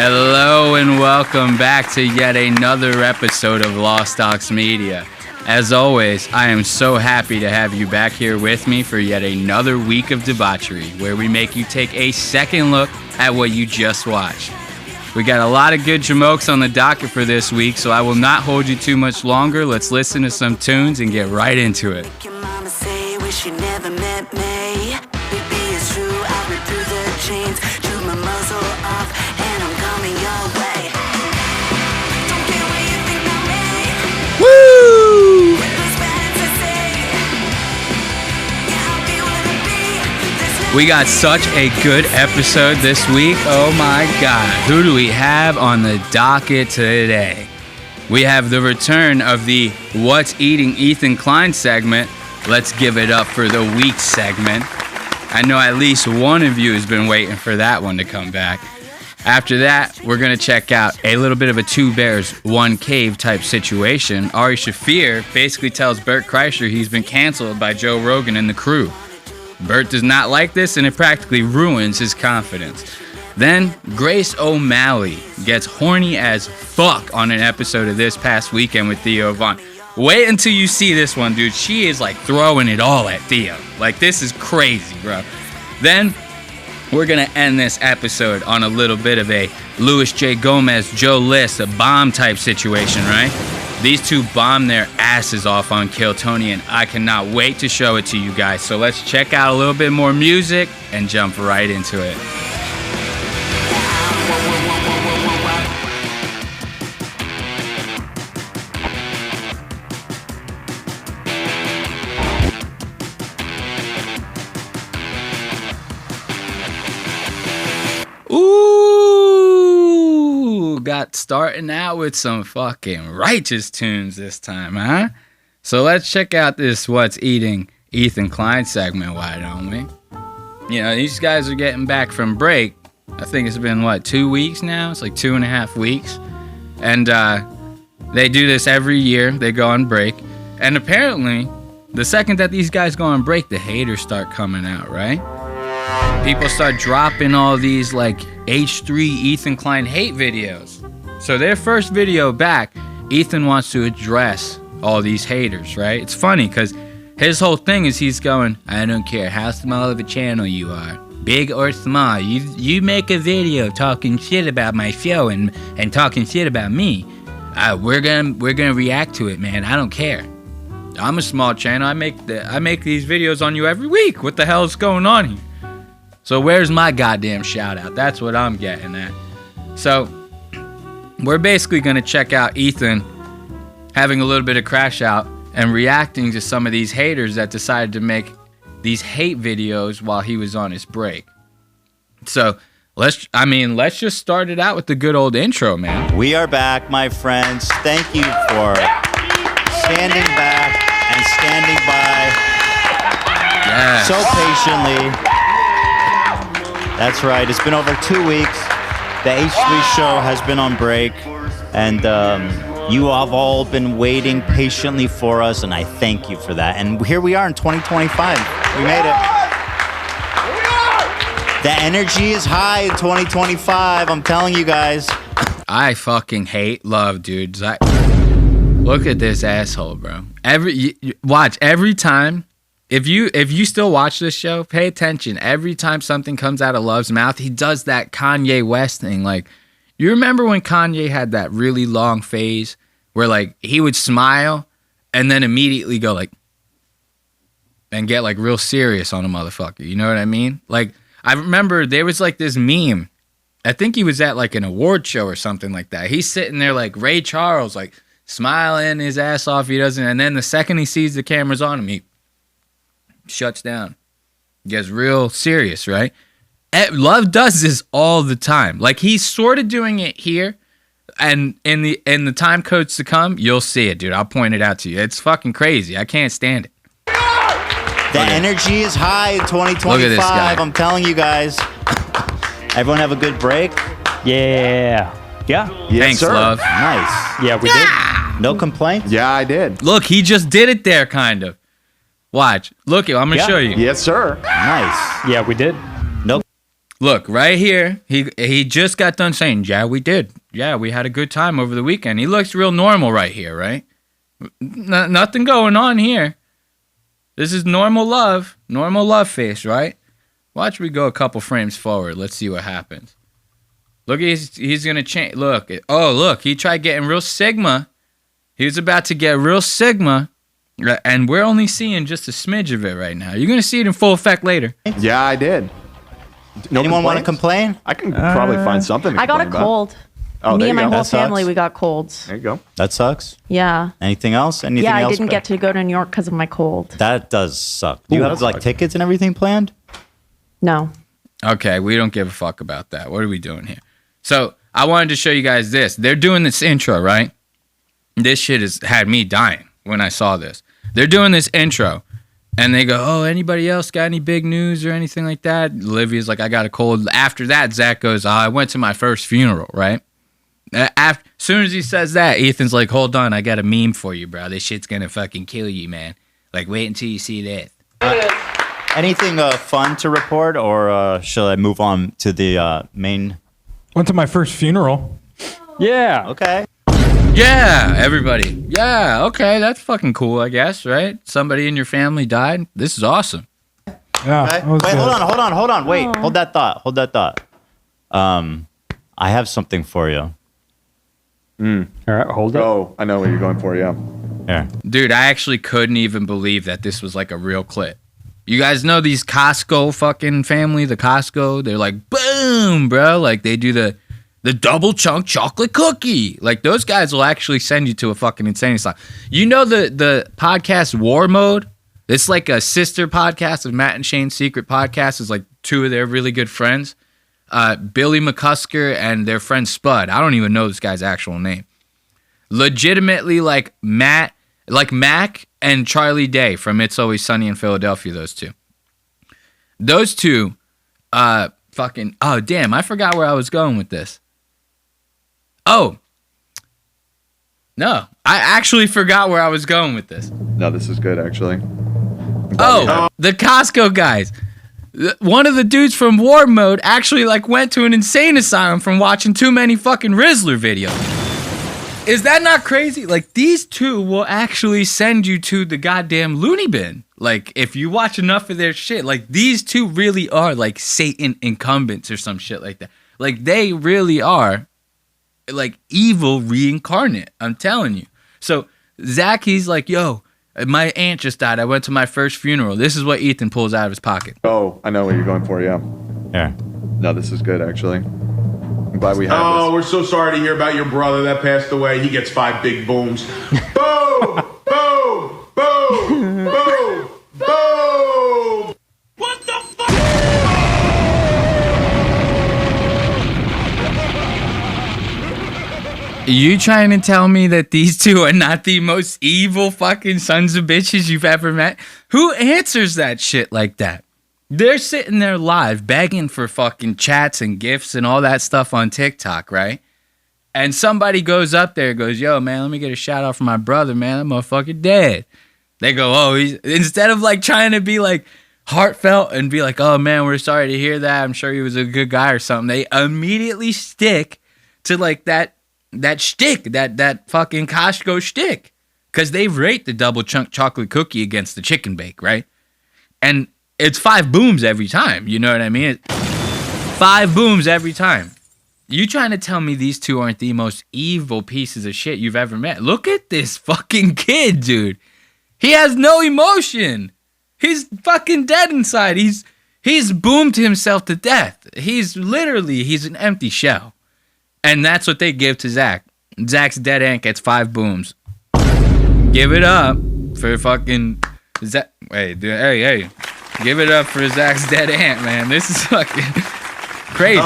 Hello and welcome back to yet another episode of Lost Docs Media. As always, I am so happy to have you back here with me for yet another week of debauchery, where we make you take a second look at what you just watched. We got a lot of good jamokes on the docket for this week, so I will not hold you too much longer. Let's listen to some tunes and get right into it. Your mama say, wish you never met me. Baby, it's true, I rip through the jeans, chew my muzzle off, and I'm coming your way. Don't care what you think about me. Woo! With those fantasies. Yeah, I'll be what I be. There's no We got such a good episode this week. Oh my God. Who do we have on the docket today? We have the return of the What's Eating Ethan Klein segment. Let's give it up for the week segment. I know at least one of you has been waiting for that one to come back. After that, we're going to check out a little bit of a two bears, one cave type situation. Ari Shaffir basically tells Bert Kreischer he's been canceled by Joe Rogan and the crew. Bert does not like this, and it practically ruins his confidence. Then, Grace O'Malley gets horny as fuck on an episode of This Past Weekend with Theo Von. Wait until you see this one, dude. She is like throwing it all at Theo. Like, this is crazy, bro. Then, we're going to end this episode on a little bit of a Louis J. Gomez, Joe List, a bomb type situation, right? These two bomb their asses off on Kill Tony, and I cannot wait to show it to you guys. So let's check out a little bit more music and jump right into it. Ooh, got starting out with some fucking righteous tunes this time, huh? So let's check out this What's Eating Ethan Klein segment, why don't we? You know, these guys are getting back from break. I think it's been, 2 weeks now? It's like 2.5 weeks. And they do this every year. They go on break. And apparently, the second that these guys go on break, the haters start coming out, right? People start dropping all these H3 Ethan Klein hate videos. So their first video back, Ethan wants to address all these haters, right? It's funny because his whole thing is he's going, I don't care how small of a channel you are, big or small, you make a video talking shit about my show and talking shit about me. We're gonna react to it, man. I don't care. I'm a small channel. I make these videos on you every week. What the hell is going on here? So where's my goddamn shout out? That's what I'm getting at. So we're basically going to check out Ethan having a little bit of crash out and reacting to some of these haters that decided to make these hate videos while he was on his break. So let's just start it out with the good old intro, man. We are back, my friends. Thank you for standing back and standing by so patiently. That's right. It's been over 2 weeks. The H3 show has been on break, and you have all been waiting patiently for us, and I thank you for that. And here we are in 2025. We made it. The energy is high in 2025. I'm telling you guys. I fucking hate love, dudes. Look at this asshole, bro. Watch every time. If you still watch this show, pay attention. Every time something comes out of Love's mouth, he does that Kanye West thing. Like, you remember when Kanye had that really long phase where he would smile and then immediately go and get real serious on a motherfucker. You know what I mean? I remember there was this meme. I think he was at an award show or something like that. He's sitting there like Ray Charles, smiling his ass off. He doesn't, and then the second he sees the cameras on him, he shuts down, gets real serious, right? Love does this all the time. He's sort of doing it here, and in the time codes to come, you'll see it, dude. I'll point it out to you. It's fucking crazy. I can't stand it. The energy is high in 2025. Look at this guy. I'm telling you guys. Everyone have a good break? Yeah. Yes, Thanks, sir. Love. Nice. Yeah, we did. No complaints? Yeah, I did. Look, he just did it there, kind of. Watch. Look, I'm going to show you. Yes, sir. Nice. Yeah, we did. No. Look, right here, he just got done saying, yeah, we did. Yeah, we had a good time over the weekend. He looks real normal right here, right? Nothing going on here. This is normal love face, right? Watch me go a couple frames forward. Let's see what happens. Look, he's going to change. Look, he tried getting real Sigma. He was about to get real Sigma, and we're only seeing just a smidge of it right now. You're going to see it in full effect later. Yeah, I did. No Anyone want to complain? I can probably find something to I got a complain about. cold. Oh, Me there and you my go. whole That family, sucks. we got colds. There you go. That sucks. Yeah. Anything else? Anything Yeah, I else? didn't get to go to New York because of my cold. That does suck. Do you Ooh, have that like sucks. tickets and everything planned? No. Okay, we don't give a fuck about that. What are we doing here? So I wanted to show you guys this. They're doing this intro, right? This shit has had me dying when I saw this. They're doing this intro, and they go, oh, anybody else got any big news or anything like that? Olivia's like, I got a cold. After that, Zach goes, I went to my first funeral, right? As soon as he says that, Ethan's like, hold on, I got a meme for you, bro. This shit's gonna fucking kill you, man. Like, wait until you see this. Anything fun to report, or shall I move on to the main? Went to my first funeral. Yeah. Okay. Yeah, everybody. Yeah, okay, that's fucking cool, I guess, right? Somebody in your family died. This is awesome. Yeah. Okay. that was Wait, good. hold on. Wait, hold that thought. I have something for you. All right, hold it. Oh, I know what you're going for, yeah. Here. Dude, I actually couldn't even believe that this was like a real clip. You guys know these Costco fucking family, the Costco? They're like, boom, bro. Like, they do the double chunk chocolate cookie. Like, those guys will actually send you to a fucking insane asylum. You know the podcast War Mode? It's like a sister podcast of Matt and Shane's Secret Podcast. It's like two of their really good friends. Billy McCusker and their friend Spud. I don't even know this guy's actual name. Legitimately like Mac and Charlie Day from It's Always Sunny in Philadelphia, those two. Those two, fucking, oh, damn, I forgot where I was going with this. Oh. No, I actually forgot where I was going with this. No, this is good, actually. Oh, the Costco guys. One of the dudes from War Mode actually like went to an insane asylum from watching too many fucking Rizzler videos. Is that not crazy? Like, these two will actually send you to the goddamn loony bin. Like, if you watch enough of their shit, like, these two really are like Satan incumbents or some shit like that. Like, they really are like evil reincarnate. I'm telling you. So Zach, he's like, yo, my aunt just died. I went to my first funeral. This is what Ethan pulls out of his pocket. Oh, I know what you're going for, yeah. Here. No, this is good, actually. I'm glad we have Oh, this. we're so sorry to hear about your brother that passed away. He gets 5 big booms. Boom! Boom! Boom! Boom! Boom! What the fuck? You trying to tell me that these two are not the most evil fucking sons of bitches you've ever met? Who answers that shit like that? They're sitting there live begging for fucking chats and gifts and all that stuff on TikTok, right? And somebody goes up there and goes, yo, man, let me get a shout out from my brother, man. That motherfucker dead. They go, oh, instead of like trying to be like heartfelt and be like, oh man, we're sorry to hear that. I'm sure he was a good guy or something. They immediately stick to like that shtick, that fucking Costco shtick. Because they rate the double chunk chocolate cookie against the chicken bake, right? And it's 5 booms every time. You know what I mean? 5 booms every time. You trying to tell me these two aren't the most evil pieces of shit you've ever met? Look at this fucking kid, dude. He has no emotion. He's fucking dead inside. He's boomed himself to death. He's an empty shell. And that's what they give to Zach. Zach's dead aunt gets 5 booms. Give it up for fucking Zach. Hey. Give it up for Zach's dead aunt, man. This is fucking crazy.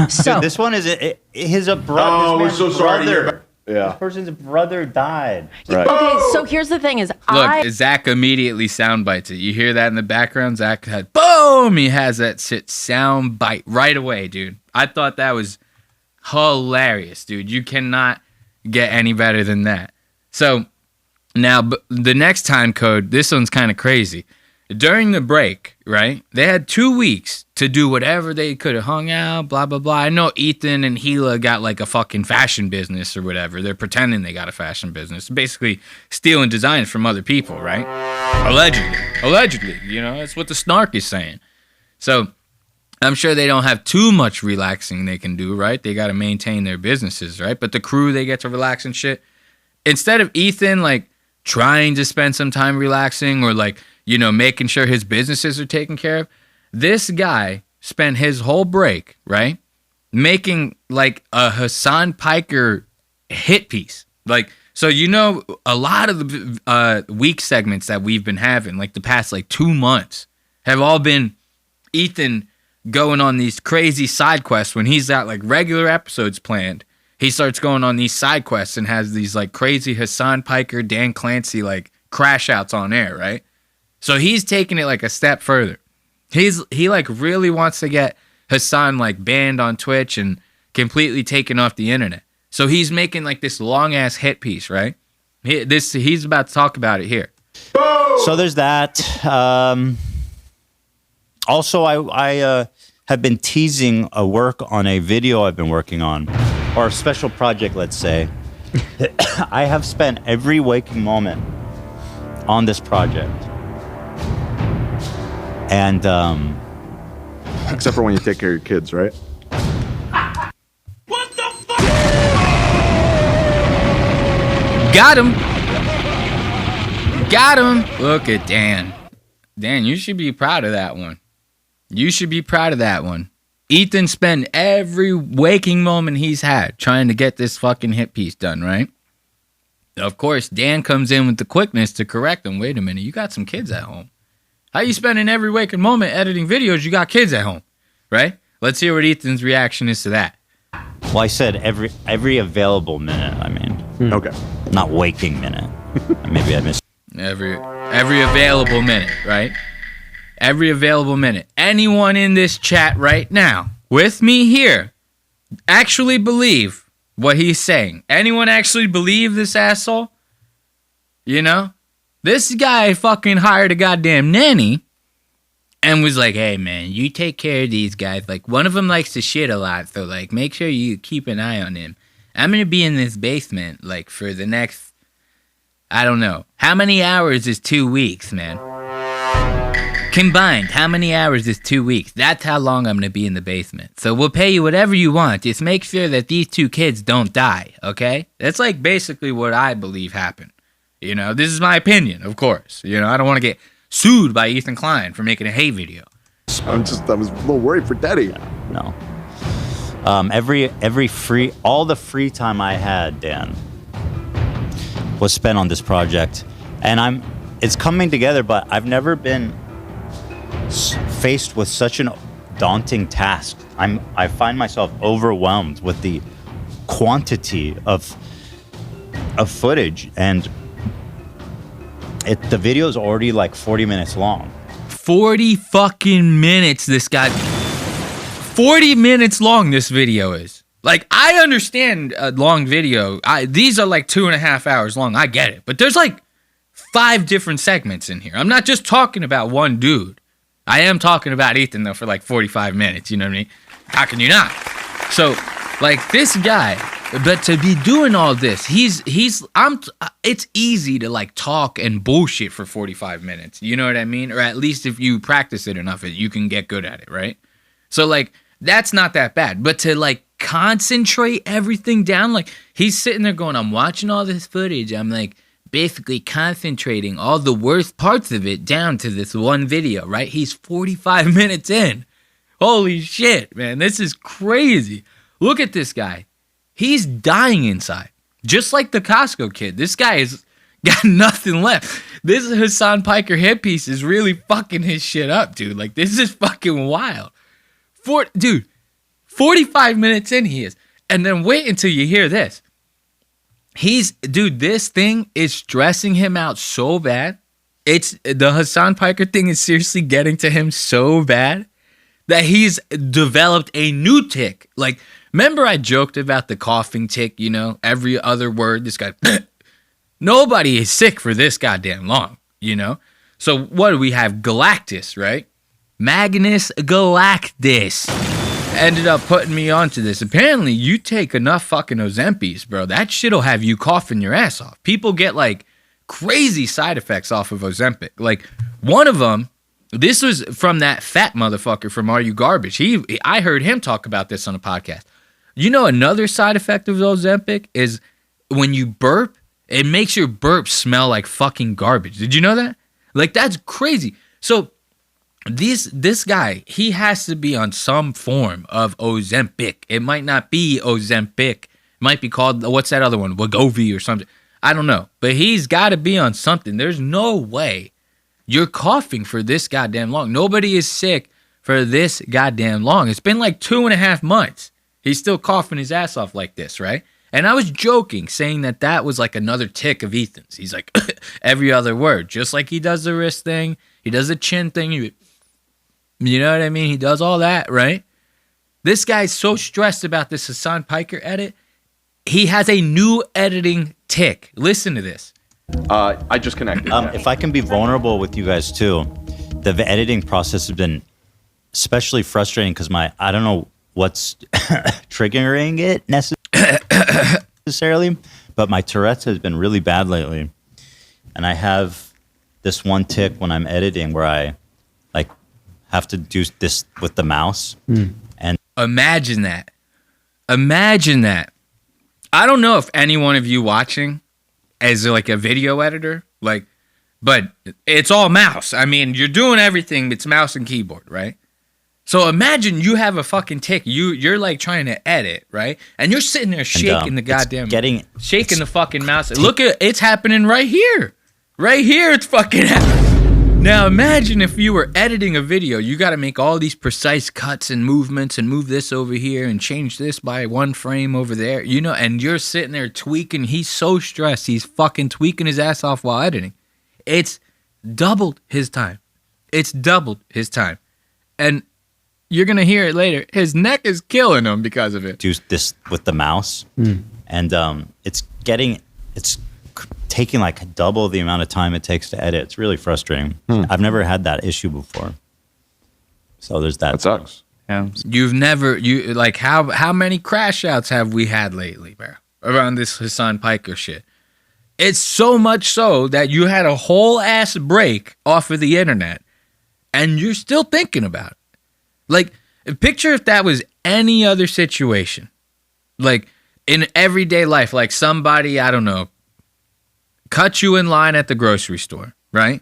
So, Dude, this one is his brother. Oh, we're so sorry to hear about. Yeah. This person's brother died. Right. okay, so here's the thing is Look, Zach immediately sound bites it. You hear that in the background? Zach had boom. He has that shit sound bite right away, dude. I thought that was hilarious, dude. You cannot get any better than that. So now the next time code, this one's kind of crazy. during the break, right? They had 2 weeks to do whatever they could have hung out, blah, blah, blah. I know Ethan and Gila got like a fucking fashion business or whatever. They're pretending they got a fashion business. Basically stealing designs from other people, right? Allegedly, you know, that's what the snark is saying. So I'm sure they don't have too much relaxing they can do, right? They got to maintain their businesses, right? But the crew, they get to relax and shit. Instead of Ethan, like, trying to spend some time relaxing or, like, you know, making sure his businesses are taken care of, this guy spent his whole break, right, making, like, a Hassan Piker hit piece. Like, so, you know, a lot of the week segments that we've been having, like, the past, like, 2 months have all been Ethan going on these crazy side quests when he's got, like, regular episodes planned. He starts going on these side quests and has these, like, crazy Hassan Piker, Dan Clancy, like, crash outs on air, right? So he's taking it, like, a step further. He like, really wants to get Hassan, like, banned on Twitch and completely taken off the internet. So he's making, like, this long-ass hit piece, right? He's about to talk about it here. So there's that. Also, I have been teasing a work on a video I've been working on, or a special project, let's say. I have spent every waking moment on this project. And, Except for when you take care of your kids, right? What the fuck? Got him. Got him. Look at Dan. Dan, you should be proud of that one. You should be proud of that one. Ethan spent every waking moment he's had trying to get this fucking hit piece done, right? Of course, Dan comes in with the quickness to correct him. Wait a minute, you got some kids at home. How you spending every waking moment editing videos? You got kids at home, right? Let's hear what Ethan's reaction is to that. well, I said every available minute, I mean. Okay. Not waking minute. Maybe I missed. Every available minute, right? Every available minute. Anyone in this chat right now with me here actually believe what he's saying? Anyone actually believe this asshole? You know? This guy fucking hired a goddamn nanny and was like, hey, man, you take care of these guys. Like, one of them likes to shit a lot, so, like, make sure you keep an eye on him. I'm going to be in this basement, like, for the next, I don't know. How many hours is 2 weeks, man? Combined, how many hours is 2 weeks? That's how long I'm going to be in the basement. So we'll pay you whatever you want. Just make sure that these 2 kids don't die, okay? That's, like, basically what I believe happened. You know, this is my opinion, of course. You know, I don't want to get sued by Ethan Klein for making a hate video. I was a little worried for Daddy. No. All the free time I had, Dan, was spent on this project, and it's coming together. But I've never been faced with such a daunting task. I find myself overwhelmed with the quantity of footage, and the video is already like 40 minutes long. 40 fucking minutes this guy. 40 minutes long this video is. Like, I understand a long video. These are like 2.5 hours long. I get it. But there's like 5 different segments in here. I'm not just talking about one dude. I am talking about Ethan, though, for like 45 minutes. You know what I mean? How can you not? So, like, this guy, but to be doing all this, it's easy to, like, talk and bullshit for 45 minutes. You know what I mean? Or at least if you practice it enough, you can get good at it, right? So, like, that's not that bad. But to, like, concentrate everything down, like, he's sitting there going, I'm watching all this footage. I'm, like, basically concentrating all the worst parts of it down to this one video, right? He's 45 minutes in. Holy shit, man. This is crazy. Look at this guy. He's dying inside. Just like the Costco kid. This guy has got nothing left. This Hassan Piker hit piece is really fucking his shit up, dude. Like, this is fucking wild. 45 minutes in he is. And then wait until you hear this. This thing is stressing him out so bad. The Hassan Piker thing is seriously getting to him so bad that he's developed a new tick. Like, remember I joked about the coughing tick, you know, every other word, this guy, nobody is sick for this goddamn long, you know? So what do we have? Galactus, right? Magnus Galactus ended up putting me onto this. Apparently, you take enough fucking Ozempis, bro. That shit'll have you coughing your ass off. People get like crazy side effects off of Ozempic. Like one of them, this was from that fat motherfucker from Are You Garbage. I heard him talk about this on a podcast. You know, another side effect of Ozempic is when you burp, it makes your burp smell like fucking garbage. Did you know that? Like, that's crazy. So this guy, he has to be on some form of Ozempic. It might not be Ozempic. It might be called, what's that other one? Wegovy or something. I don't know. But he's got to be on something. There's no way you're coughing for this goddamn long. Nobody is sick for this goddamn long. It's been like 2.5 months. He's still coughing his ass off like this, right? And I was joking, saying that was like another tick of Ethan's. He's like, every other word. Just like he does the wrist thing. He does the chin thing. You know what I mean? He does all that, right? This guy's so stressed about this Hassan Piker edit. He has a new editing tick. Listen to this. I just connected. If I can be vulnerable with you guys too, the editing process has been especially frustrating because I don't know what's triggering it necessarily, but my Tourette's has been really bad lately. And I have this one tick when I'm editing where I like have to do this with the mouse. And imagine that. I don't know if any one of you watching is like a video editor, but it's all mouse. I mean, you're doing everything. It's mouse and keyboard, right? So imagine you have a fucking tick. You're like trying to edit, right? And you're sitting there shaking the goddamn, shaking the fucking mouse. Look at it's happening right here. Right here, it's fucking happening. Now imagine if you were editing a video. You got to make all these precise cuts and movements and move this over here and change this by 1 frame over there. You know, and you're sitting there tweaking. He's so stressed. He's fucking tweaking his ass off while editing. It's doubled his time. And you're going to hear it later. His neck is killing him because of it. Do this with the mouse. And it's taking like double the amount of time it takes to edit. It's really frustrating. I've never had that issue before. So there's that. That sucks. Yeah. How many crash outs have we had lately, bro? Around this Hassan Piker shit. It's so much so that you had a whole ass break off of the internet and you're still thinking about it. Like, picture if that was any other situation. Like, in everyday life, like somebody, I don't know, cut you in line at the grocery store, right?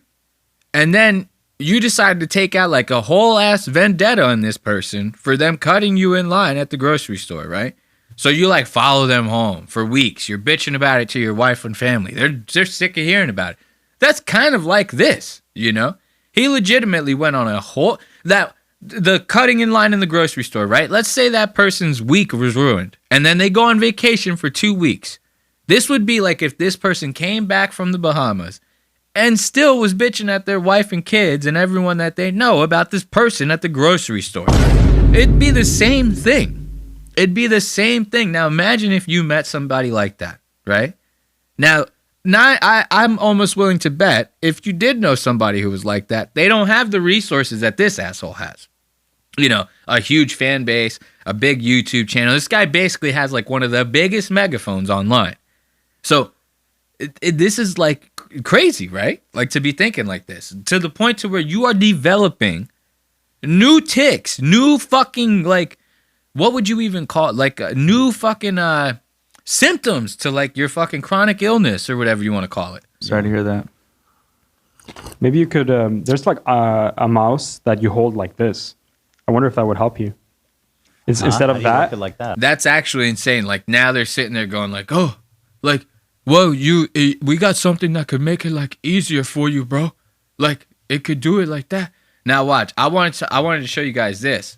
And then you decide to take out like a whole ass vendetta on this person for them cutting you in line at the grocery store, right? So you like follow them home for weeks. You're bitching about it to your wife and family. They're sick of hearing about it. That's kind of like this, you know? He legitimately went on the cutting in line in the grocery store, right? Let's say that person's week was ruined and then they go on vacation for 2 weeks. This would be like if this person came back from the Bahamas and still was bitching at their wife and kids and everyone that they know about this person at the grocery store. It'd be the same thing. Now imagine if you met somebody like that, right? Now I'm almost willing to bet if you did know somebody who was like that, they don't have the resources that this asshole has. You know, a huge fan base, a big YouTube channel. This guy basically has like one of the biggest megaphones online. So this is like crazy, right? Like to be thinking like this to the point to where you are developing new tics, new fucking like, what would you even call it? Like new fucking symptoms to like your fucking chronic illness or whatever you want to call it. Sorry to hear that. Maybe you could, there's like a mouse that you hold like this. I wonder if that would help you. Instead of that. Like that. That's actually insane. Like now they're sitting there going like, oh, like, whoa, we got something that could make it like easier for you, bro. Like it could do it like that. Now watch, I wanted to show you guys this.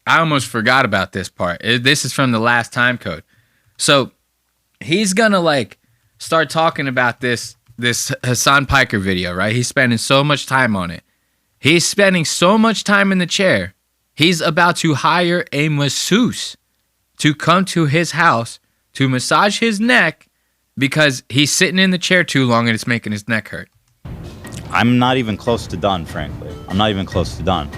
I almost forgot about this part. This is from the last time code. So he's gonna like start talking about this Hassan Piker video, right? He's spending so much time on it. He's spending so much time in the chair. He's about to hire a masseuse to come to his house to massage his neck because he's sitting in the chair too long and it's making his neck hurt. I'm not even close to done, frankly. I'm not even close to done.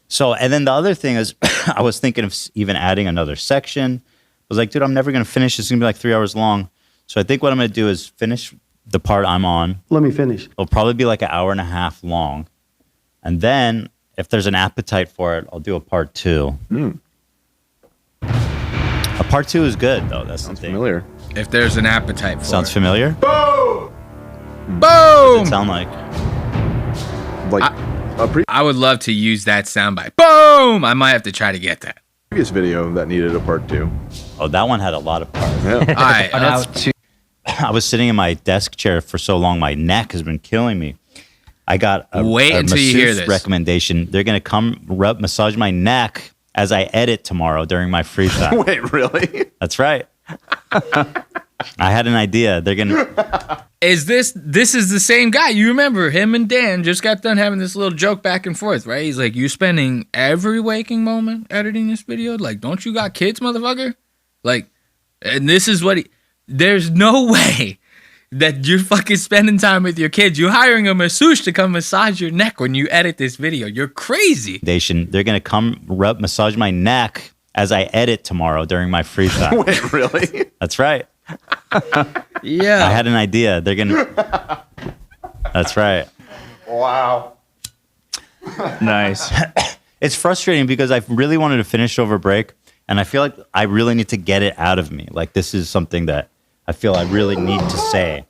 So, and then the other thing is, I was thinking of even adding another section. I was like, dude, I'm never going to finish. It's going to be like 3 hours long. So I think what I'm going to do is finish the part I'm on. Let me finish. It'll probably be like an hour and a half long. And then if there's an appetite for it, I'll do a part 2. A part 2 is good, though. That sounds familiar. If there's an appetite for Sounds it. familiar? Boom! What does it sound like? I would love to use that soundbite. Boom! I might have to try to get that. Previous video that needed a part 2. Oh, that one had a lot of parts. Yeah. All right. I was sitting in my desk chair for so long, my neck has been killing me. I got a until you hear masseuse this. recommendation. They're going to come massage my neck as I edit tomorrow during my free time. Wait, really? That's right. I had an idea. They're going to... This is the same guy. You remember him and Dan just got done having this little joke back and forth, right? He's like, you spending every waking moment editing this video? Like, don't you got kids, motherfucker? Like, and this is what there's no way that you're fucking spending time with your kids. You're hiring a masseuse to come massage your neck when you edit this video. You're crazy. They're going to come massage my neck as I edit tomorrow during my free time. Wait, really? That's right. Yeah. I had an idea. They're going to... That's right. Wow. Nice. It's frustrating because I really wanted to finish over break, and I feel like I really need to get it out of me. Like, this is something that I feel I really need to say.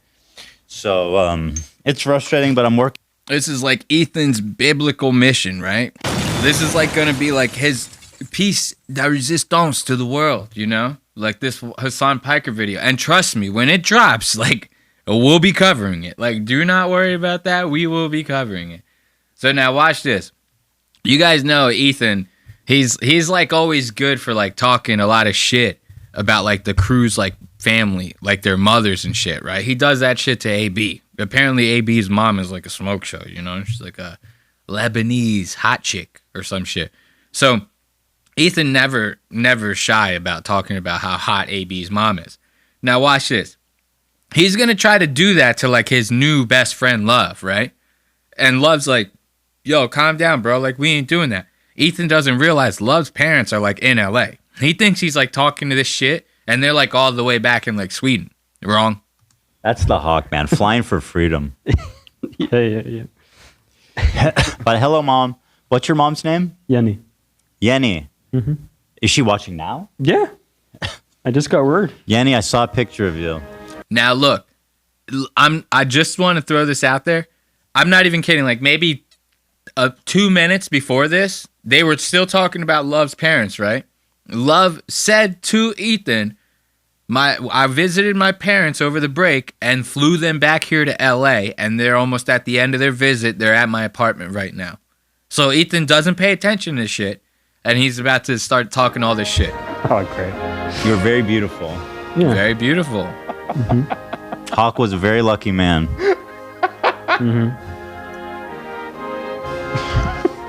So, it's frustrating, but I'm working. This is like Ethan's biblical mission, right? This is like going to be like his piece de resistance to the world, you know? Like this Hassan Piker video. And trust me, when it drops, like, we'll be covering it. Like, do not worry about that. We will be covering it. So now watch this. You guys know Ethan, he's like always good for like talking a lot of shit about like the crew's like family, like their mothers and shit, right? He does that shit to AB. Apparently AB's mom is like a smoke show, you know? She's like a Lebanese hot chick or some shit. So Ethan never shy about talking about how hot AB's mom is. Now watch this. He's going to try to do that to like his new best friend Love, right? And Love's like, yo, calm down, bro. Like, we ain't doing that. Ethan doesn't realize Love's parents are like in LA. He thinks he's like talking to this shit, and they're like all the way back in like Sweden. Wrong. That's the hawk, man. Flying for freedom. Yeah. But hello, Mom. What's your mom's name? Yenny. Yenny. Mm-hmm. Is she watching now? Yeah. I just got word. Yenny, I saw a picture of you. Now look, I just want to throw this out there. I'm not even kidding. Like maybe 2 minutes before this, they were still talking about Love's parents, right? Love said to Ethan, I visited my parents over the break and flew them back here to LA, and they're almost at the end of their visit. They're at my apartment right now. So Ethan doesn't pay attention to shit, and he's about to start talking all this shit. Oh, great. You're very beautiful. Yeah. Very beautiful. Mm-hmm. Hawk was a very lucky man. Mm-hmm.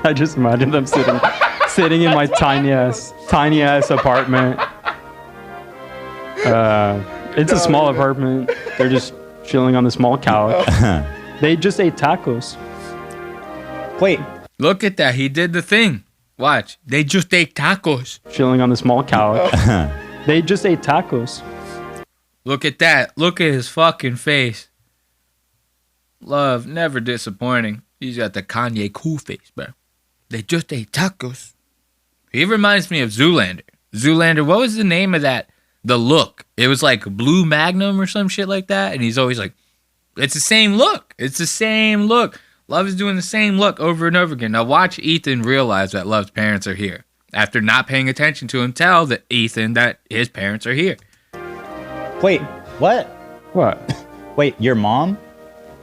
I just imagine them sitting in my tiny ass apartment. It's a small apartment. They're just chilling on the small couch. They just ate tacos. Wait. Look at that. He did the thing. Watch. They just ate tacos. Chilling on the small couch. They just ate tacos. Look at that. Look at his fucking face. Love, never disappointing. He's got the Kanye cool face, bro. They just ate tacos. He reminds me of Zoolander. Zoolander, what was the name of that? The look. It was like Blue Magnum or some shit like that. And he's always like, it's the same look. It's the same look. Love is doing the same look over and over again. Now watch Ethan realize that Love's parents are here. After not paying attention to him, tell Ethan that his parents are here. Wait, what? What? Wait, your mom?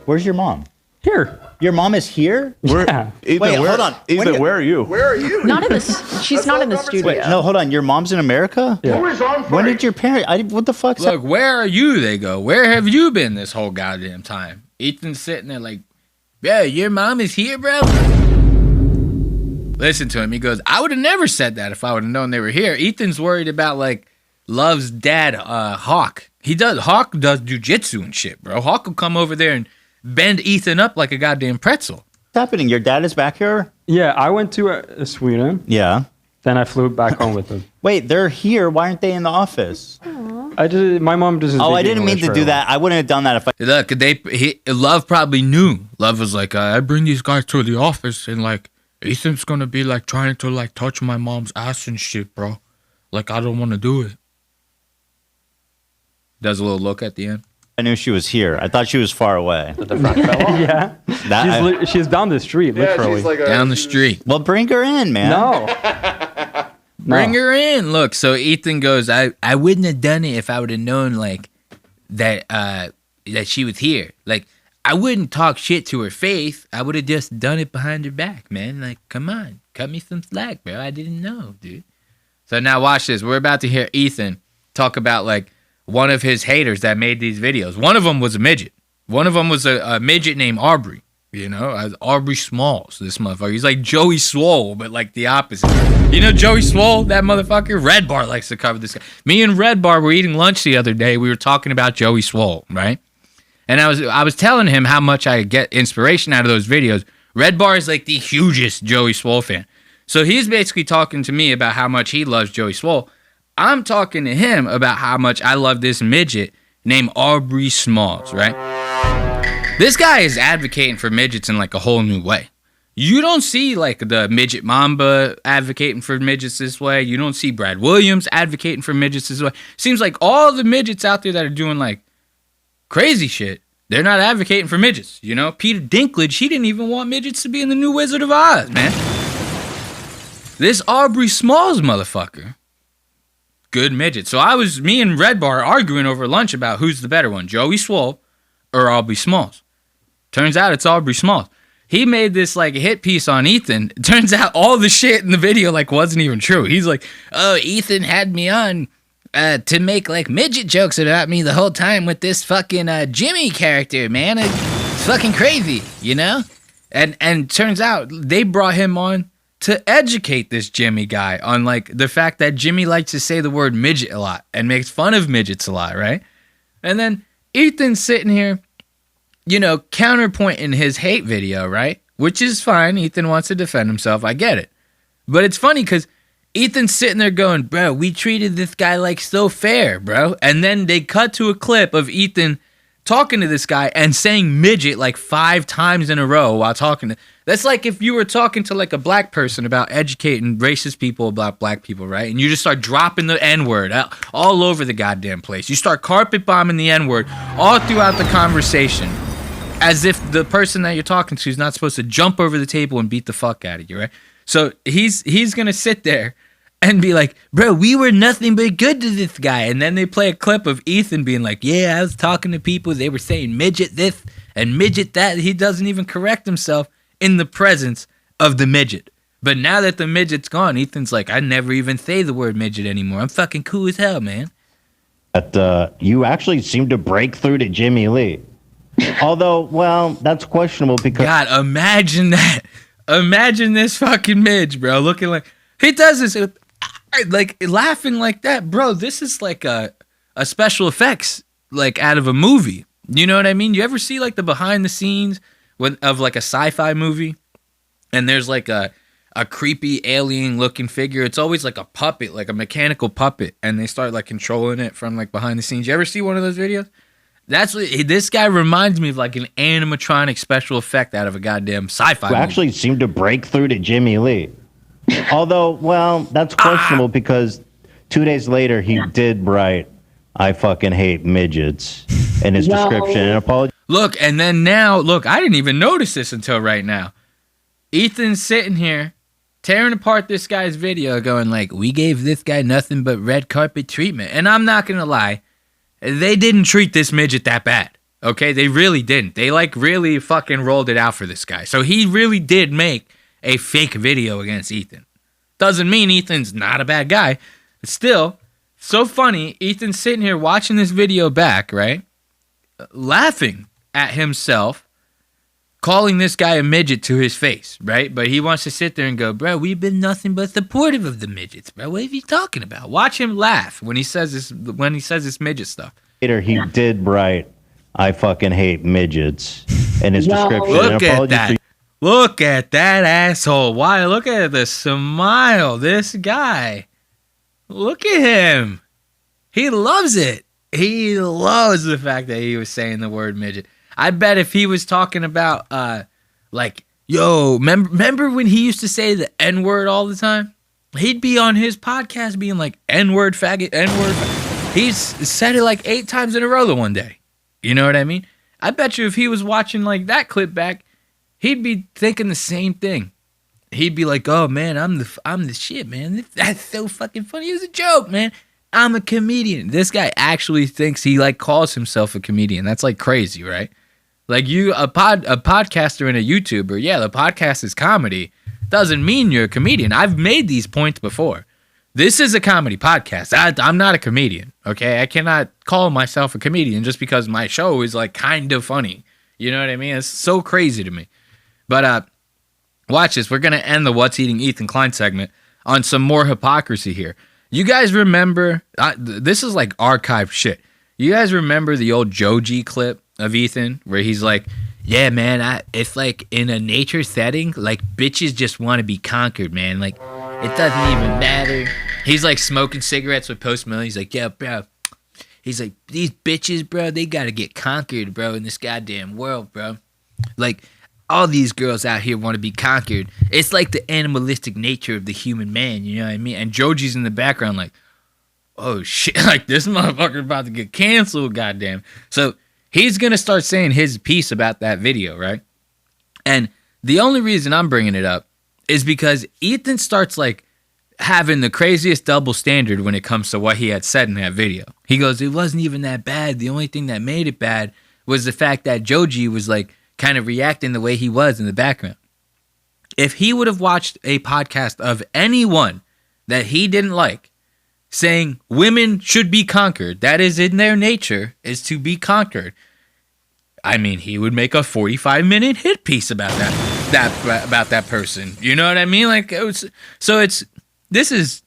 Where's your mom? Here. Your mom is here? Yeah. Ethan, Wait, hold on. Ethan, where are you? Where are you? Not in this. She's not in the studio. Wait, no, hold on. Your mom's in America? Yeah. Who is on When break? did your parents... what the fuck? Look, where are you? They go, where have you been this whole goddamn time? Ethan's sitting there like, yeah, your mom is here, bro? Listen to him. He goes, I would have never said that if I would have known they were here. Ethan's worried about, like, Love's dad, Hawk. Hawk does jujitsu and shit, bro. Hawk will come over there bend Ethan up like a goddamn pretzel. What's happening? Your dad is back here? Yeah, I went to Sweden. Yeah. Then I flew back home with them. Wait, they're here. Why aren't they in the office? My mom doesn't. Oh, speak I didn't mean English to do that. I wouldn't have done that if I. Look, Love probably knew. Love was like, I bring these guys to the office and like Ethan's gonna be like trying to like touch my mom's ass and shit, bro. Like I don't want to do it. Does a little look at the end. I knew she was here. I thought she was far away. Yeah, she's down the street, literally. she's like Down the street. Well, bring her in, man. No. Bring her in. Look, so Ethan goes, I wouldn't have done it if I would have known like that she was here. Like I wouldn't talk shit to her face. I would have just done it behind her back, man. Like, come on, cut me some slack, bro. I didn't know, dude. So now watch this. We're about to hear Ethan talk about like one of his haters that made these videos. One of them was a midget. One of them was a midget named Aubrey. You know, Aubrey Smalls, this motherfucker. He's like Joey Swole, but like the opposite. You know Joey Swole, that motherfucker? Red Bar likes to cover this guy. Me and Red Bar were eating lunch the other day. We were talking about Joey Swole, right? And I was telling him how much I get inspiration out of those videos. Red Bar is like the hugest Joey Swole fan. So he's basically talking to me about how much he loves Joey Swole. I'm talking to him about how much I love this midget named Aubrey Smalls, right? This guy is advocating for midgets in like a whole new way. You don't see like the midget Mamba advocating for midgets this way. You don't see Brad Williams advocating for midgets this way. Seems like all the midgets out there that are doing like crazy shit, they're not advocating for midgets. You know, Peter Dinklage, he didn't even want midgets to be in the new Wizard of Oz, man. This Aubrey Smalls motherfucker, good midget. So me and Red Bar arguing over lunch about who's the better one, Joey Swole or Aubrey Smalls. Turns out it's Aubrey Smalls. He made this like hit piece on Ethan. It turns out all the shit in the video like wasn't even true. He's like, oh, Ethan had me on to make like midget jokes about me the whole time with this fucking Jimmy character, man. It's fucking crazy, you know? And turns out they brought him on to educate this Jimmy guy on like the fact that Jimmy likes to say the word midget a lot and makes fun of midgets a lot, right? And then Ethan's sitting here, you know, counterpointing his hate video, right? Which is fine. Ethan wants to defend himself. I get it. But it's funny because Ethan's sitting there going, bro, we treated this guy like so fair, bro. And then they cut to a clip of Ethan talking to this guy and saying midget like 5 times in a row while talking to. That's like if you were talking to like a black person about educating racist people about black people, right? And you just start dropping the N-word all over the goddamn place. You start carpet bombing the N-word all throughout the conversation as if the person that you're talking to is not supposed to jump over the table and beat the fuck out of you, right? So he's going to sit there and be like, bro, we were nothing but good to this guy. And then they play a clip of Ethan being like, yeah, I was talking to people. They were saying midget this and midget that. He doesn't even correct himself in the presence of the midget. But now that the midget's gone, Ethan's like, I never even say the word midget anymore. I'm fucking cool as hell, man. But you actually seem to break through to Jimmy Lee. Although, well, that's questionable because... God, imagine that. Imagine this fucking midge, bro, looking like... He does this, like, laughing like that. Bro, this is like a special effects, like, out of a movie. You know what I mean? You ever see, like, the behind the scenes of, like, a sci-fi movie? And there's, like, a creepy alien-looking figure. It's always, like, a puppet, like a mechanical puppet. And they start, like, controlling it from, like, behind the scenes. You ever see one of those videos? That's what this guy reminds me of, like an animatronic special effect out of a goddamn sci-fi movie. Actually seemed to break through to Jimmy Lee. Although, well, that's questionable because 2 days later he did write, I fucking hate midgets in his description and apology. Look, and then now, look, I didn't even notice this until right now. Ethan's sitting here tearing apart this guy's video going like, we gave this guy nothing but red carpet treatment. And I'm not going to lie. They didn't treat this midget that bad, okay? They really didn't. They, like, really fucking rolled it out for this guy. So he really did make a fake video against Ethan. Doesn't mean Ethan's not a bad guy. But still, so funny, Ethan's sitting here watching this video back, right? Laughing at himself, calling this guy a midget to his face, right? But he wants to sit there and go, bro, we've been nothing but supportive of the midgets, bro. What are you talking about? Watch him laugh when he says this midget stuff. Later he did write, I fucking hate midgets in his description. Look And at apologies that. for- Look at that asshole. Why? Look at the smile. This guy. Look at him. He loves it. He loves the fact that he was saying the word midget. I bet if he was talking about, like, yo, remember when he used to say the N-word all the time? He'd be on his podcast being like, N-word, faggot, N-word. He's said it like 8 times in a row the one day. You know what I mean? I bet you if he was watching like that clip back, he'd be thinking the same thing. He'd be like, "Oh man, I'm the shit, man. That's so fucking funny. It was a joke, man. I'm a comedian." This guy actually thinks he like calls himself a comedian. That's like crazy, right? Like you, a podcaster and a YouTuber. Yeah, the podcast is comedy. Doesn't mean you're a comedian. I've made these points before. This is a comedy podcast. I'm not a comedian. Okay, I cannot call myself a comedian just because my show is like kind of funny. You know what I mean? It's so crazy to me. But watch this. We're going to end the What's Eating Ethan Klein segment on some more hypocrisy here. You guys remember, this is like archived shit. You guys remember the old Joji clip of Ethan where he's like, yeah, man, it's like in a nature setting, like bitches just want to be conquered, man. Like it doesn't even matter. He's like smoking cigarettes with Post Malone. He's like, yeah, bro. He's like, these bitches, bro, they got to get conquered, bro, in this goddamn world, bro. Like, all these girls out here want to be conquered. It's like the animalistic nature of the human man, you know what I mean? And Joji's in the background like, oh shit, like this motherfucker about to get canceled, goddamn. So he's going to start saying his piece about that video, right? And the only reason I'm bringing it up is because Ethan starts like having the craziest double standard when it comes to what he had said in that video. He goes, it wasn't even that bad. The only thing that made it bad was the fact that Joji was like, kind of reacting the way he was in the background. If he would have watched a podcast of anyone that he didn't like saying women should be conquered, that is in their nature, is to be conquered, I mean, he would make a 45-minute hit piece about that person. You know what I mean? Like, this is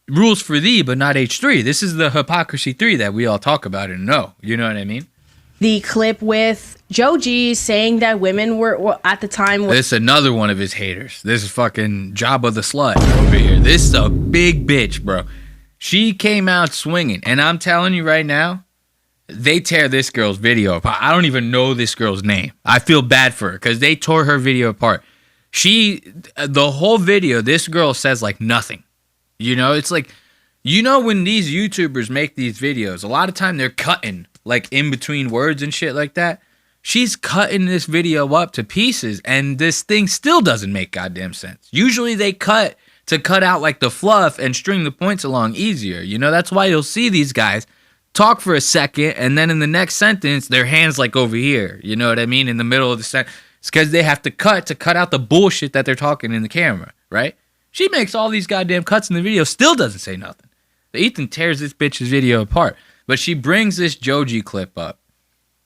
rules for thee, but not H3. This is the hypocrisy 3 that we all talk about and know. You know what I mean? The clip with Joji saying that women were at the time. This is another one of his haters. This is fucking Jabba the Slut over here. This is a big bitch, bro. She came out swinging, and I'm telling you right now, they tear this girl's video apart. I don't even know this girl's name. I feel bad for her because they tore her video apart. The whole video, this girl says like nothing. You know, it's like, you know, when these YouTubers make these videos, a lot of time they're cutting like in between words and shit like that. She's cutting this video up to pieces, and this thing still doesn't make goddamn sense. Usually they cut to cut out like the fluff and string the points along easier. You know, that's why you'll see these guys talk for a second, and then in the next sentence, their hand's like over here. You know what I mean? In the middle of the sentence. It's because they have to cut out the bullshit that they're talking in the camera, right? She makes all these goddamn cuts in the video, still doesn't say nothing. Ethan tears this bitch's video apart. But she brings this Joji clip up.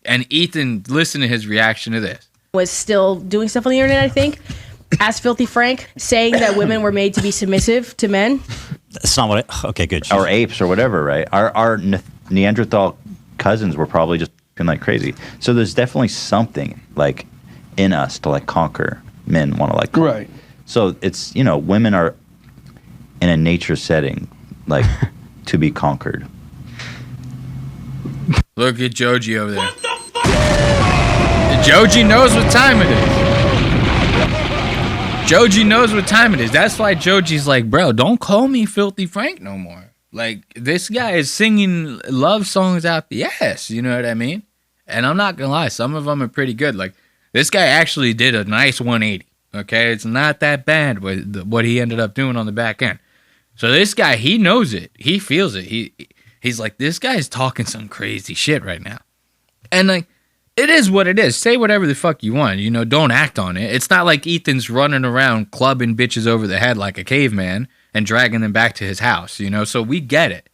And Ethan, listen to his reaction to this. Was still doing stuff on the internet, I think. Ask Filthy Frank, saying that women were made to be submissive to men. That's not what okay, good. Or apes or whatever, right? Our Neanderthal cousins were probably just like crazy. So there's definitely something like in us to like conquer. Men want to like conquer. Right. So it's, you know, women are in a nature setting like to be conquered. Look at Joji over there. What the fuck? Joji knows what time it is. Joji knows what time it is. That's why Joji's like, bro, don't call me Filthy Frank no more. Like, this guy is singing love songs out the ass. You know what I mean? And I'm not going to lie. Some of them are pretty good. Like, this guy actually did a nice 180. Okay? It's not that bad what he ended up doing on the back end. So this guy, he knows it. He feels it. He's like, this guy's talking some crazy shit right now. And like, it is what it is. Say whatever the fuck you want. You know, don't act on it. It's not like Ethan's running around clubbing bitches over the head like a caveman and dragging them back to his house, you know? So we get it.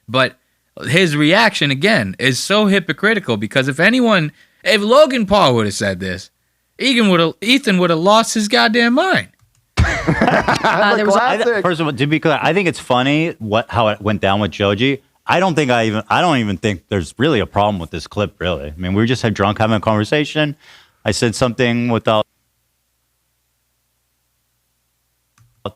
But his reaction, again, is so hypocritical because if Logan Paul would have said this, Ethan would have lost his goddamn mind. First of all, to be clear, I think it's funny how it went down with Joji. I don't even think there's really a problem with this clip, really. I mean, we were just drunk having a conversation. I said something without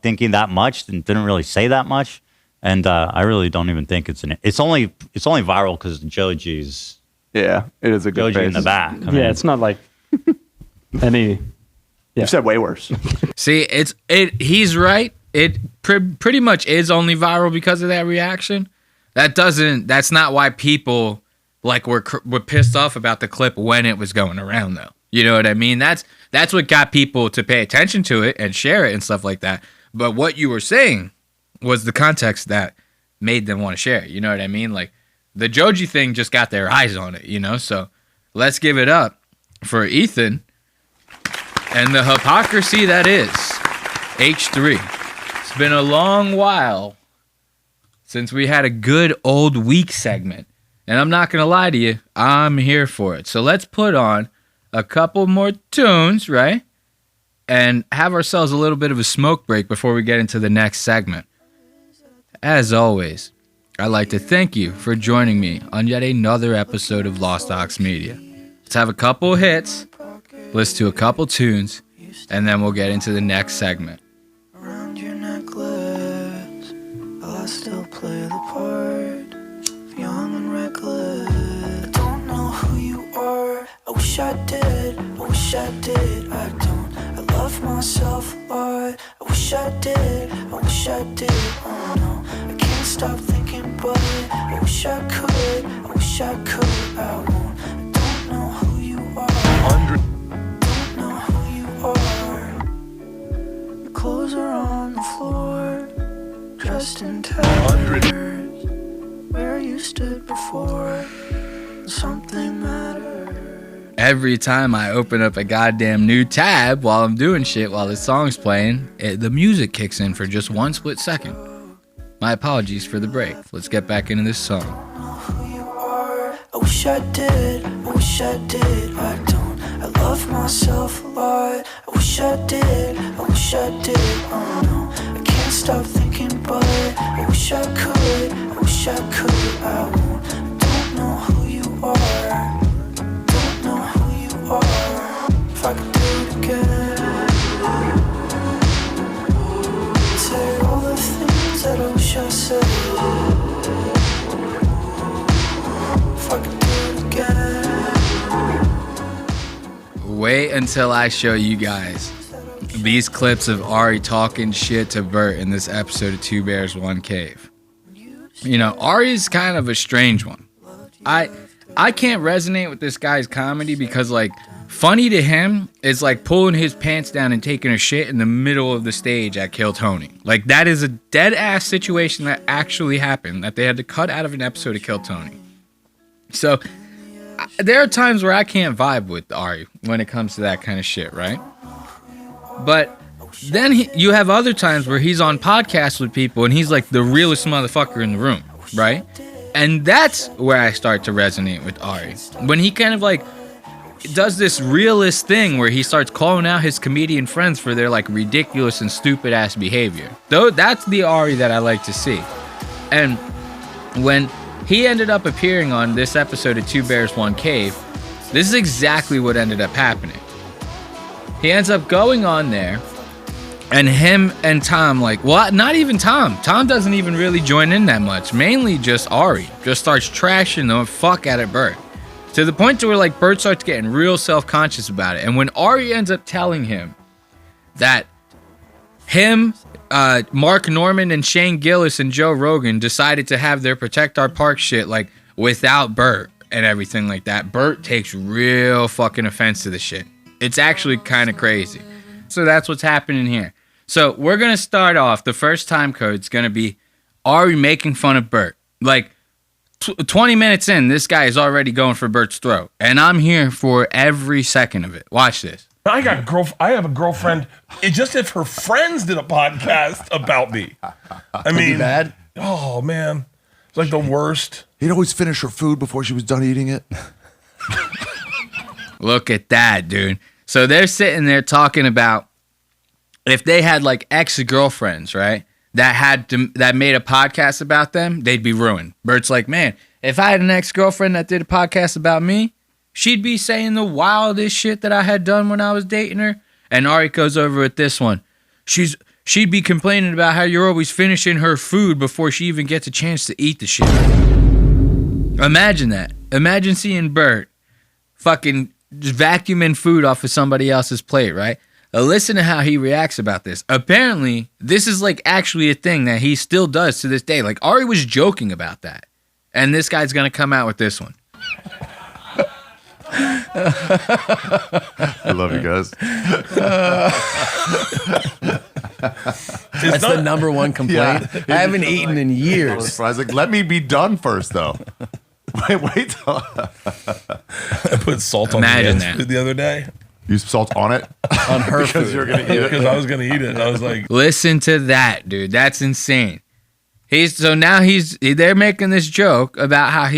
thinking that much and didn't really say that much. And I really don't even think it's only viral because Joji's. Yeah, it is a good Joji face. in the back. I mean, Yeah, it's not like any. You said way worse. See, he's right. It pretty much is only viral because of that reaction. That's not why people like were pissed off about the clip when it was going around though. You know what I mean? That's what got people to pay attention to it and share it and stuff like that. But what you were saying was the context that made them want to share it. You know what I mean? Like the Joji thing just got their eyes on it, you know? So let's give it up for Ethan and the hypocrisy that is H3. It's been a long while since we had a good old week segment. And I'm not going to lie to you, I'm here for it. So let's put on a couple more tunes, right? And have ourselves a little bit of a smoke break before we get into the next segment. As always, I'd like to thank you for joining me on yet another episode of Lost Ox Media. Let's have a couple hits, listen to a couple tunes, and then we'll get into the next segment. Around your necklace, I still play the part of young and reckless. I don't know who you are. I wish I did. I wish I did. I don't. I love myself a lot. I wish I did. I wish I did. Oh no, I can't stop thinking, but I wish I could. I wish I could. I won't. I don't know who you are. Don't know who you are. Your clothes are on the floor, dressed in tatters. Where you stood before, something mattered. Every time I open up a goddamn new tab while I'm doing shit while the song's playing, the music kicks in for just one split second. My apologies for the break. Let's get back into this song. Who you are. I wish I did. I wish I did. I don't. I love myself a lot. I wish I did. I wish I did. Oh no, I can't stop thinking, but I wish I could. I wish I could. I won't. I don't know who you are. Don't know who you are. If I could do it again, say all the things that I wish I said. If I could do it again. Wait until I show you guys these clips of Ari talking shit to Bert in this episode of Two Bears, One Cave. You know, Ari's kind of a strange one. I can't resonate with this guy's comedy because, like, funny to him is like pulling his pants down and taking a shit in the middle of the stage at Kill Tony. Like, that is a dead-ass situation that actually happened, that they had to cut out of an episode of Kill Tony. So, there are times where I can't vibe with Ari when it comes to that kind of shit, right? But then you have other times where he's on podcasts with people and he's like the realest motherfucker in the room, right? And that's where I start to resonate with Ari. When he kind of like does this realist thing where he starts calling out his comedian friends for their like ridiculous and stupid ass behavior. Though that's the Ari that I like to see. And when he ended up appearing on this episode of Two Bears, One Cave, this is exactly what ended up happening. He ends up going on there, and him and Tom, like, well, not even Tom. Tom doesn't even really join in that much. Mainly just Ari. Just starts trashing the fuck out of Bert. To the point to where, like, Bert starts getting real self-conscious about it. And when Ari ends up telling him that him, Mark Norman, and Shane Gillis and Joe Rogan decided to have their Protect Our Park shit, like, without Bert and everything like that, Bert takes real fucking offense to the shit. It's actually kind of crazy. So that's what's happening here. So we're going to start off. The first time code's going to be Ari making fun of Bert. Like, 20 minutes in, this guy is already going for Bert's throat. And I'm here for every second of it. Watch this. I have a girlfriend. It just if her friends did a podcast about me. I mean, bad. Oh man, it's like the worst. He'd always finish her food before she was done eating it. Look at that, dude. So they're sitting there talking about if they had like ex-girlfriends, right? That made a podcast about them, they'd be ruined. Bert's like, man, if I had an ex-girlfriend that did a podcast about me, she'd be saying the wildest shit that I had done when I was dating her. And Ari goes over with this one. She'd be complaining about how you're always finishing her food before she even gets a chance to eat the shit. Imagine that. Imagine seeing Bert fucking just vacuuming food off of somebody else's plate, right? Listen to how he reacts about this. Apparently, this is like actually a thing that he still does to this day. Like Ari was joking about that. And this guy's going to come out with this one. I love you guys. That's the number one complaint. Yeah. I haven't eaten in years. I was like, let me be done first, though. Wait till I put salt on Imagine the food the other day. you salt on it On her because food. you're gonna eat it. Because I was going to eat it. And I was like, Listen to that, dude. That's insane. They're making this joke about how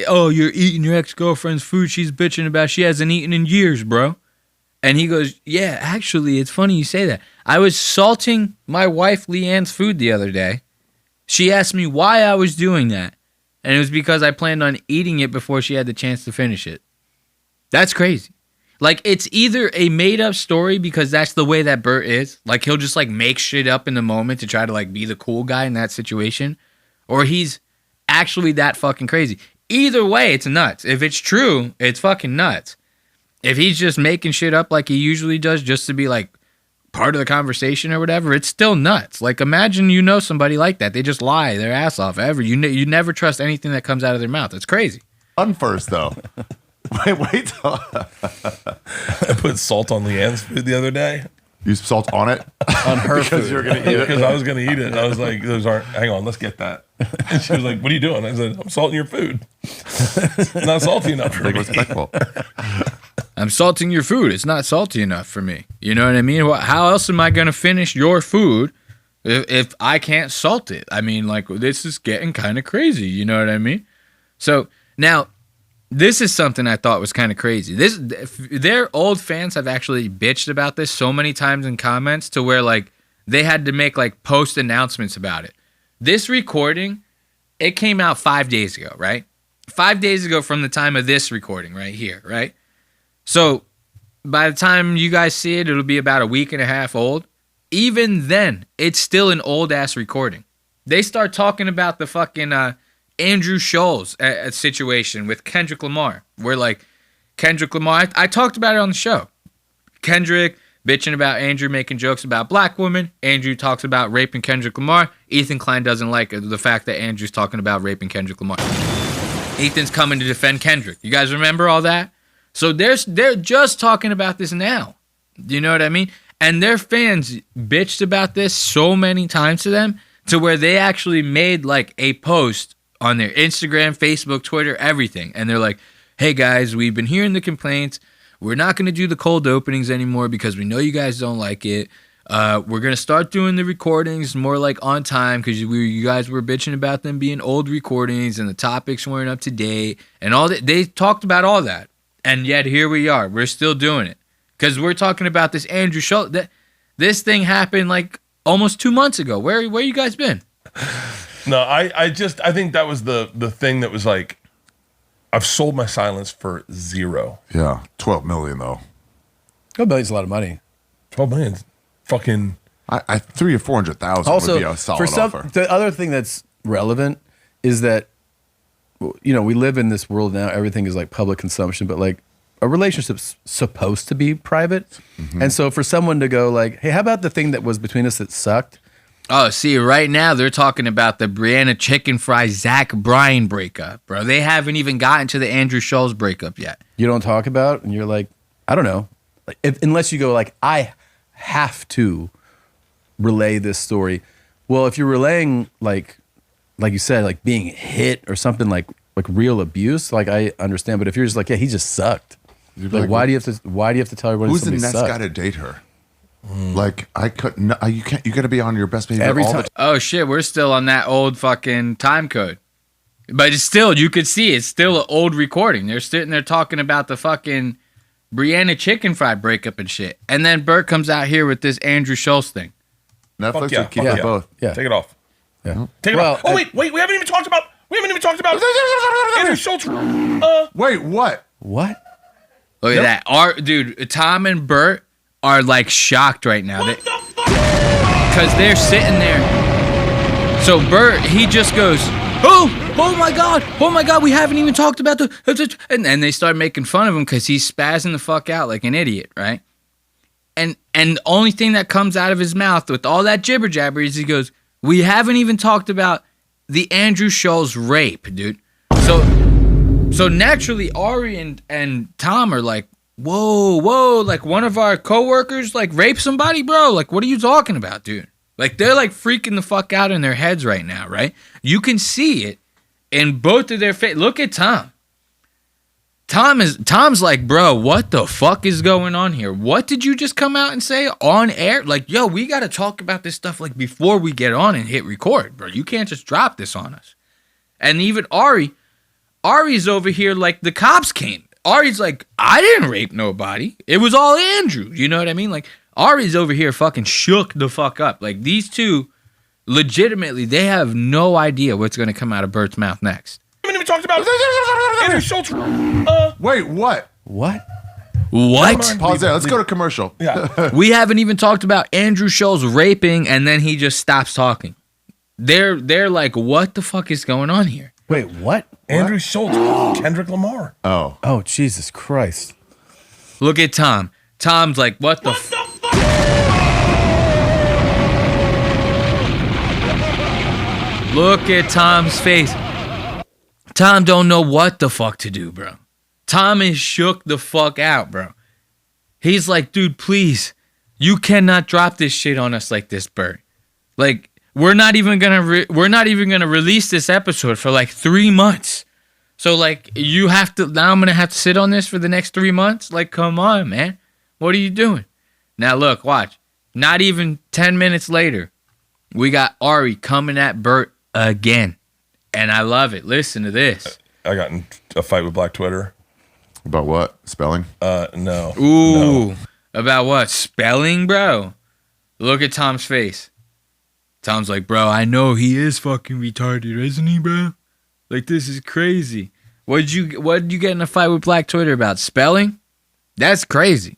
oh, you're eating your ex-girlfriend's food she's bitching about. She hasn't eaten in years, bro. And he goes, yeah, actually, it's funny you say that. I was salting my wife Leanne's food the other day. She asked me why I was doing that. And it was because I planned on eating it before she had the chance to finish it. That's crazy. Like, it's either a made-up story because that's the way that Bert is. Like, he'll just, like, make shit up in the moment to try to, like, be the cool guy in that situation. Or he's actually that fucking crazy. Either way, it's nuts. If it's true, it's fucking nuts. If he's just making shit up like he usually does just to be, like, part of the conversation or whatever, it's still nuts. Like, imagine you know somebody like that. They just lie their ass off ever. You never trust anything that comes out of their mouth. It's crazy. Done first, though. Wait till I put salt on Leanne's food the other day. you salt on it On her because food. you're gonna eat it. Because I was going to eat it. And I was like, hang on, let's get that. And she was like, what are you doing? I said, I'm salting your food. It's not salty enough for me. Respectful. I'm salting your food. It's not salty enough for me. You know what I mean? How else am I going to finish your food if I can't salt it? I mean, like, this is getting kind of crazy. You know what I mean? So, now, this is something I thought was kind of crazy. Their old fans have actually bitched about this so many times in comments to where, like, they had to make, like, post announcements about it. This recording, it came out 5 days ago, right? 5 days ago from the time of this recording right here, right? So by the time you guys see it, it'll be about a week and a half old. Even then, it's still an old-ass recording. They start talking about the fucking Andrew Scholes situation with Kendrick Lamar. Where, like, Kendrick Lamar, I talked about it on the show. Kendrick bitching about Andrew making jokes about black women. Andrew talks about raping Kendrick Lamar. Ethan Klein doesn't like the fact that Andrew's talking about raping Kendrick Lamar. Ethan's coming to defend Kendrick. You guys remember all that? So they're just talking about this now. Do you know what I mean? And their fans bitched about this so many times to them to where they actually made like a post on their Instagram, Facebook, Twitter, everything. And they're like, hey guys, we've been hearing the complaints. We're not going to do the cold openings anymore because we know you guys don't like it. We're going to start doing the recordings more like on time because you guys were bitching about them being old recordings and the topics weren't up to date and all that. They talked about all that. And yet here we are. We're still doing it. Because we're talking about this Andrew Schultz. This thing happened like almost 2 months ago. Where you guys been? No, I think that was the thing that was like, I've sold my silence for zero. Yeah, 12 million though. 12 million's a lot of money. 12 million, fucking. I 300,000 or 400,000 would be a solid offer. The other thing that's relevant is that, you know, we live in this world now. Everything is like public consumption, but like a relationship's supposed to be private. Mm-hmm. And so for someone to go like, hey, how about the thing that was between us that sucked? Oh, see, right now they're talking about the Brianna Chicken Fry Zach Bryan breakup, bro. They haven't even gotten to the Andrew Schultz breakup yet. You don't talk about, and you're like, I don't know. Like, unless you go like, I have to relay this story. Well, if you're relaying like you said, like being hit or something like real abuse, like I understand. But if you're just like, yeah, he just sucked. Like, why do you have to tell everyone? Who's the next sucked? guy to date her? Like I couldn't. You can't. You got to be on your best behavior Every all time. the Oh shit, we're still on that old fucking time code. But it's still, you could see it's still an old recording. They're sitting there talking about the fucking Brianna Chicken Fry breakup and shit. And then Bert comes out here with this Andrew Schultz thing. Netflix yeah, would keep fuck it both. Yeah. Take it off. Yeah. Take it off. Oh wait, we haven't even talked about Andrew Schultz. Wait, what? Look at that. Dude, Tom and Bert are like shocked right now. Because they're sitting there. So Bert, he just goes, oh my God, we haven't even talked about the... And they start making fun of him because he's spazzing the fuck out like an idiot, right? And the only thing that comes out of his mouth with all that jibber jabber is he goes, we haven't even talked about the Andrew Schultz rape, dude. So naturally, Ari and Tom are like, whoa, like one of our coworkers like raped somebody, bro. Like, what are you talking about, dude? Like, they're like freaking the fuck out in their heads right now, right? You can see it in both of their face. Look at Tom. Tom's like, bro, what the fuck is going on here? What did you just come out and say on air? Like, yo, we got to talk about this stuff like before we get on and hit record, bro. You can't just drop this on us. And even Ari's over here like the cops came. Ari's like, I didn't rape nobody. It was all Andrew. You know what I mean? Like, Ari's over here fucking shook the fuck up. Like, these two, legitimately, they have no idea what's going to come out of Bert's mouth next. We haven't even talked about Andrew Schultz. Wait, what? What? Pause there. Let's go to commercial. Yeah. We haven't even talked about Andrew Schultz raping, and then he just stops talking. They're like, what the fuck is going on here? Wait, what? Andrew Schultz, Kendrick Lamar. Oh, Jesus Christ! Look at Tom. Tom's like, what the fuck? Look at Tom's face. Tom don't know what the fuck to do, bro. Tom is shook the fuck out, bro. He's like, dude, please, you cannot drop this shit on us like this, Bert. Like, we're not even gonna release this episode for like 3 months. So like, you have to now. I'm gonna have to sit on this for the next 3 months. Like, come on, man. What are you doing? Now look, watch. Not even 10 minutes later, we got Ari coming at Bert again. And I love it. Listen to this. I got in a fight with Black Twitter. About what? Spelling? No. Ooh. No. About what? Spelling, bro? Look at Tom's face. Tom's like, bro, I know he is fucking retarded, isn't he, bro? Like, this is crazy. What did you get in a fight with Black Twitter about? Spelling? That's crazy.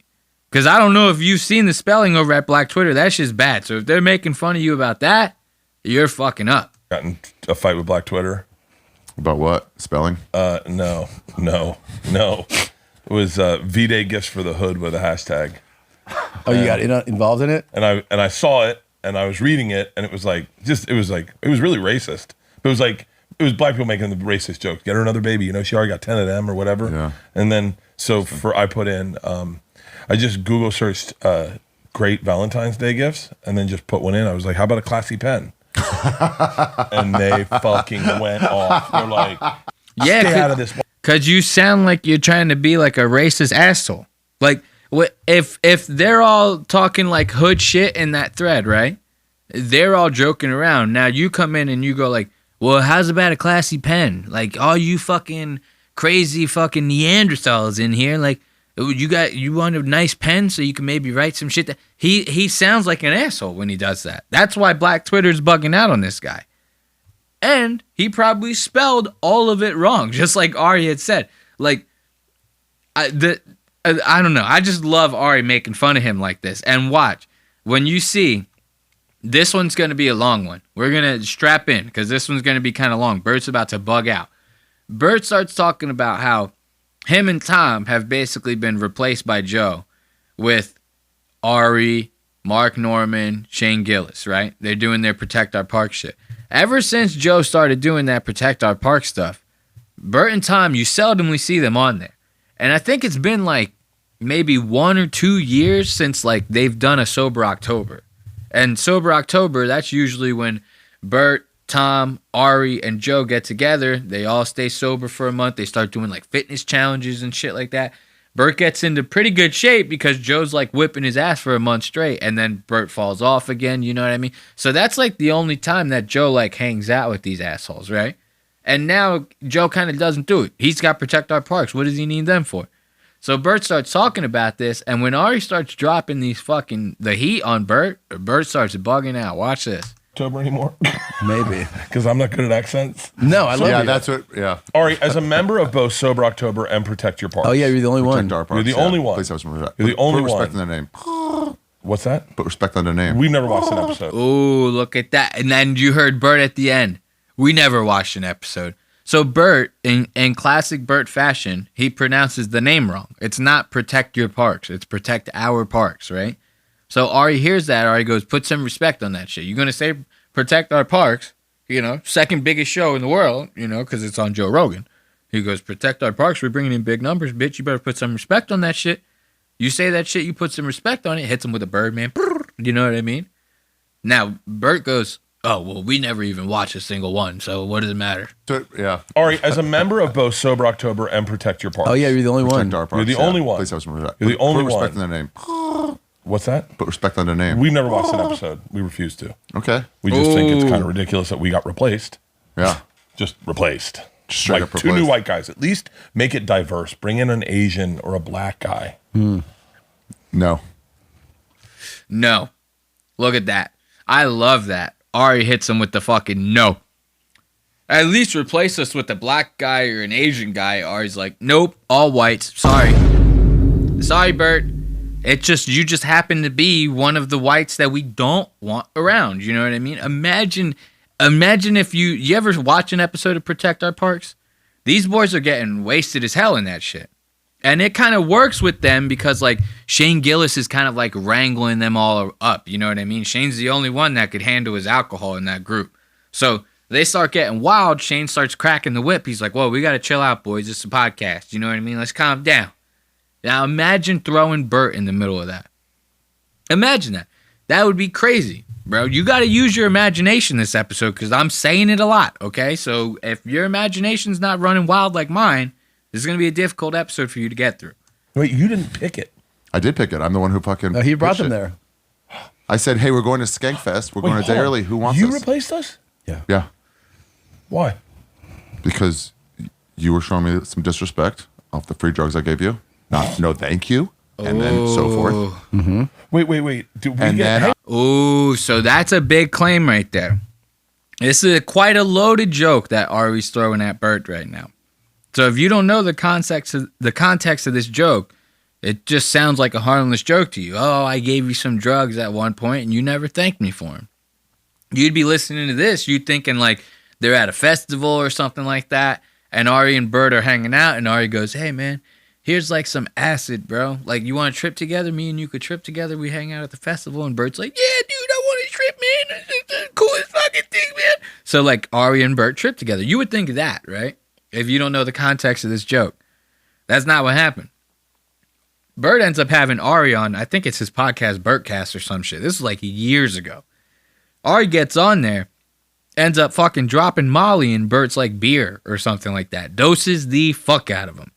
Because I don't know if you've seen the spelling over at Black Twitter. That shit's bad. So if they're making fun of you about that, you're fucking up. Got in a fight with Black Twitter. About what? Spelling? No. It was V-Day gifts for the hood with a hashtag. Oh, you got involved in it? And I saw it and I was reading it and it was really racist. It was black people making the racist jokes. Get her another baby, you know, she already got 10 of them or whatever. Yeah. And then I put in I just Google searched great Valentine's Day gifts and then just put one in. I was like, how about a classy pen? And they fucking went off. They're like, yeah, stay out of this. Because you sound like you're trying to be like a racist asshole. Like, if they're all talking like hood shit in that thread, right? They're all joking around. Now you come in and you go like, well, how's about a classy pen? Like, all you fucking crazy fucking Neanderthals in here, like, you want a nice pen so you can maybe write some shit. That he sounds like an asshole when he does that. That's why Black Twitter's bugging out on this guy. And he probably spelled all of it wrong, just like Ari had said. Like, I don't know. I just love Ari making fun of him like this. And watch, when you see, this one's going to be a long one. We're going to strap in because this one's going to be kind of long. Bert's about to bug out. Bert starts talking about how him and Tom have basically been replaced by Joe with Ari, Mark Norman, Shane Gillis, right? They're doing their Protect Our Park shit. Ever since Joe started doing that Protect Our Park stuff, Bert and Tom, you seldomly see them on there. And I think it's been like maybe 1 or 2 years since like they've done a Sober October. And Sober October, that's usually when Bert, Tom, Ari, and Joe get together. They all stay sober for a month. They start doing like fitness challenges and shit like that. Bert gets into pretty good shape because Joe's like whipping his ass for a month straight, and then Bert falls off again, you know what I mean? So that's like the only time that Joe like hangs out with these assholes, right? And now Joe kind of doesn't do it. He's got Protect Our Parks. What does he need them for? So Bert starts talking about this, and when Ari starts dropping the heat on Bert, Bert starts bugging out. Watch this. October anymore? Maybe. Because I'm not good at accents. No, I love Yeah, you. that's what. Yeah. Ari, as a member of both Sober October and Protect Your Parks. Oh, yeah, you're the only one. Protect our You're the parks, only one. Please have some respect. You're the only Put respect one. on their name. What's that? Put respect on their name. We've never watched an episode. Ooh, look at that. And then you heard Bert at the end. We never watched an episode. So Bert, in classic Bert fashion, he pronounces the name wrong. It's not Protect Your Parks. It's Protect Our Parks, right? So Ari hears that. Ari goes, put some respect on that shit. You're going to say Protect Our Parks, second biggest show in the world, because it's on Joe Rogan. He goes, Protect Our Parks. We're bringing in big numbers, bitch. You better put some respect on that shit. You say that shit, you put some respect on it, hits him with a Birdman. You know what I mean? Now, Bert goes, oh, well, we never even watched a single one, so what does it matter? Yeah. Ari, as a member of both Sober October and Protect Your Parks. Oh, yeah, you're the only one. Protect our You're parks, the only one. Please have some respect. You're the only Put respect one. on their name. What's that? Put respect on their name. We've never watched an episode. We refuse to. Okay. We just think it's Ooh. kind of ridiculous that we got replaced. Yeah. Just replaced. Straight Like up two new replaced. white guys. At least make it diverse. Bring in an Asian or a black guy. No. No. Look at that. I love that. Ari hits him with the fucking no. At least replace us with a black guy or an Asian guy. Ari's like, nope, all whites. Sorry. Sorry, Bert. You just happen to be one of the whites that we don't want around. You know what I mean? Imagine if you ever watch an episode of Protect Our Parks? These boys are getting wasted as hell in that shit. And it kind of works with them because, like, Shane Gillis is kind of, like, wrangling them all up. You know what I mean? Shane's the only one that could handle his alcohol in that group. So they start getting wild. Shane starts cracking the whip. He's like, whoa, we got to chill out, boys. It's a podcast. You know what I mean? Let's calm down. Now, imagine throwing Bert in the middle of that. Imagine that. That would be crazy, bro. You got to use your imagination this episode because I'm saying it a lot, okay? So if your imagination's not running wild like mine, this is going to be a difficult episode for you to get through. Wait, you didn't pick it. I did pick it. I'm the one who fucking. No, he brought pitched them it. there. I said, hey, we're going to Skankfest. We're going a day hold on. early. Who wants You us? replaced us? Yeah. Why? Because you were showing me some disrespect off the free drugs I gave you. No, thank you. And then so forth. Mm-hmm. Wait. Did we And get then Ooh, so that's a big claim right there. This is quite a loaded joke that Ari's throwing at Bert right now. So if you don't know the context of this joke, it just sounds like a harmless joke to you. Oh, I gave you some drugs at one point and you never thanked me for them. You'd be listening to this, you thinking like they're at a festival or something like that, and Ari and Bert are hanging out, and Ari goes, hey man, here's like some acid, bro. Like, you want to trip together? Me and you could trip together. We hang out at the festival, and Bert's like, yeah, dude, I want to trip, man. This is the coolest fucking thing, man. So like Ari and Bert trip together. You would think that, right? If you don't know the context of this joke. That's not what happened. Bert ends up having Ari on, I think it's his podcast, Bertcast or some shit. This is like years ago. Ari gets on there, ends up fucking dropping Molly in Bert's like beer or something like that. Doses the fuck out of him.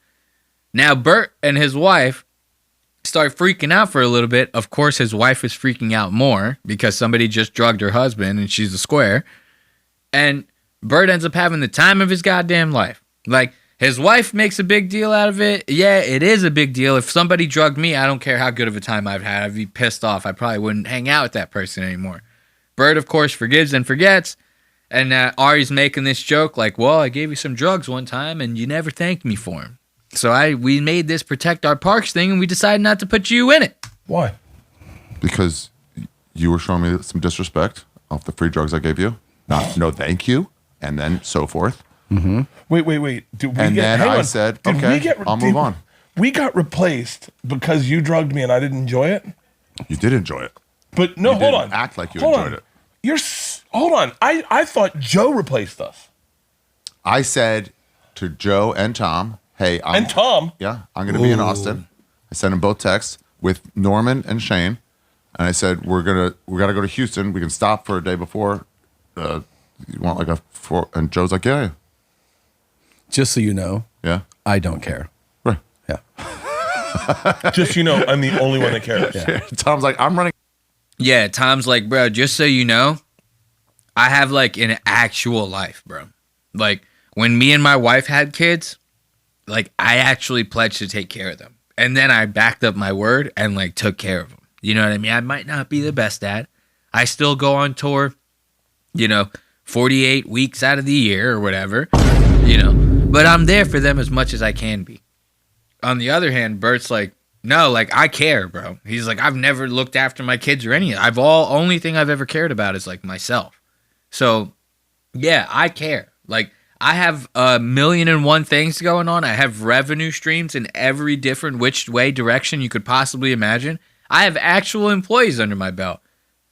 Now Bert and his wife start freaking out for a little bit. Of course, his wife is freaking out more because somebody just drugged her husband and she's a square. And Bert ends up having the time of his goddamn life. Like, his wife makes a big deal out of it. Yeah, it is a big deal. If somebody drugged me, I don't care how good of a time I've had. I'd be pissed off. I probably wouldn't hang out with that person anymore. Bert, of course, forgives and forgets. And Ari's making this joke like, well, I gave you some drugs one time and you never thanked me for them. So we made this Protect Our Parks thing and we decided not to put you in it. Why? Because you were showing me some disrespect off the free drugs I gave you. No, thank you. And then so forth. Mm-hmm. Wait. And then I said, okay, I'll move on. We got replaced because you drugged me and I didn't enjoy it? You did enjoy it. But no, You hold didn't on. act like you Hold enjoyed on. it. Hold on. I thought Joe replaced us. I said to Joe and Tom, hey, And Tom. Yeah, I'm going to be in Austin. I sent them both texts with Norman and Shane. And I said, we got to go to Houston. We can stop for a day before. You want like a 4? And Joe's like, yeah. Just so you know, Yeah. I don't care. Right. Yeah. Just so you know, I'm the only one that cares. Yeah. Tom's like, I'm running. Yeah, Tom's like, bro, just so you know, I have like an actual life, bro. Like, when me and my wife had kids, like, I actually pledged to take care of them. And then I backed up my word and like took care of them. You know what I mean? I might not be the best dad. I still go on tour. 48 weeks out of the year or whatever, but I'm there for them as much as I can be. On the other hand, Bert's like, no, like, I care, bro. He's like, I've never looked after my kids or anything. Only thing I've ever cared about is like myself. So yeah, I care. Like, I have 1,000,001 things going on. I have revenue streams in every different which way direction you could possibly imagine. I have actual employees under my belt.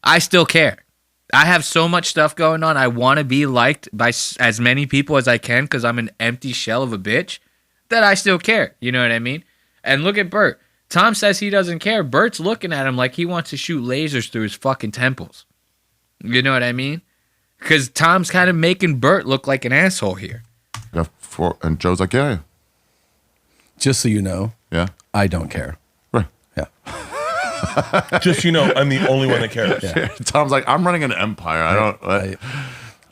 I still care. I have so much stuff going on. I want to be liked by as many people as I can because I'm an empty shell of a bitch that I still care. You know what I mean? And look at Bert. Tom says he doesn't care. Bert's looking at him like he wants to shoot lasers through his fucking temples. You know what I mean? Because Tom's kind of making Bert look like an asshole here. Yeah, and Joe's like, yeah. Just so you know, yeah, I don't care. Right. Yeah. Just so you know, I'm the only one that cares. Yeah. Tom's like, I'm running an empire. I don't.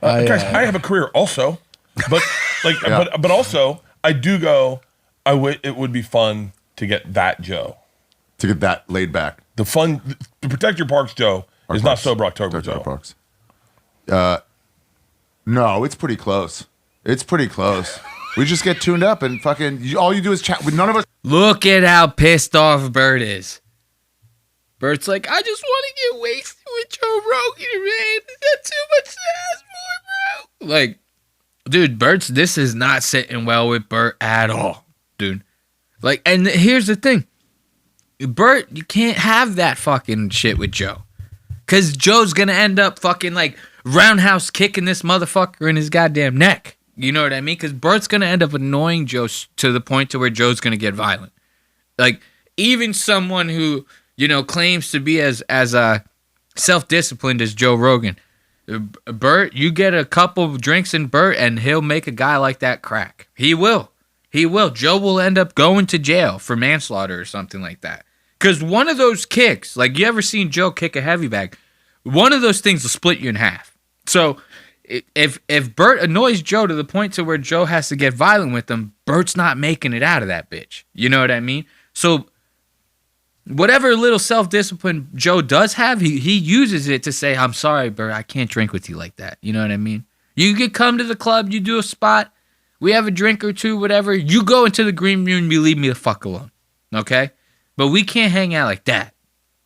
Guys, I have a career also, but like, but also I do go. It would be fun to get that Joe, to get that laid back. The Protect Your Parks Joe is not Sober October Joe. Parks. No, it's pretty close. It's pretty close. We just get tuned up and fucking. All you do is chat with none of us. Look at how pissed off Bert is. Bert's like, I just want to get wasted with Joe Rogan, man. That's too much to ask for, bro. Like, dude, this is not sitting well with Bert at all, dude. Like, and here's the thing. Bert, you can't have that fucking shit with Joe. Because Joe's going to end up fucking, like, roundhouse kicking this motherfucker in his goddamn neck. You know what I mean? Because Bert's going to end up annoying Joe to the point to where Joe's going to get violent. Like, even someone who, claims to be as self-disciplined as Joe Rogan. Bert, you get a couple drinks in Bert, and he'll make a guy like that crack. He will. He will. Joe will end up going to jail for manslaughter or something like that. Because one of those kicks, like, you ever seen Joe kick a heavy bag? One of those things will split you in half. So if Bert annoys Joe to the point to where Joe has to get violent with him, Bert's not making it out of that bitch. You know what I mean? So whatever little self-discipline Joe does have, he uses it to say, I'm sorry, Bert, I can't drink with you like that. You know what I mean? You could come to the club, you do a spot, we have a drink or two, whatever. You go into the green room, you leave me the fuck alone. Okay? But we can't hang out like that.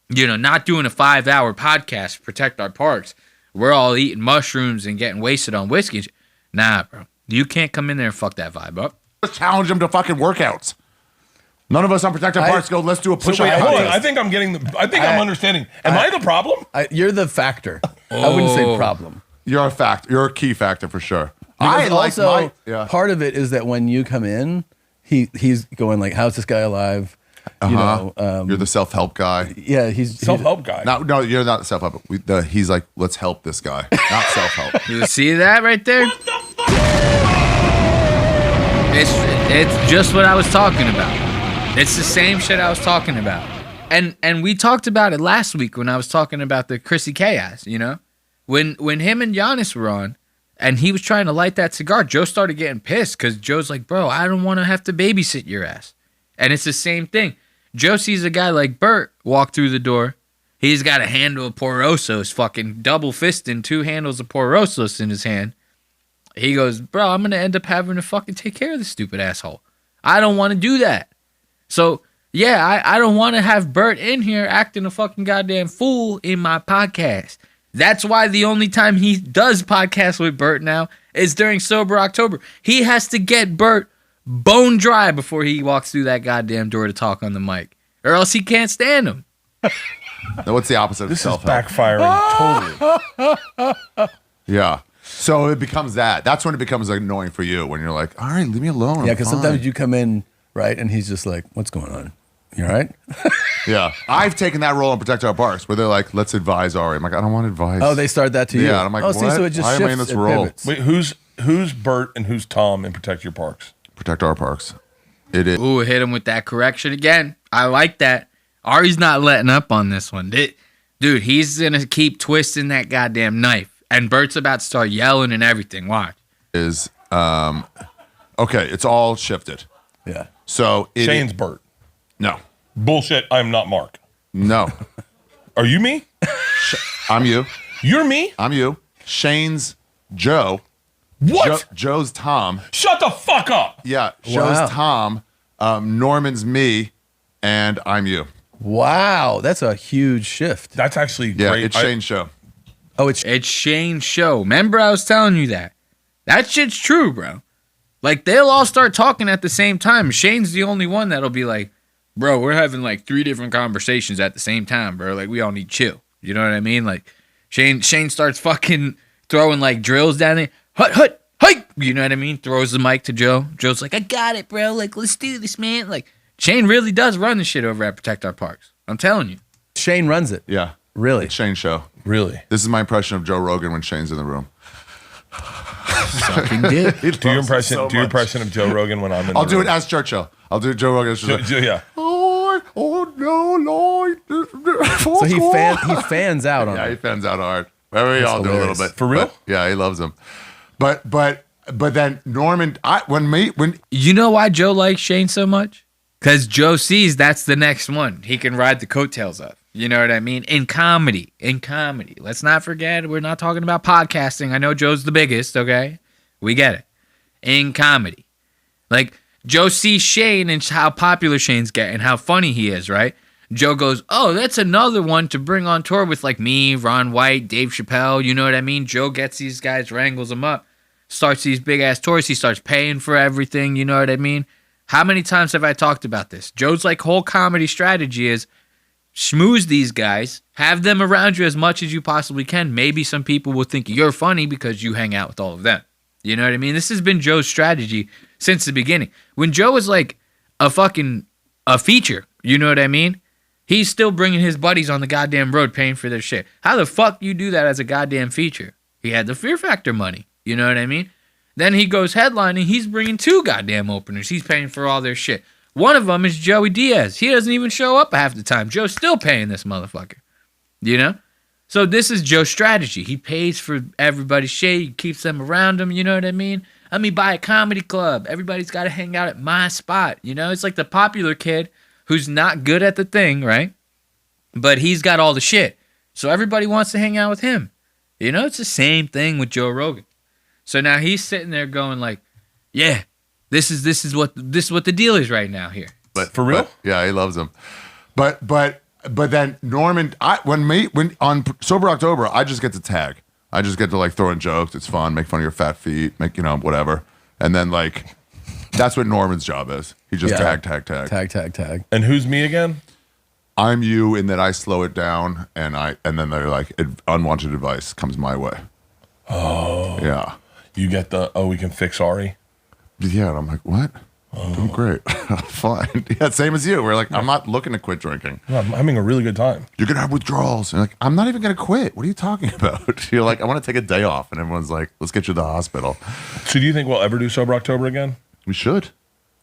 Not doing a 5-hour podcast to protect our parks. We're all eating mushrooms and getting wasted on whiskey. Nah, bro. You can't come in there and fuck that vibe up. Let's challenge them to fucking workouts. None of us on Protect Our Parks go, let's do a push-up. Hold on. I think I'm I'm understanding. Am I the problem? You're the factor. I wouldn't say problem. You're a fact. You're a key factor for sure. Part of it is that when you come in, he's going like, how's this guy alive? You're the self-help guy. Yeah, he's self-help guy. No, you're not self-help. He's like, let's help this guy, not self-help. You see that right there? It's just what I was talking about. It's the same shit I was talking about. And we talked about it last week when I was talking about the Chrissy Chaos, When him and Giannis were on, and he was trying to light that cigar, Joe started getting pissed because Joe's like, bro, I don't want to have to babysit your ass. And it's the same thing. Joe sees a guy like Bert walk through the door. He's got a handle of Porosos, fucking double fisting 2 handles of Porosos in his hand. He goes, bro, I'm going to end up having to fucking take care of this stupid asshole. I don't want to do that. So, yeah, I don't want to have Bert in here acting a fucking goddamn fool in my podcast. That's why the only time he does podcasts with Bert now is during Sober October. He has to get Bert bone dry before he walks through that goddamn door to talk on the mic, or else he can't stand him. Now, what's the opposite of self-help? This is backfiring totally. Yeah. So it becomes that. That's when it becomes annoying for you, when you're like, all right, leave me alone. Yeah, because sometimes you come in, right, and he's just like, what's going on? You all right? Yeah. I've taken that role in Protect Our Parks where they're like, let's advise Ari. I'm like, I don't want advice. Oh, they start that to you? Yeah. And I'm like, what? So it just why am I in this role? pivots. Wait, who's Bert and who's Tom in Protect Your Parks? Protect Our Parks. It is. Ooh, hit him with that correction again. I like that. Ari's not letting up on this one. Dude, he's going to keep twisting that goddamn knife. And Bert's about to start yelling and everything. Watch. Okay, it's all shifted. Yeah. So Shane's Bert. No. Bullshit, I'm not Mark. No. Are you me? I'm you. You're me? I'm you. Shane's Joe. What? Joe's Tom. Shut the fuck up. Yeah, Joe's Tom. Norman's me, and I'm you. Wow, that's a huge shift. That's actually Yeah, great. it's Shane's show. Oh, it's Shane's show. Remember I was telling you that. That shit's true, bro. Like, they'll all start talking at the same time. Shane's the only one that'll be like, bro, we're having like 3 different conversations at the same time, bro. Like, we all need chill. You know what I mean? Like, Shane starts fucking throwing like drills down there. Hut. You know what I mean? Throws the mic to Joe. Joe's like, I got it, bro. Like, let's do this, man. Like, Shane really does run the shit over at Protect Our Parks. I'm telling you. Shane runs it. Yeah. Really? It's Shane's show. Really? This is my impression of Joe Rogan when Shane's in the room. Sucking dick. Do your impression of Joe Rogan when I'm in I'll the do room. it as Churchill. I'll do Joe Rogan as Churchill. Yeah. Oh no, Lord. So he fans out on Yeah, he it. fans out hard. Well, we all do a little bit. For real? But, yeah, he loves him. But then Norman, when You know why Joe likes Shane so much? Because Joe sees that's the next one he can ride the coattails of. You know what I mean? In comedy. Let's not forget, we're not talking about podcasting. I know Joe's the biggest, okay? We get it. In comedy. Like, Joe sees Shane and how popular Shane's getting, how funny he is, right? Joe goes, oh, that's another one to bring on tour with like me, Ron White, Dave Chappelle. You know what I mean? Joe gets these guys, wrangles them up, starts these big-ass tours. He starts paying for everything. You know what I mean? How many times have I talked about this? Joe's like whole comedy strategy is schmooze these guys, have them around you as much as you possibly can. Maybe some people will think you're funny because you hang out with all of them. You know what I mean? This has been Joe's strategy since the beginning. When Joe was like a feature, you know what I mean? He's still bringing his buddies on the goddamn road paying for their shit. How the fuck you do that as a goddamn feature? He had the Fear Factor money. You know what I mean? Then he goes headlining. He's bringing 2 goddamn openers. He's paying for all their shit. One of them is Joey Diaz. He doesn't even show up half the time. Joe's still paying this motherfucker. You know? So this is Joe's strategy. He pays for everybody's shit. He keeps them around him. You know what I mean? Let me buy a comedy club. Everybody's got to hang out at my spot. You know? It's like the popular kid who's not good at the thing, right? But he's got all the shit. So everybody wants to hang out with him. You know? It's the same thing with Joe Rogan. So now he's sitting there going like, yeah, this is what the deal is right now here. But for real? Yeah, he loves him. But then Norman, when on Sober October, I just get to tag. I just get to like throw in jokes. It's fun, make fun of your fat feet, make whatever. And then like that's what Norman's job is. He just tag. Tag. And who's me again? I'm you in that I slow it down and then they're like unwanted advice comes my way. Oh. Yeah. You get we can fix Ari. Yeah, and I'm like, what? Doing great. Fine. Yeah, same as you. We're like, I'm not looking to quit drinking. No, I'm having a really good time. You're going to have withdrawals. And you're like, I'm not even going to quit. What are you talking about? You're like, I want to take a day off. And everyone's like, let's get you to the hospital. So do you think we'll ever do Sober October again? We should.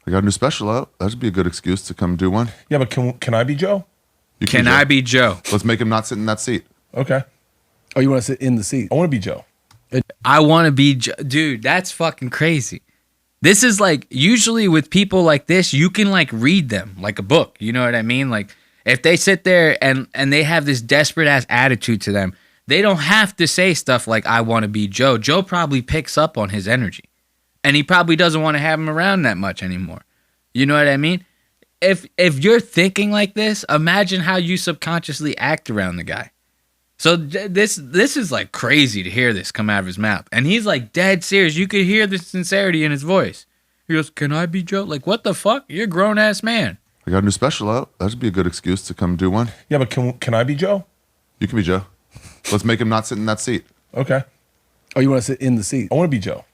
I got a new special out. That would be a good excuse to come do one. Yeah, but can I be Joe? Can I be Joe? Let's make him not sit in that seat. Okay. Oh, you want to sit in the seat? I want to be Joe. I want to be Joe. Dude, that's fucking crazy. This is like, usually with people like this, you can like read them like a book. You know what I mean? Like if they sit there and they have this desperate ass attitude to them, they don't have to say stuff like, I want to be Joe. Joe probably picks up on his energy and he probably doesn't want to have him around that much anymore. You know what I mean? If you're thinking like this, imagine how you subconsciously act around the guy. So this is like crazy to hear this come out of his mouth. And he's like dead serious. You could hear the sincerity in his voice. He goes, can I be Joe? Like, what the fuck? You're a grown-ass man. I got a new special out. That would be a good excuse to come do one. Yeah, but can I be Joe? You can be Joe. Let's make him not sit in that seat. Okay. Oh, you want to sit in the seat? I want to be Joe.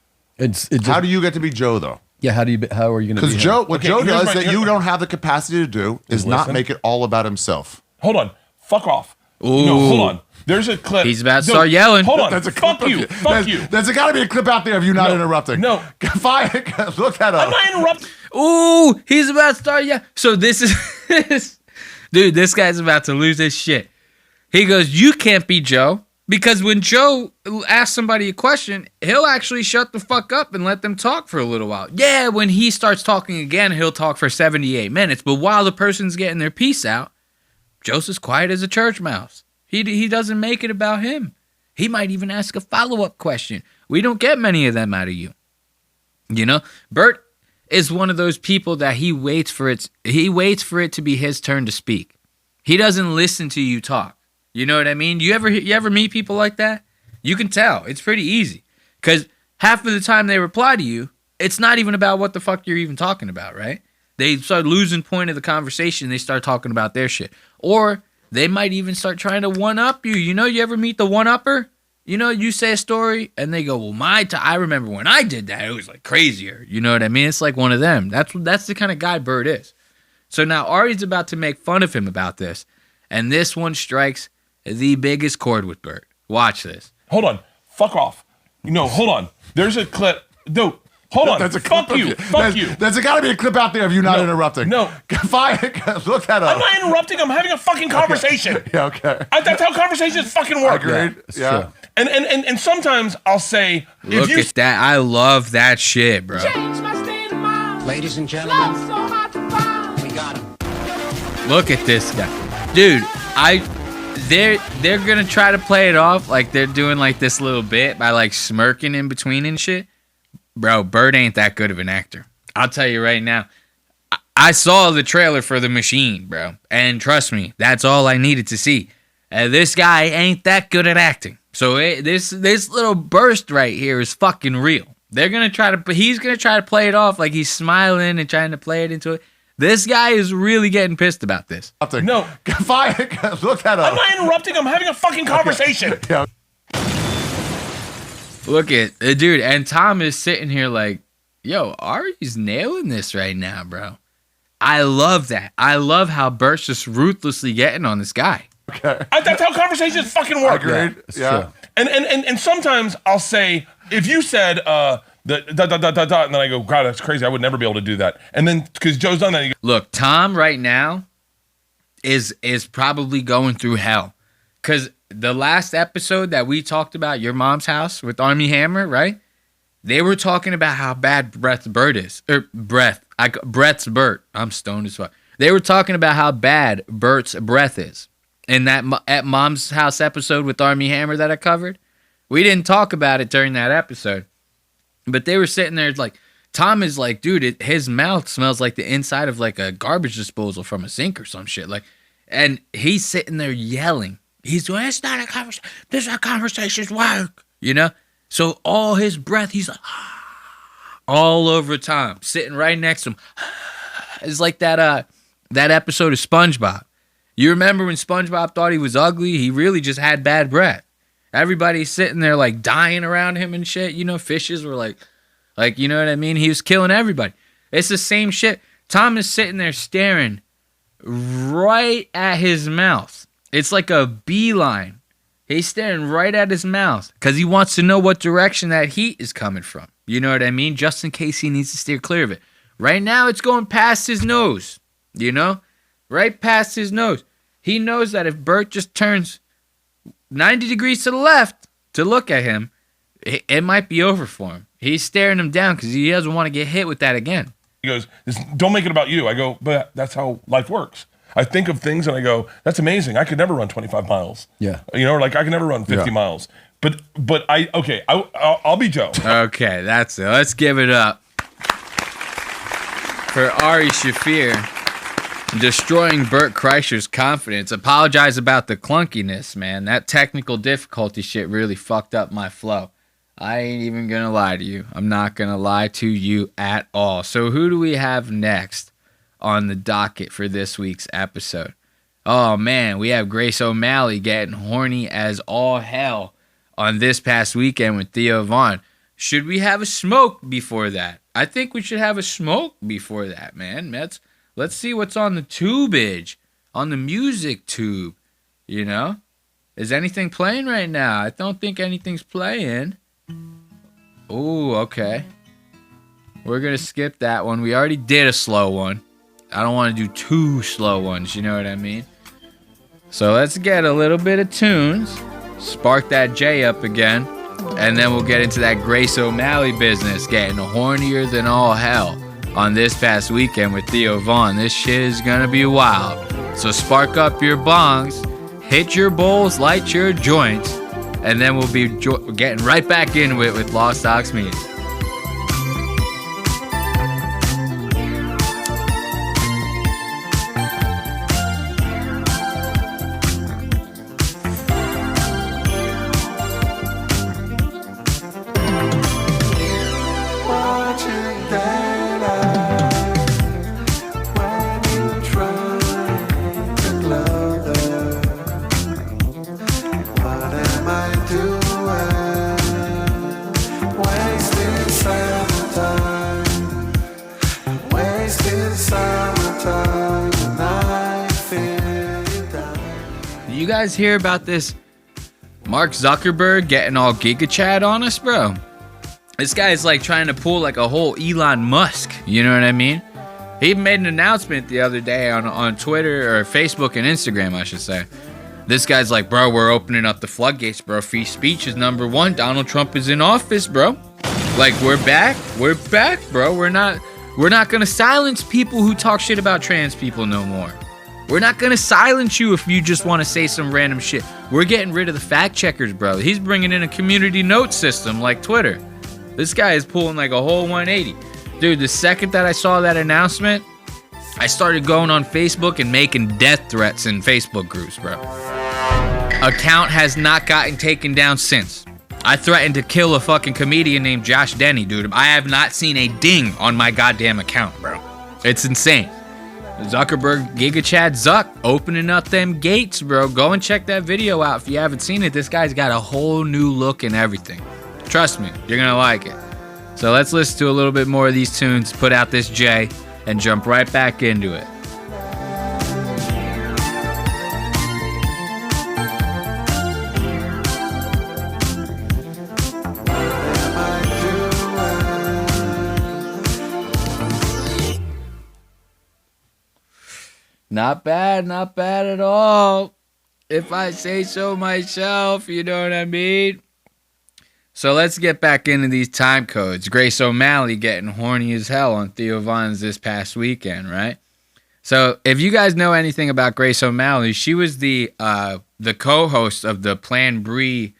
How do you get to be Joe, though? Yeah, how are you going to be Because Joe, what Okay, Joe here's does that you don't have the capacity to do is not listen. make it all about himself. Hold on. Fuck off. Ooh. No, hold on. There's a clip. He's about to start yelling. Hold on. That's a Fuck clip of you. Fuck you. There's got to be a clip out there of you not interrupting. No. Fine. Look that up. I'm not interrupting. Ooh, he's about to start yelling. So this is, dude, this guy's about to lose his shit. He goes, you can't be Joe. Because when Joe asks somebody a question, he'll actually shut the fuck up and let them talk for a little while. Yeah, when he starts talking again, he'll talk for 78 minutes. But while the person's getting their piece out, Joe's as quiet as a church mouse. He doesn't make it about him. He might even ask a follow-up question. We don't get many of them out of you. You know, Bert is one of those people that he waits for it to be his turn to speak. He doesn't listen to you talk. You know what I mean? You ever meet people like that? You can tell. It's pretty easy. Because half of the time they reply to you, it's not even about what the fuck you're even talking about, right? They start losing point of the conversation. They start talking about their shit. Or they might even start trying to one-up you. You know, you ever meet the one-upper? You know, you say a story, and they go, well, I remember when I did that, it was like crazier. You know what I mean? It's like one of them. That's the kind of guy Bert is. So now Ari's about to make fun of him about this, and this one strikes the biggest chord with Bert. Watch this. Hold on. Fuck off. Hold on. There's a clip. No. Hold on. That's a Fuck clip you. of Fuck you. There's got to be a clip out there of you not interrupting. No. Look that up. I'm not interrupting. I'm having a fucking conversation. Yeah, okay. That's how conversations fucking work. Agreed. Yeah. And sometimes I'll say, Look at that. I love that shit, bro. Ladies and gentlemen, we got him. Look at this guy. Dude, they're gonna try to play it off like they're doing like this little bit by like smirking in between and shit. Bro, Bert ain't that good of an actor. I'll tell you right now. I saw the trailer for The Machine, bro. And trust me, that's all I needed to see. This guy ain't that good at acting. So this little burst right here is fucking real. He's gonna try to play it off like he's smiling and trying to play it into it. This guy is really getting pissed about this. No. Look that up. I'm not interrupting. I'm having a fucking conversation. Yeah. Look at dude, and Tom is sitting here like, yo, Ari's nailing this right now, bro. I love that. I love how Bert's just ruthlessly getting on this guy. Okay. That's how conversations fucking work. Agreed. Yeah. And sometimes I'll say, if you said and then I go, God, that's crazy. I would never be able to do that. And then because Joe's done that. Look, Tom right now is probably going through hell. Because the last episode that we talked about your mom's house with Armie Hammer, right? They were talking about how bad Brett's Bert is. Brett's Bert. I'm stoned as fuck. They were talking about how bad Bert's breath is. In that at Mom's House episode with Armie Hammer that I covered. We didn't talk about it during that episode. But they were sitting there like, Tom is like, dude, his mouth smells like the inside of like a garbage disposal from a sink or some shit. Like, and he's sitting there yelling. He's going, it's not a conversation. This is how conversations work. You know? So all his breath, he's like, all over Tom, sitting right next to him. It's like that episode of SpongeBob. You remember when SpongeBob thought he was ugly? He really just had bad breath. Everybody's sitting there like dying around him and shit. You know, fishes were like, you know what I mean? He was killing everybody. It's the same shit. Tom is sitting there staring right at his mouth. It's like a beeline. He's staring right at his mouth because he wants to know what direction that heat is coming from. You know what I mean? Just in case he needs to steer clear of it. Right now, it's going past his nose. You know? Right past his nose. He knows that if Bert just turns 90 degrees to the left to look at him, it might be over for him. He's staring him down because he doesn't want to get hit with that again. He goes, don't make it about you. I go, but that's how life works. I think of things and I go, that's amazing. I could never run 25 miles. Yeah. You know, like I could never run 50 miles. But I'll be Joe. Okay, that's it. Let's give it up for Ari Shaffir destroying Bert Kreischer's confidence. Apologize about the clunkiness, man. That technical difficulty shit really fucked up my flow. I ain't even gonna lie to you. I'm not gonna lie to you at all. So who do we have next on the docket for this week's episode? Oh man, we have Grace O'Malley getting horny as all hell on this past weekend with Theo Von. Should we have a smoke before that? I think we should have a smoke before that, man. Let's see what's on the tubage, on the music tube, you know? Is anything playing right now? I don't think anything's playing. Ooh, okay. We're going to skip that one. We already did a slow one. I don't want to do two slow ones, you know what I mean? So let's get a little bit of tunes, spark that J up again, and then we'll get into that Grace O'Malley business, getting hornier than all hell on this past weekend with Theo Von. This shit is going to be wild. So spark up your bongs, hit your bowls, light your joints, and then we'll be getting right back into it with Lost Docs Media. You guys hear about this Mark Zuckerberg getting all Giga Chad on us, bro? This guy's like trying to pull like a whole Elon Musk, you know what I mean? He made an announcement the other day on Twitter, or Facebook and Instagram, I should say. This guy's like, bro, we're opening up the floodgates, bro. Free speech is number one. Donald Trump is in office, bro. Like, we're back, bro. We're not gonna silence people who talk shit about trans people no more. We're not gonna silence you if you just want to say some random shit. We're getting rid of the fact checkers, bro. He's bringing in a community note system like Twitter. This guy is pulling like a whole 180. Dude, the second that I saw that announcement, I started going on Facebook and making death threats in Facebook groups, bro. Account has not gotten taken down since. I threatened to kill a fucking comedian named Josh Denny, dude. I have not seen a ding on my goddamn account, bro. It's insane. Zuckerberg, Giga Chad Zuck, opening up them gates, bro. Go and check that video out if you haven't seen it. This guy's got a whole new look and everything. Trust me, you're gonna like it. So let's listen to a little bit more of these tunes, put out this J, and jump right back into it. Not bad at all. If I say so myself, you know what I mean? So let's get back into these time codes. Grace O'Malley getting horny as hell on Theo Von's this past weekend, right? So if you guys know anything about Grace O'Malley, she was the co-host of the Plan Brie,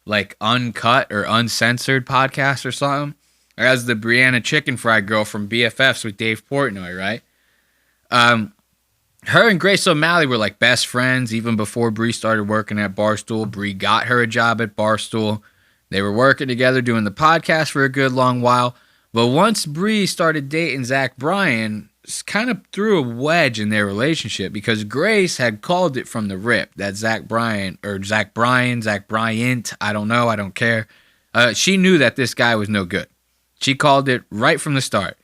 like, uncut or uncensored podcast or something. As the Brianna Chicken Fried Girl from BFFs with Dave Portnoy, right? Her and Grace O'Malley were like best friends even before Brie started working at Barstool. Brie got her a job at Barstool. They were working together doing the podcast for a good long while. But once Brie started dating Zach Bryan, it kind of threw a wedge in their relationship because Grace had called it from the rip that Zach Bryant, I don't know, I don't care. She knew that this guy was no good. She called it right from the start.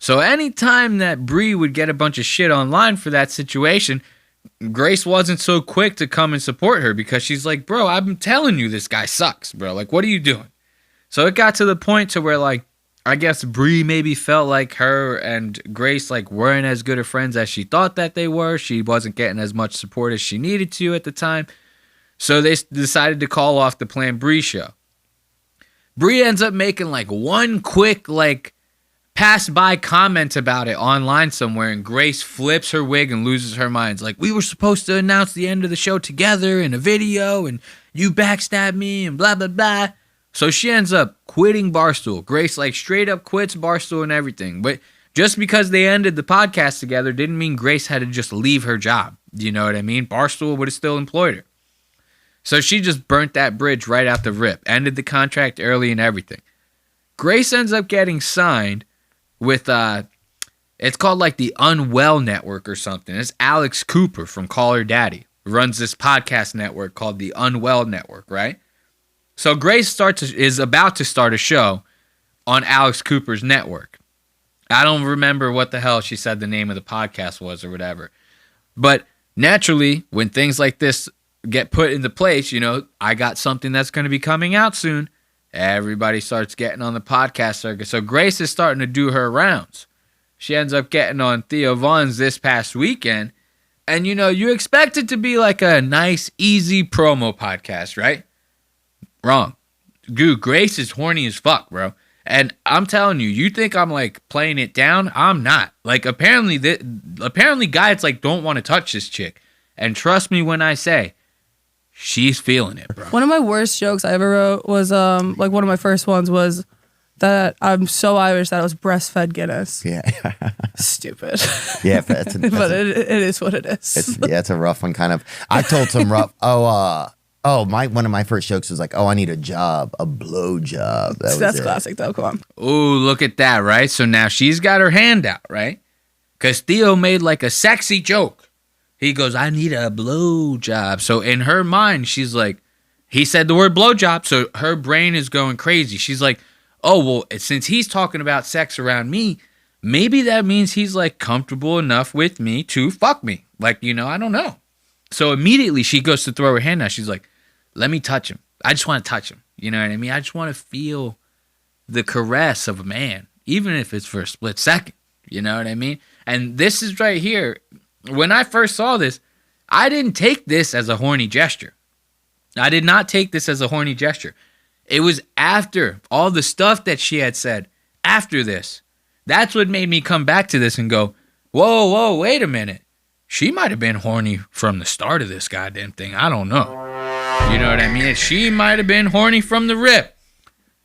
So anytime that Brie would get a bunch of shit online for that situation, Grace wasn't so quick to come and support her because she's like, bro, I'm telling you this guy sucks, bro. Like, what are you doing? So it got to the point to where, like, I guess Brie maybe felt like her and Grace, like, weren't as good of friends as she thought that they were. She wasn't getting as much support as she needed to at the time. So they decided to call off the Plan Brie show. Brie ends up making, like, one quick, like, pass-by comment about it online somewhere, and Grace flips her wig and loses her mind. It's like, we were supposed to announce the end of the show together in a video, and you backstabbed me, and blah, blah, blah. So she ends up quitting Barstool. Grace, like, straight up quits Barstool and everything. But just because they ended the podcast together didn't mean Grace had to just leave her job. You know what I mean? Barstool would have still employed her. So she just burnt that bridge right out the rip, ended the contract early and everything. Grace ends up getting signed with, it's called like the Unwell Network or something. It's Alex Cooper from Call Her Daddy, runs this podcast network called the Unwell Network, right? So Grace is about to start a show on Alex Cooper's network. I don't remember what the hell she said the name of the podcast was or whatever. But naturally, when things like this get put into place, you know, I got something that's going to be coming out soon. Everybody starts getting on the podcast circuit. So Grace is starting to do her rounds. She ends up getting on Theo Von's this past weekend. And, you know, you expect it to be like a nice, easy promo podcast, right? Wrong. Dude, Grace is horny as fuck, bro. And I'm telling you, you think I'm, like, playing it down? I'm not. Like, apparently guys, like, don't want to touch this chick. And trust me when I say, she's feeling it, bro. One of my worst jokes I ever wrote was like one of my first ones was that I'm so Irish that I was breastfed Guinness. Yeah. Stupid. Yeah, but it is what it is. It's a rough one, kind of. I told some rough. One of my first jokes was like, I need a job, a blow job. That's classic, though. Come on. Ooh, look at that, right? So now she's got her hand out, right? Because Theo made like a sexy joke. He goes, I need a blow job. So in her mind, she's like, he said the word blow job, so her brain is going crazy. She's like, oh, well, since he's talking about sex around me, maybe that means he's like comfortable enough with me to fuck me. Like, I don't know. So immediately she goes to throw her hand out. She's like, let me touch him. I just want to touch him. You know what I mean? I just want to feel the caress of a man, even if it's for a split second. You know what I mean? And this is right here. When I first saw this, I didn't take this as a horny gesture. I did not take this as a horny gesture. It was after all the stuff that she had said after this. That's what made me come back to this and go, whoa, wait a minute. She might have been horny from the start of this goddamn thing. I don't know. You know what I mean? She might have been horny from the rip.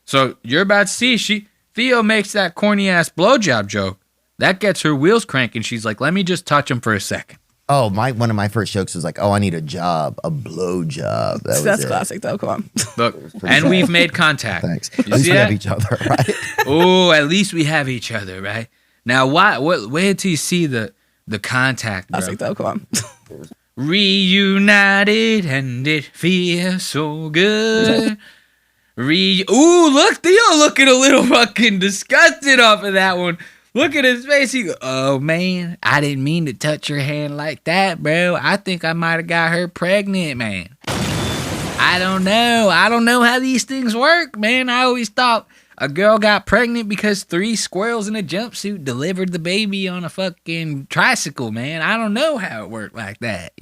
So you're about to see, Theo makes that corny ass blowjob joke. That gets her wheels cranking. She's like, let me just touch him for a second. Oh, one of my first jokes was like, I need a job, a blow job. That's classic, though. Come on. Look, and we've made contact. Thanks. You At least see we that? have each other, right? Oh, at least we have each other, right? Now, wait till you see the contact, bro. Classic, though. Come on. Reunited and it feels so good. Ooh, look, Theo looking a little fucking disgusted off of that one. Look at his face. He go, oh, man, I didn't mean to touch her hand like that, bro. I think I might have got her pregnant, man. I don't know. I don't know how these things work, man. I always thought a girl got pregnant because 3 squirrels in a jumpsuit delivered the baby on a fucking tricycle, man. I don't know how it worked like that,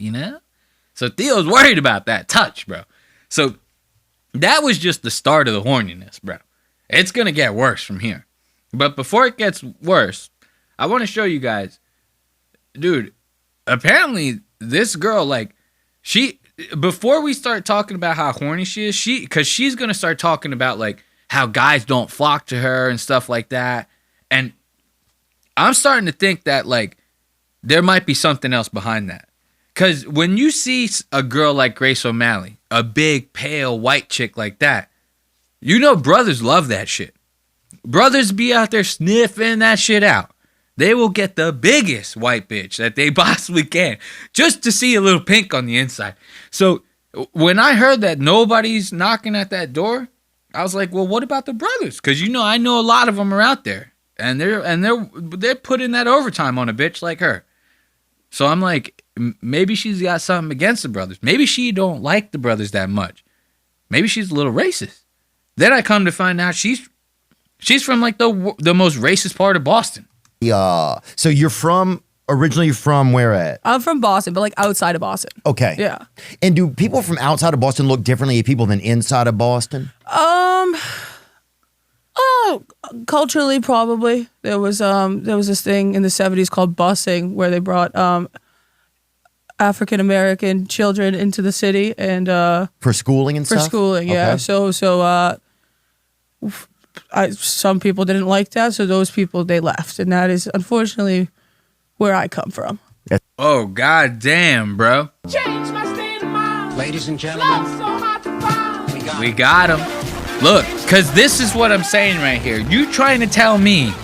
So Theo's worried about that touch, bro. So that was just the start of the horniness, bro. It's going to get worse from here. But before it gets worse, I want to show you guys, dude, apparently this girl, before we start talking about how horny she is, because she's going to start talking about, how guys don't flock to her and stuff like that. And I'm starting to think that, there might be something else behind that. Because when you see a girl like Grace O'Malley, a big, pale, white chick like that, brothers love that shit. Brothers be out there sniffing that shit out. They will get the biggest white bitch that they possibly can just to see a little pink on the inside. So when I heard that nobody's knocking at that door, I was like, well, what about the brothers? Because I know a lot of them are out there, and they're putting that overtime on a bitch like her. So I'm like, maybe she's got something against the brothers. Maybe she don't like the brothers that much. Maybe she's a little racist. Then I come to find out she's from the most racist part of Boston. Yeah. So you're originally from where at? I'm from Boston, but outside of Boston. Okay. Yeah. And do people from outside of Boston look differently at people than inside of Boston? Culturally, probably. There was this thing in the 70s called busing where they brought African American children into the city and for schooling and stuff. For schooling, yeah. Okay. So some people didn't like that, so those people they left, and that is unfortunately where I come from. Oh god damn, bro. Ladies and gentlemen, we got him. Look, cause this is what I'm saying right here. You trying to tell me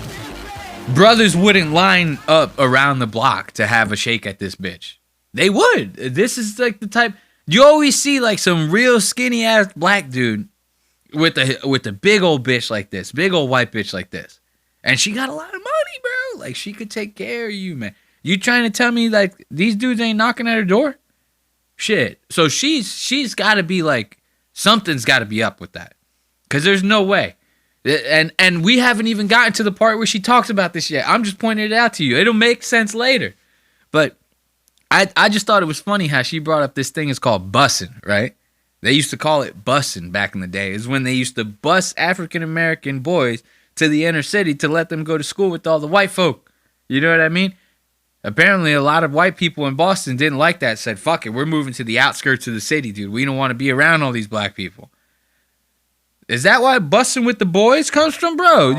brothers wouldn't line up around the block to have a shake at this bitch? They would. This is the type you always see, some real skinny ass black dude with a big old bitch like this, big old white bitch like this, and she got a lot of money, bro. She could take care of you, man. You trying to tell me these dudes ain't knocking at her door? Shit. So she's got to be something's got to be up with that, cause there's no way. And we haven't even gotten to the part where she talks about this yet. I'm just pointing it out to you. It'll make sense later, but I just thought it was funny how she brought up this thing is called bussing, right? They used to call it bussing back in the day. It's when they used to bus African-American boys to the inner city to let them go to school with all the white folk. You know what I mean? Apparently, a lot of white people in Boston didn't like that. Said, "Fuck it, we're moving to the outskirts of the city, dude. We don't want to be around all these black people." Is that why Bussin' with the Boys comes from, bro?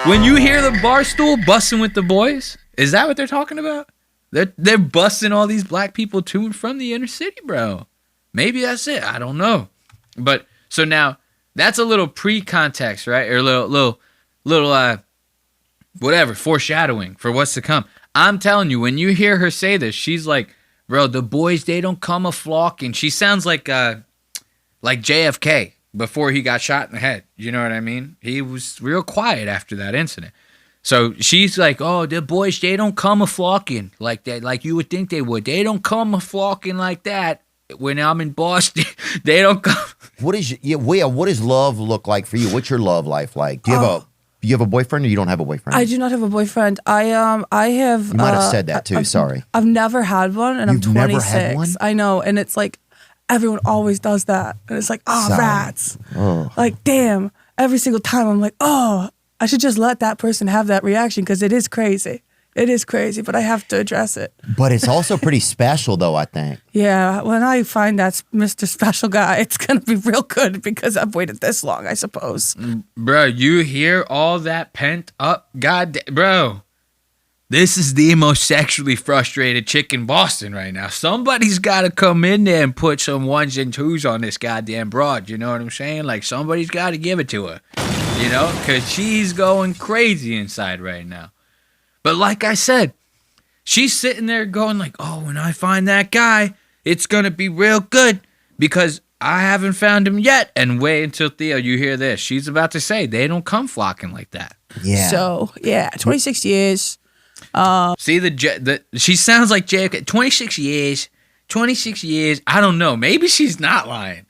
When you hear the Barstool Bussin' with the Boys, is that what they're talking about? They're busting all these black people to and from the inner city, bro. Maybe that's it. I don't know. But so now that's a little pre-context, right? Or a little whatever, foreshadowing for what's to come. I'm telling you, when you hear her say this, she's like, bro, the boys, they don't come a-flocking. She sounds like JFK before he got shot in the head. You know what I mean? He was real quiet after that incident. So she's like, oh, the boys, they don't come a-flocking like that, like you would think they would. They don't come a-flocking like that. When I'm in Boston, they don't come. What does love look like for you? What's your love life like? Do you have a boyfriend or you don't have a boyfriend? I do not have a boyfriend. I have. You might have said that too. Sorry. I've never had one, and You've I'm 26. never had one? I know, and it's like everyone always does that, and it's like, oh, Sorry. rats. Oh. Like, damn. Every single time, I'm like, oh, I should just let that person have that reaction because it is crazy. It is crazy, but I have to address it. But it's also pretty special, though, I think. Yeah, when I find that Mr. Special Guy, it's going to be real good because I've waited this long, I suppose. Bro, you hear all that pent up? Bro, this is the most sexually frustrated chick in Boston right now. Somebody's got to come in there and put some ones and twos on this goddamn broad. You know what I'm saying? Like, somebody's got to give it to her. You know? Because she's going crazy inside right now. But like I said, she's sitting there going like, oh, when I find that guy, it's going to be real good because I haven't found him yet. And wait until, Theo, you hear this. She's about to say they don't come flocking like that. Yeah. So, yeah, 26 years. See, she sounds like JFK. 26 years. 26 years. I don't know. Maybe she's not lying.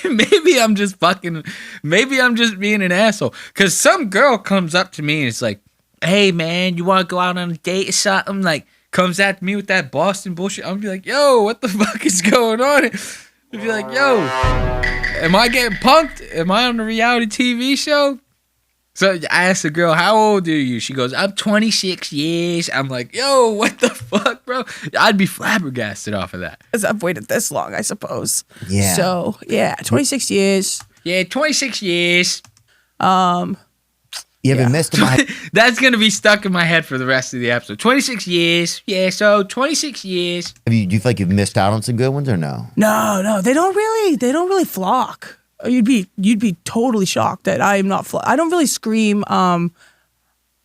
Maybe I'm just being an asshole. Because some girl comes up to me and it's like, hey, man, you want to go out on a date or something? Like, comes at me with that Boston bullshit. I'm be like, yo, what the fuck is going on? I'd be like, yo, am I getting punked? Am I on a reality TV show? So I asked the girl, how old are you? She goes, I'm 26 years. I'm like, yo, what the fuck, bro? I'd be flabbergasted off of that. Because I've waited this long, I suppose. Yeah. So, yeah, 26 years. Yeah, 26 years. You haven't missed my. That's gonna be stuck in my head for the rest of the episode. 26 years. Yeah, so 26 years. Do you feel like you've missed out on some good ones or no? No, they don't really flock. You'd be totally shocked that I am not I don't really scream fuck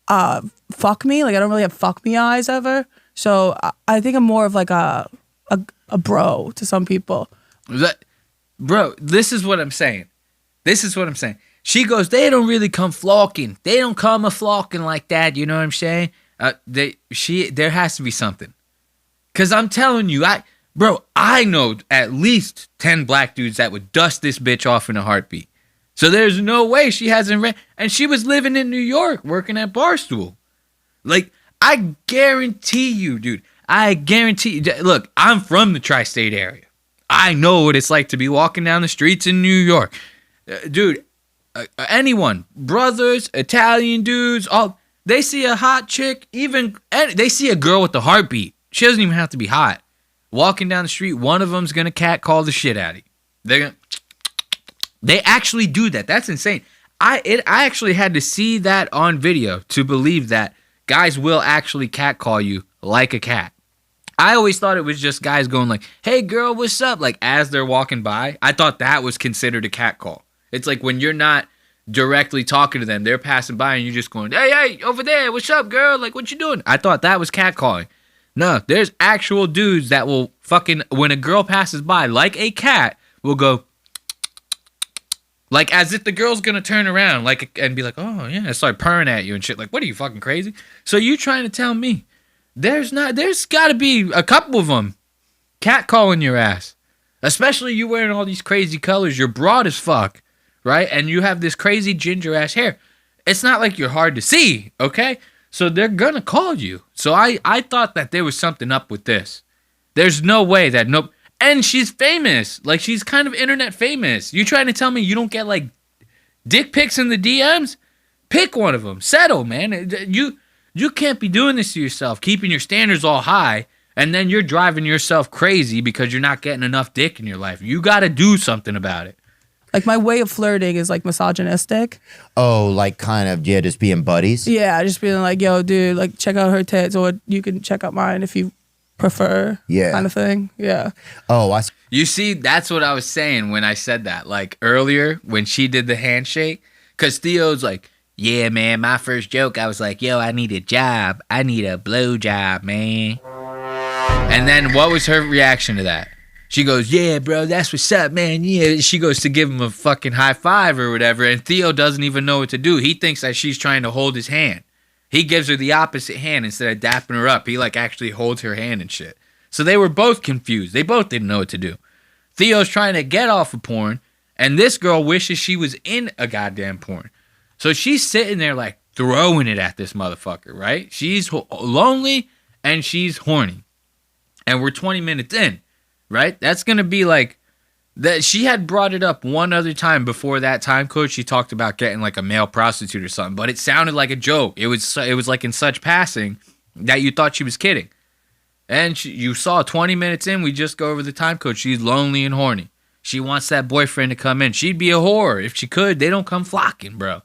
me. Like I don't really have fuck me eyes ever. So I think I'm more of like a bro to some people. Bro, this is what I'm saying. She goes, they don't really come flocking. They don't come a-flocking like that. You know what I'm saying? There has to be something. Because I'm telling you, I know at least 10 black dudes that would dust this bitch off in a heartbeat. So there's no way she hasn't read. And she was living in New York, working at Barstool. Like, I guarantee you, dude. Look, I'm from the tri-state area. I know what it's like to be walking down the streets in New York. Dude, anyone, brothers, Italian dudes, they see a hot chick, they see a girl with a heartbeat. She doesn't even have to be hot. Walking down the street, one of them's gonna catcall the shit out of you. They actually do that. That's insane. I actually had to see that on video to believe that guys will actually catcall you like a cat. I always thought it was just guys going like, hey girl, what's up? Like as they're walking by. I thought that was considered a catcall. It's like when you're not directly talking to them, they're passing by and you're just going, hey, over there, what's up, girl? Like, what you doing? I thought that was catcalling. No, there's actual dudes that will fucking, when a girl passes by, like a cat, will go, like as if the girl's gonna turn around like and be like, oh yeah, start purring at you and shit. Like, what are you, fucking crazy? So you trying to tell me there's gotta be a couple of them catcalling your ass. Especially you wearing all these crazy colors. You're broad as fuck. Right? And you have this crazy ginger ass hair. It's not like you're hard to see, okay? So they're gonna call you. So I thought that there was something up with this. There's no way that and she's famous. Like she's kind of internet famous. You trying to tell me you don't get like dick pics in the DMs? Pick one of them. Settle, man. You can't be doing this to yourself, keeping your standards all high, and then you're driving yourself crazy because you're not getting enough dick in your life. You got to do something about it. Like, my way of flirting is like misogynistic. Oh, like kind of, yeah, just being buddies? Yeah, just being like, yo, dude, like, check out her tits, or you can check out mine if you prefer. Yeah. Kind of thing. Yeah. Oh, You see, that's what I was saying when I said that. Like, earlier, when she did the handshake, because Theo's like, yeah, man, my first joke, I was like, yo, I need a job. I need a blow job, man. And then what was her reaction to that? She goes, yeah, bro, that's what's up, man. Yeah. She goes to give him a fucking high five or whatever, and Theo doesn't even know what to do. He thinks that she's trying to hold his hand. He gives her the opposite hand instead of dapping her up. He, like, actually holds her hand and shit. So they were both confused. They both didn't know what to do. Theo's trying to get off of porn, and this girl wishes she was in a goddamn porn. So she's sitting there, like, throwing it at this motherfucker, right? She's lonely, and she's horny. And we're 20 minutes in. Right? That's going to be like that. She had brought it up one other time before that time code. She talked about getting like a male prostitute or something, but it sounded like a joke. It was like in such passing that you thought she was kidding. And you saw 20 minutes in, we just go over the time code. She's lonely and horny. She wants that boyfriend to come in. She'd be a whore if she could. They don't come flocking, bro.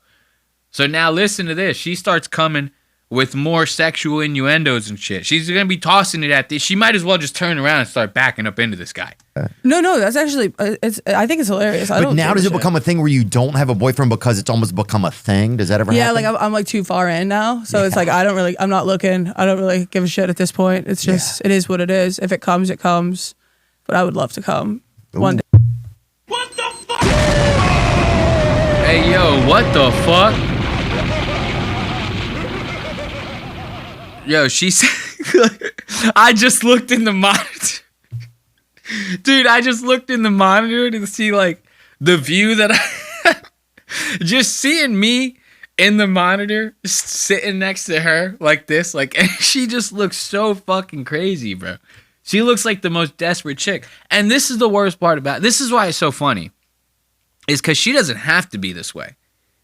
So now listen to this. She starts coming with more sexual innuendos and shit. She's going to be tossing it at this. She might as well just turn around and start backing up into this guy. No, that's actually, I think it's hilarious. But now does it become a thing where you don't have a boyfriend because it's almost become a thing? Does that ever happen? Yeah, like I'm like too far in now. So it's like, I'm not looking. I don't really give a shit at this point. It's just, it is what it is. If it comes, it comes. But I would love to come one day. Hey, yo, what the fuck? Yo, she said, I just looked in the monitor. Dude, I just looked in the monitor to see, like, the view that I just seeing me in the monitor sitting next to her like this, like, and she just looks so fucking crazy, bro. She looks like the most desperate chick. And this is the worst part about it. This is why it's so funny, is because she doesn't have to be this way.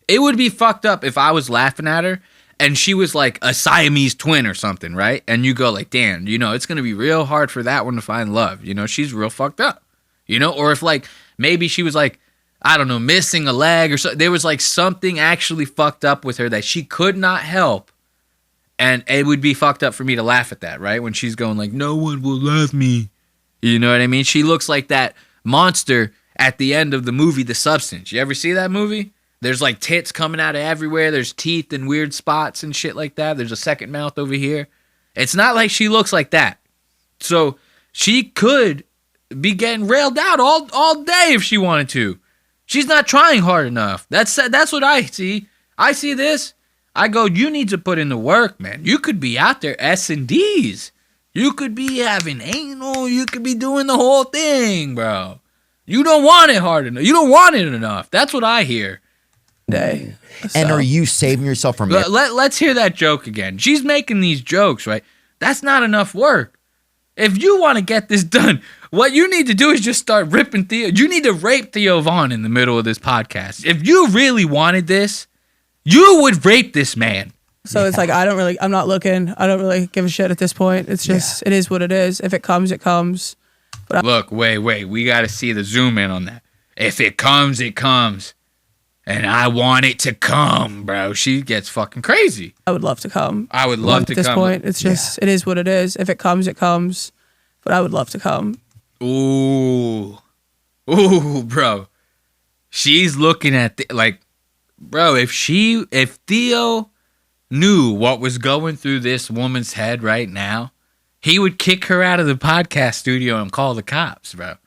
It would be fucked up if I was laughing at her and she was like a Siamese twin or something, right? And you go like, damn, you know, it's going to be real hard for that one to find love. You know, she's real fucked up, you know? Or if like, maybe she was like, I don't know, missing a leg or so. There was like something actually fucked up with her that she could not help. And it would be fucked up for me to laugh at that, right? When she's going like, no one will love me. You know what I mean? She looks like that monster at the end of the movie, The Substance. You ever see that movie? There's like tits coming out of everywhere. There's teeth and weird spots and shit like that. There's a second mouth over here. It's not like she looks like that. So she could be getting railed out all day if she wanted to. She's not trying hard enough. That's what I see. I see this. I go, you need to put in the work, man. You could be out there S&Ds. You could be having anal. You could be doing the whole thing, bro. You don't want it hard enough. You don't want it enough. That's what I hear. Day. And are you saving yourself from Let's hear that joke again. She's making these jokes, right? That's not enough work. If you want to get this done, what you need to do is just start ripping Theo. You need to rape Theo Vaughn in the middle of this podcast. If you really wanted this, you would rape this man. So it's like, I'm not looking. I don't really give a shit at this point. It's just, it is what it is. If it comes, it comes. But look, wait. We got to see the zoom in on that. If it comes, it comes. And I want it to come, bro. She gets fucking crazy. I would love to come. I would love to come. At this point, it's just, it is what it is. If it comes, it comes. But I would love to come. Ooh, bro. She's looking at, bro, if Theo knew what was going through this woman's head right now, he would kick her out of the podcast studio and call the cops, bro.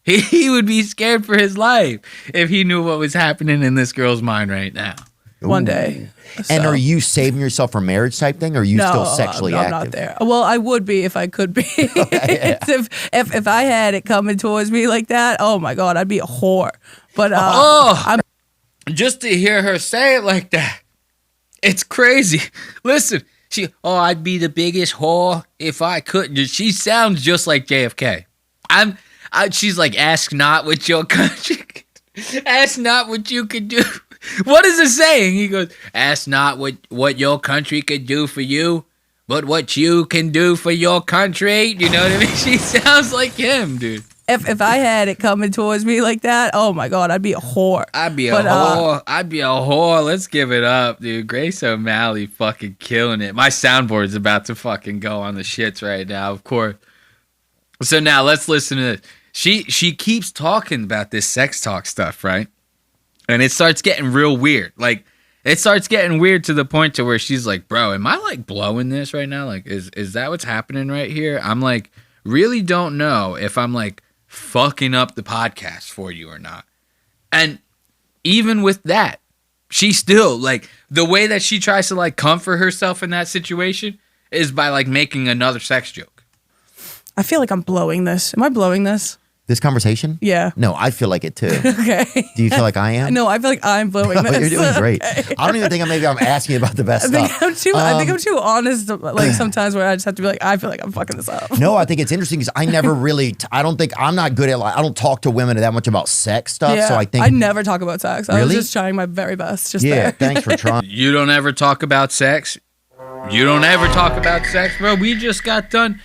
He would be scared for his life if he knew what was happening in this girl's mind right now. One day. And are you saving yourself for marriage type thing, or are you still sexually active? No, I'm not there. Well, I would be if I could be. If I had it coming towards me like that, oh my God, I'd be a whore. But just to hear her say it like that, it's crazy. Listen, I'd be the biggest whore if I could. She sounds just like JFK. She's like, ask not what your country, ask not what you could do. What is it saying? He goes, ask not what your country could do for you, but what you can do for your country. You know what I mean? She sounds like him, dude. If I had it coming towards me like that, oh my God, I'd be a whore. I'd be a whore. Let's give it up, dude. Grace O'Malley fucking killing it. My soundboard's about to fucking go on the shits right now, of course. So now let's listen to this. She keeps talking about this sex talk stuff, right? And it starts getting real weird. Like, it starts getting weird to the point to where she's like, bro, am I like blowing this right now? Like, is that what's happening right here? I'm like, really don't know if I'm like fucking up the podcast for you or not. And even with that, she still, like, the way that she tries to like comfort herself in that situation is by like making another sex joke. I feel like I'm blowing this. Am I blowing this? This conversation? Yeah. No, I feel like it too. Okay. Do you feel like I am? No, I feel like I'm blowing this. You're doing great. I don't even think I'm asking you about the best I stuff. think I'm too honest. Like sometimes where I just have to be like, I feel like I'm fucking this up. No, I think it's interesting because I never really. I'm not good at. Like, I don't talk to women that much about sex stuff. Yeah, So I think I never talk about sex. I was Really? just trying my very best. Just Yeah, there. thanks for trying. You don't ever talk about sex? You don't ever talk about sex, bro? We just got done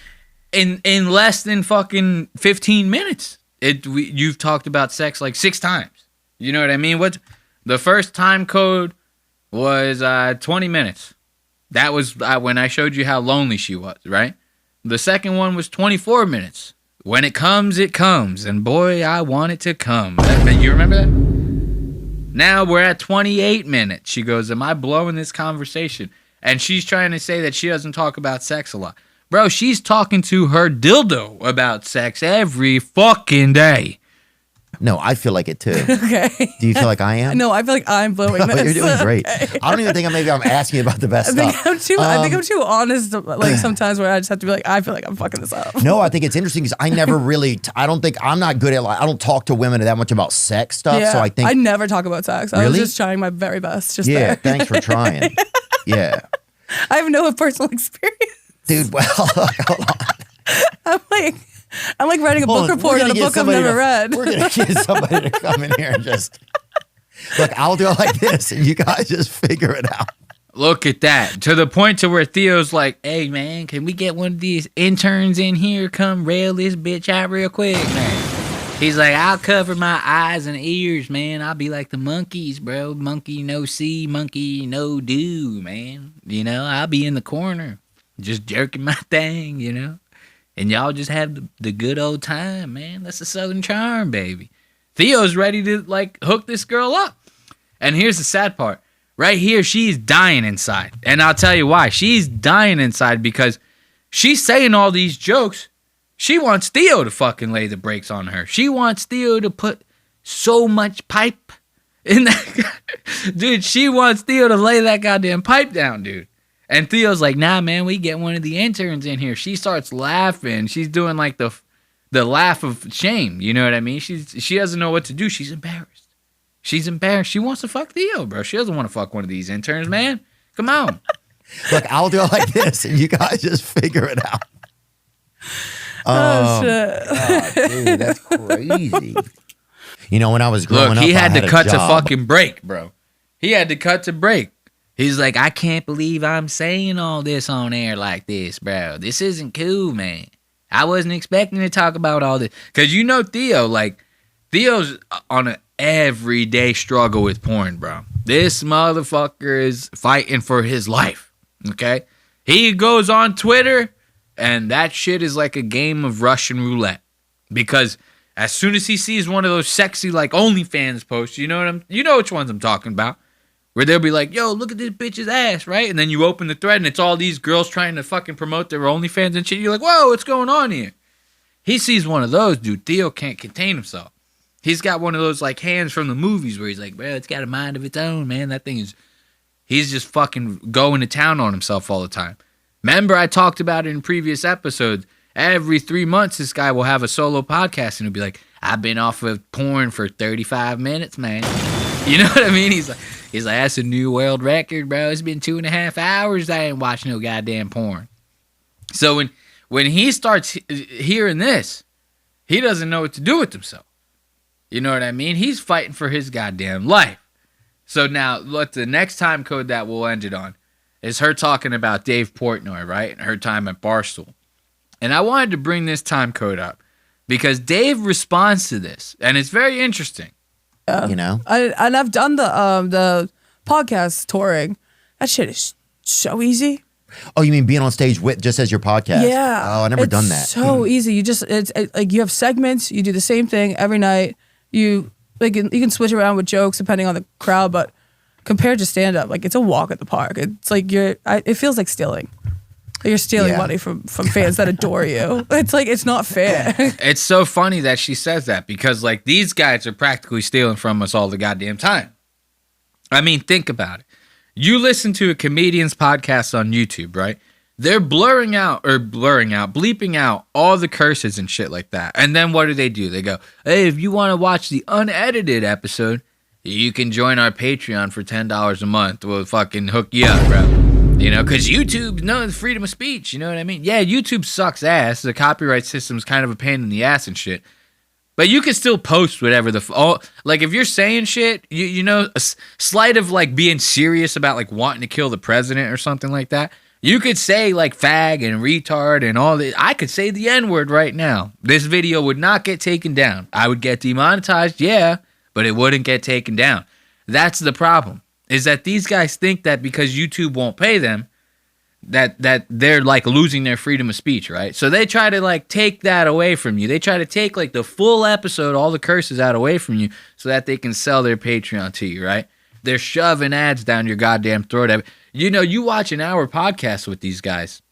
in less than fucking 15 minutes. You've talked about sex like 6 times. You know what I mean? The first time code was 20 minutes. That was when I showed you how lonely she was, right? The second one was 24 minutes. When it comes, it comes. And boy, I want it to come. You remember that? Now we're at 28 minutes. She goes, am I blowing this conversation? And she's trying to say that she doesn't talk about sex a lot. Bro, she's talking to her dildo about sex every fucking day. No, I feel like it too. Okay. Do you feel like I am? No, I feel like I'm blowing this. You're doing great. I don't even think I'm asking you about the best I stuff. think I'm too honest. Like sometimes where I just have to be like, I feel like I'm fucking this up. No, I think it's interesting because I never really. I'm not good at. Like, I don't talk to women that much about sex stuff. Yeah, So I think I never talk about sex. I was Really? just trying my very best. Just Yeah, there. thanks for trying. Yeah, I have no personal experience. dude. Well, hold on. I'm like writing a Hold book on, report we're on gonna a get book I've somebody never to- read. We're gonna get somebody to come in here and just look. I'll do it like this, and you guys just figure it out. Look at that. To the point to where Theo's like, hey, man, can we get one of these interns in here? Come rail this bitch out real quick, man. He's like, I'll cover my eyes and ears, man. I'll be like the monkeys, bro. Monkey no see, monkey no do, man. You know, I'll be in the corner just jerking my thing, you know. And y'all just have the good old time, man. That's the Southern charm, baby. Theo's ready to, like, hook this girl up. And here's the sad part. Right here, she's dying inside. And I'll tell you why. She's dying inside because she's saying all these jokes. She wants Theo to fucking lay the brakes on her. She wants Theo to put so much pipe in that. Dude, she wants Theo to lay that goddamn pipe down, dude. And Theo's like, nah, man, we get one of the interns in here. She starts laughing. She's doing like the laugh of shame. You know what I mean? She doesn't know what to do. She's embarrassed. She's embarrassed. She wants to fuck Theo, bro. She doesn't want to fuck one of these interns, man. Come on. Look, I'll do it like this, and you guys just figure it out. Oh, shit. God, dude, that's crazy. You know, when I was growing up, Look, he had I to cut to job. fucking break, bro. He had to cut to break. He's like, I can't believe I'm saying all this on air like this, bro. This isn't cool, man. I wasn't expecting to talk about all this. Because you know Theo, like, Theo's on an everyday struggle with porn, bro. This motherfucker is fighting for his life, okay? He goes on Twitter, and that shit is like a game of Russian roulette. Because as soon as he sees one of those sexy, like, OnlyFans posts, you know which ones I'm talking about, where they'll be like, yo, look at this bitch's ass, right? And then you open the thread, and it's all these girls trying to fucking promote their OnlyFans and shit. You're like, whoa, what's going on here? He sees one of those, dude. Theo can't contain himself. He's got one of those, like, hands from the movies where he's like, bro, it's got a mind of its own, man. That thing is... He's just fucking going to town on himself all the time. Remember, I talked about it in previous episodes. Every 3 months, this guy will have a solo podcast, and he'll be like, I've been off of porn for 35 minutes, man. You know what I mean? He's like, that's a new world record, bro. It's been 2.5 hours I ain't watched no goddamn porn. So when he starts hearing this, he doesn't know what to do with himself. You know what I mean? He's fighting for his goddamn life. So now, look, the next time code that we'll end it on is her talking about Dave Portnoy, right? And her time at Barstool. And I wanted to bring this time code up because Dave responds to this, and it's very interesting. You know? And I've done the podcast touring. That shit is so easy. Oh, you mean being on stage with just as your podcast? Yeah. Oh, I never done that. So easy. It's like you have segments. You do the same thing every night. You can switch around with jokes depending on the crowd, but compared to stand up, like it's a walk at the park. It's like it feels like stealing. You're stealing money from fans that adore you. It's like it's not fair. It's so funny that she says that because like these guys are practically stealing from us all the goddamn time. I mean, think about it. You listen to a comedian's podcast on YouTube, right? They're bleeping out all the curses and shit like that. And then what do? They go, hey, if you want to watch the unedited episode, you can join our Patreon for $10 a month. We'll fucking hook you up, bro. You know, because YouTube, no, freedom of speech. You know what I mean? Yeah, YouTube sucks ass. The copyright system's kind of a pain in the ass and shit. But you can still post whatever like if you're saying shit, you know, a slight of like being serious about like wanting to kill the president or something like that. You could say like fag and retard and all that. I could say the N-word right now. This video would not get taken down. I would get demonetized, yeah, but it wouldn't get taken down. That's the problem. Is that these guys think that because YouTube won't pay them, that they're like losing their freedom of speech, right? So they try to like take that away from you. They try to take like the full episode, all the curses out away from you so that they can sell their Patreon to you, right? They're shoving ads down your goddamn throat. You know, you watch an hour podcast with these guys.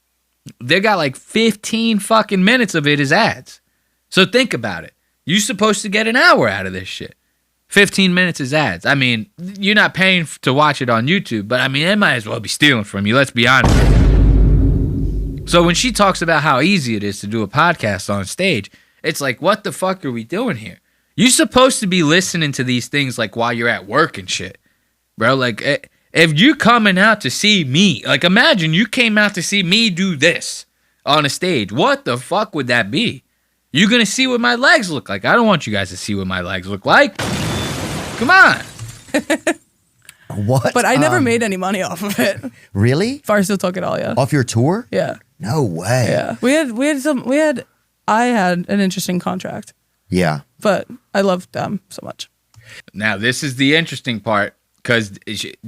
They got like 15 fucking minutes of it as ads. So think about it. You're supposed to get an hour out of this shit. 15 minutes is ads. I mean, you're not paying to watch it on YouTube, but I mean, they might as well be stealing from you. Let's be honest. So when she talks about how easy it is to do a podcast on stage, it's like, what the fuck are we doing here? You're supposed to be listening to these things like while you're at work and shit. Bro, like, if you're coming out to see me, like, imagine you came out to see me do this on a stage. What the fuck would that be? You're going to see what my legs look like. I don't want you guys to see what my legs look like. Come on. What? But I never made any money off of it. Really? Barstool took it all, yeah. Off your tour? Yeah. No way. Yeah. I had an interesting contract. Yeah. But I loved them so much. Now, this is the interesting part because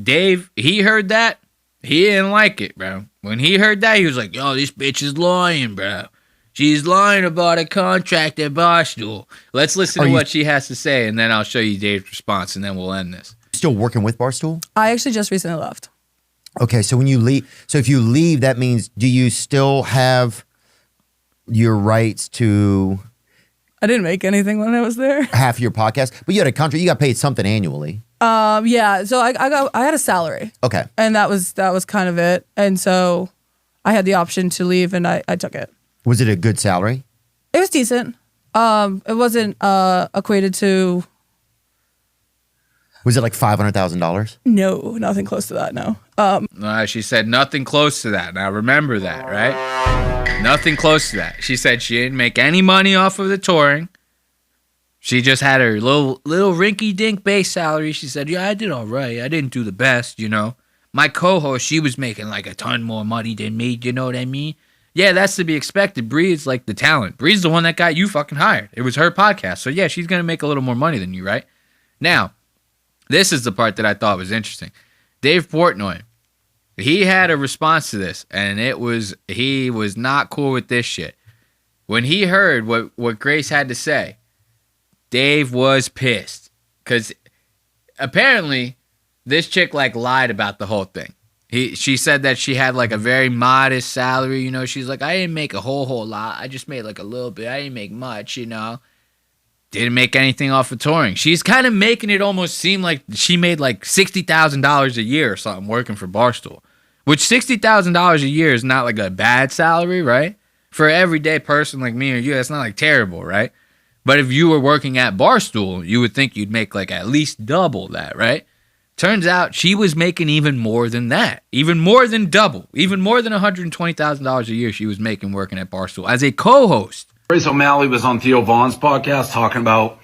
Dave, he heard that. He didn't like it, bro. When he heard that, he was like, yo, this bitch is lying, bro. She's lying about a contract at Barstool. Let's listen to what she has to say, and then I'll show you Dave's response, and then we'll end this. Still working with Barstool? I actually just recently left. Okay, so when you leave, if you leave, that means do you still have your rights to? I didn't make anything when I was there. Half of your podcast, but you had a contract. You got paid something annually. Yeah. So I had a salary. Okay. And that was kind of it. And so I had the option to leave, and I took it. Was it a good salary? It was decent. It wasn't equated to. Was it like $500,000? No, nothing close to that. No. She said nothing close to that. Now remember that, right? Nothing close to that. She said she didn't make any money off of the touring. She just had her little rinky-dink base salary. She said, yeah, I did all right. I didn't do the best, you know. My co-host, she was making like a ton more money than me. You know what I mean? Yeah, that's to be expected. Bree's like the talent. Bree's the one that got you fucking hired. It was her podcast. So yeah, she's going to make a little more money than you, right? Now, this is the part that I thought was interesting. Dave Portnoy, he had a response to this, and he was not cool with this shit. When he heard what Grace had to say, Dave was pissed. Because apparently, this chick like lied about the whole thing. She said that she had like a very modest salary, you know. She's like, I didn't make a whole lot. I just made like a little bit. I didn't make much, you know. Didn't make anything off of touring. She's kind of making it almost seem like she made like $60,000 a year or something working for Barstool. Which $60,000 a year is not like a bad salary, right? For an everyday person like me or you, that's not like terrible, right? But if you were working at Barstool, you would think you'd make like at least double that, right? Turns out she was making even more than that. Even more than double. Even more than $120,000 a year she was making working at Barstool as a co-host. Grace O'Malley was on Theo Vaughn's podcast talking about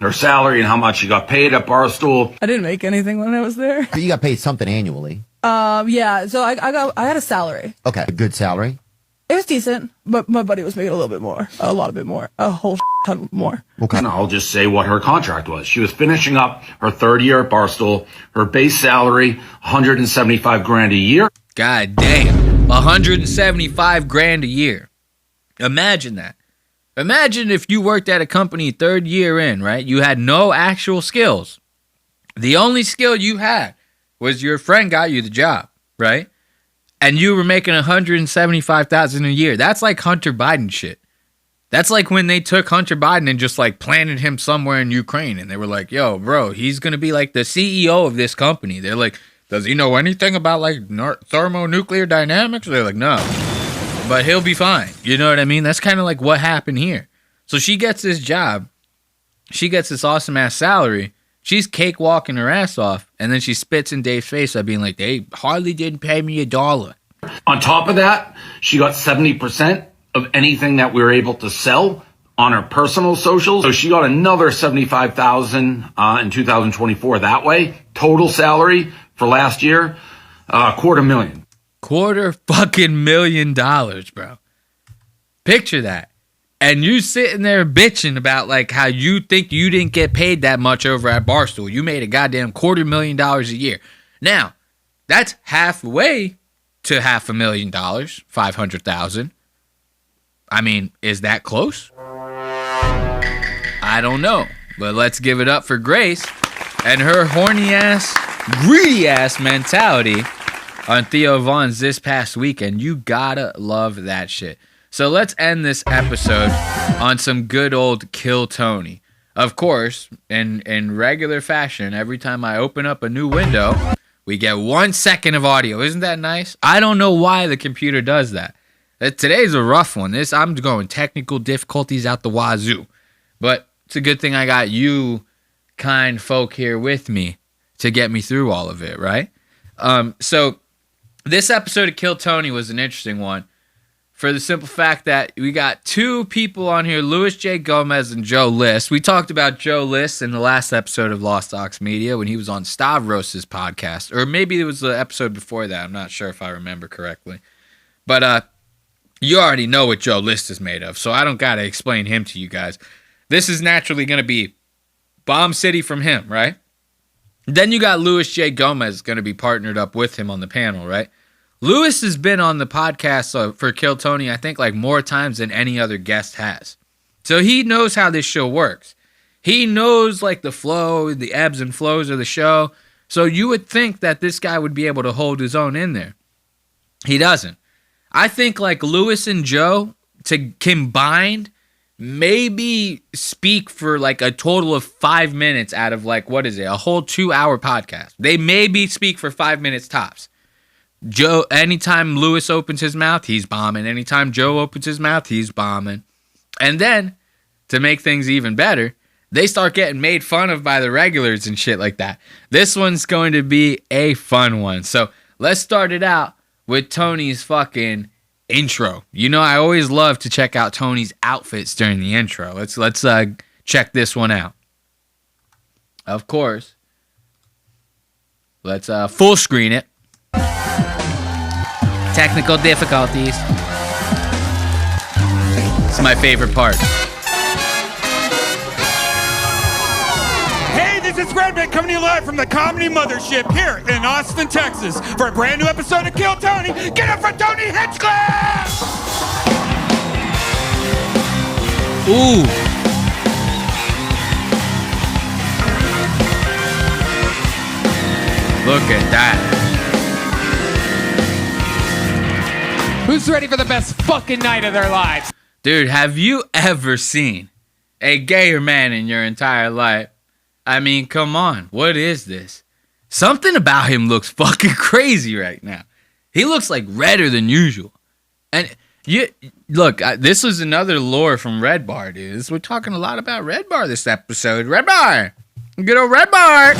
her salary and how much she got paid at Barstool. I didn't make anything when I was there. But you got paid something annually. Yeah. So I had a salary. Okay, a good salary. It was decent, but my buddy was making a little bit more, a lot bit more, a whole ton more. Okay. And I'll just say what her contract was. She was finishing up her third year at Barstool. Her base salary, $175,000 a year. God damn, 175 grand a year. Imagine that. Imagine if you worked at a company third year in, right? You had no actual skills. The only skill you had was your friend got you the job, right? And you were making $175,000 a year. That's like Hunter Biden shit. That's like when they took Hunter Biden and just like planted him somewhere in Ukraine. And they were like, yo, bro, he's going to be like the CEO of this company. They're like, does he know anything about like thermonuclear dynamics? They're like, no, but he'll be fine. You know what I mean? That's kind of like what happened here. So she gets this job. She gets this awesome ass salary. She's cakewalking her ass off, and then she spits in Dave's face by being like, they hardly didn't pay me $1. On top of that, she got 70% of anything that we were able to sell on her personal socials. So she got another $75,000 in 2024 that way. Total salary for last year, $250,000. $250,000, bro. Picture that. And you sitting there bitching about like how you think you didn't get paid that much over at Barstool. You made a goddamn $250,000 a year. Now, that's halfway to $500,000, 500,000. I mean, is that close? I don't know. But let's give it up for Grace and her horny ass, greedy ass mentality on Theo Von's this past weekend. You gotta love that shit. So let's end this episode on some good old Kill Tony. Of course, in regular fashion, every time I open up a new window, we get 1 second of audio. Isn't that nice? I don't know why the computer does that. Today's a rough one. I'm going technical difficulties out the wazoo. But it's a good thing I got you kind folk here with me to get me through all of it, right? So this episode of Kill Tony was an interesting one. For the simple fact that we got two people on here, Louis J. Gomez and Joe List. We talked about Joe List in the last episode of Lost Ox Media when he was on Stavros' podcast. Or maybe it was the episode before that. I'm not sure if I remember correctly. But you already know what Joe List is made of, so I don't got to explain him to you guys. This is naturally going to be Bomb City from him, right? Then you got Louis J. Gomez going to be partnered up with him on the panel, right? Lewis has been on the podcast for Kill Tony, I think, like more times than any other guest has. So he knows how this show works. He knows like the flow, the ebbs and flows of the show. So you would think that this guy would be able to hold his own in there. He doesn't. I think like Lewis and Joe to combined maybe speak for like a total of 5 minutes out of like, what is it? A whole 2-hour podcast. They maybe speak for 5 minutes tops. Joe, anytime Lewis opens his mouth, he's bombing. Anytime Joe opens his mouth, he's bombing. And then, to make things even better, they start getting made fun of by the regulars and shit like that. This one's going to be a fun one. So, let's start it out with Tony's fucking intro. You know, I always love to check out Tony's outfits during the intro. Let's check this one out. Of course. Let's full screen it. Technical difficulties. It's my favorite part. Hey, this is Redman coming to you live from the Comedy Mothership here in Austin, Texas for a brand new episode of Kill Tony. Get it for Tony Hinchcliffe! Ooh. Look at that. Who's ready for the best fucking night of their lives? Dude, have you ever seen a gayer man in your entire life? I mean, come on. What is this? Something about him looks fucking crazy right now. He looks like redder than usual. And you look, this was another lore from Red Bar, dude. We're talking a lot about Red Bar this episode. Red Bar. Good old Red Bar.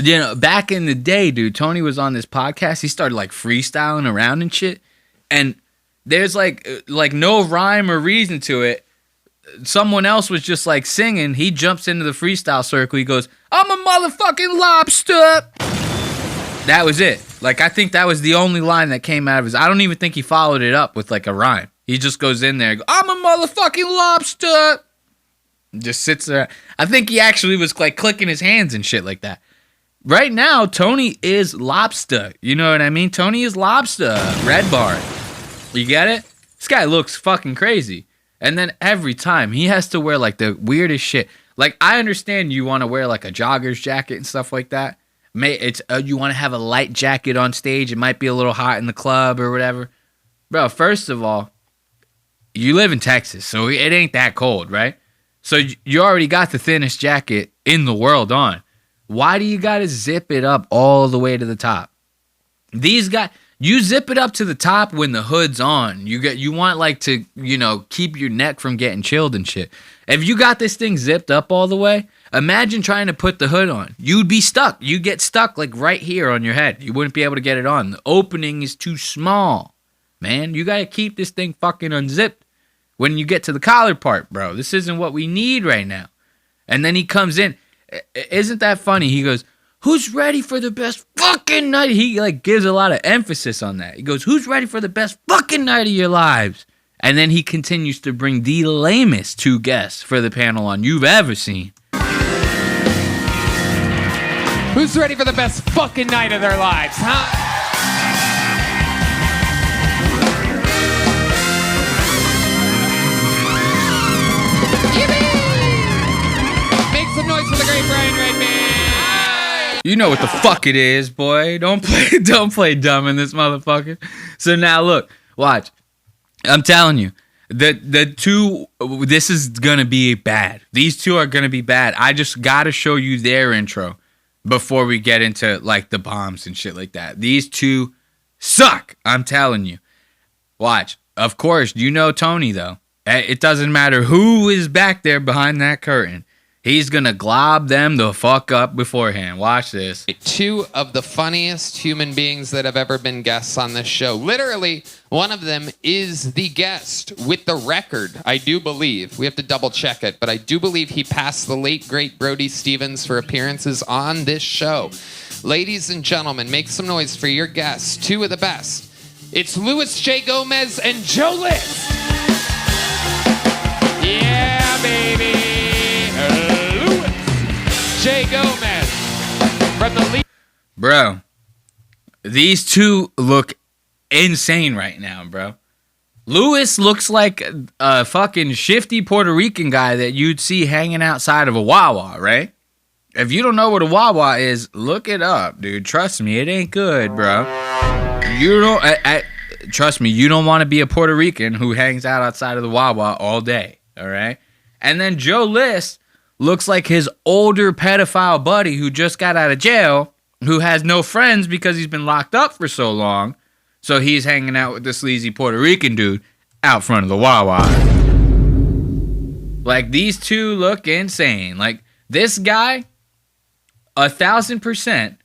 You know, back in the day, dude, Tony was on this podcast. He started like freestyling around and shit. And there's like no rhyme or reason to it. someone else was just like singing, he jumps into the freestyle circle. He goes, "I'm a motherfucking lobster." That was it. Like, I think that was the only line that came out of his. I don't even think he followed it up with like a rhyme. He just goes in there, "I'm a motherfucking lobster." Just sits there. I think he actually was like clicking his hands and shit like that. Right now, Tony is lobster. You know what I mean? Tony is lobster. Red bar. You get it? This guy looks fucking crazy. And then every time he has to wear like the weirdest shit. Like, I understand you want to wear like a jogger's jacket and stuff like that. It's you want to have a light jacket on stage. It might be a little hot in the club or whatever. Bro, first of all, you live in Texas, so it ain't that cold, right? So you already got the thinnest jacket in the world on. Why do you got to zip it up all the way to the top? These guys, you zip it up to the top when the hood's on. You want like to, keep your neck from getting chilled and shit. If you got this thing zipped up all the way, imagine trying to put the hood on. You'd be stuck. You'd get stuck like right here on your head. You wouldn't be able to get it on. The opening is too small. Man, you got to keep this thing fucking unzipped when you get to the collar part, bro. This isn't what we need right now. And then he comes in. Isn't that funny? He goes, "Who's ready for the best fucking night?" He like gives a lot of emphasis on that. He goes, "Who's ready for the best fucking night of your lives?" And then he continues to bring the lamest two guests for the panel on you've ever seen. Who's ready for the best fucking night of their lives, huh? Make some noise for the great Brian Redman. You know what the fuck it is, boy. Don't play dumb in this motherfucker. So now look, watch. I'm telling you, the two, this is gonna be bad. These two are gonna be bad. I just gotta show you their intro before we get into like the bombs and shit like that. These two suck. I'm telling you. Watch. Of course, you know Tony though. It doesn't matter who is back there behind that curtain. He's gonna glob them the fuck up beforehand. Watch this. Two of the funniest human beings that have ever been guests on this show. Literally, one of them is the guest with the record, I do believe. We have to double check it, but I do believe he passed the late, great Brody Stevens for appearances on this show. Ladies and gentlemen, make some noise for your guests, two of the best. It's Luis J. Gomez and Joe List. Yeah, baby. Jay Gomez from the lead. Bro, these two look insane right now, bro. Lewis looks like a fucking shifty Puerto Rican guy that you'd see hanging outside of a Wawa, right? If you don't know what a Wawa is, look it up, dude. Trust me, it ain't good, bro. You don't. Trust me, you don't want to be a Puerto Rican who hangs out outside of the Wawa all day, all right? And then Joe List looks like his older pedophile buddy who just got out of jail, who has no friends because he's been locked up for so long. So he's hanging out with the sleazy Puerto Rican dude out front of the Wawa. Like, these two look insane. Like, this guy, 1,000%,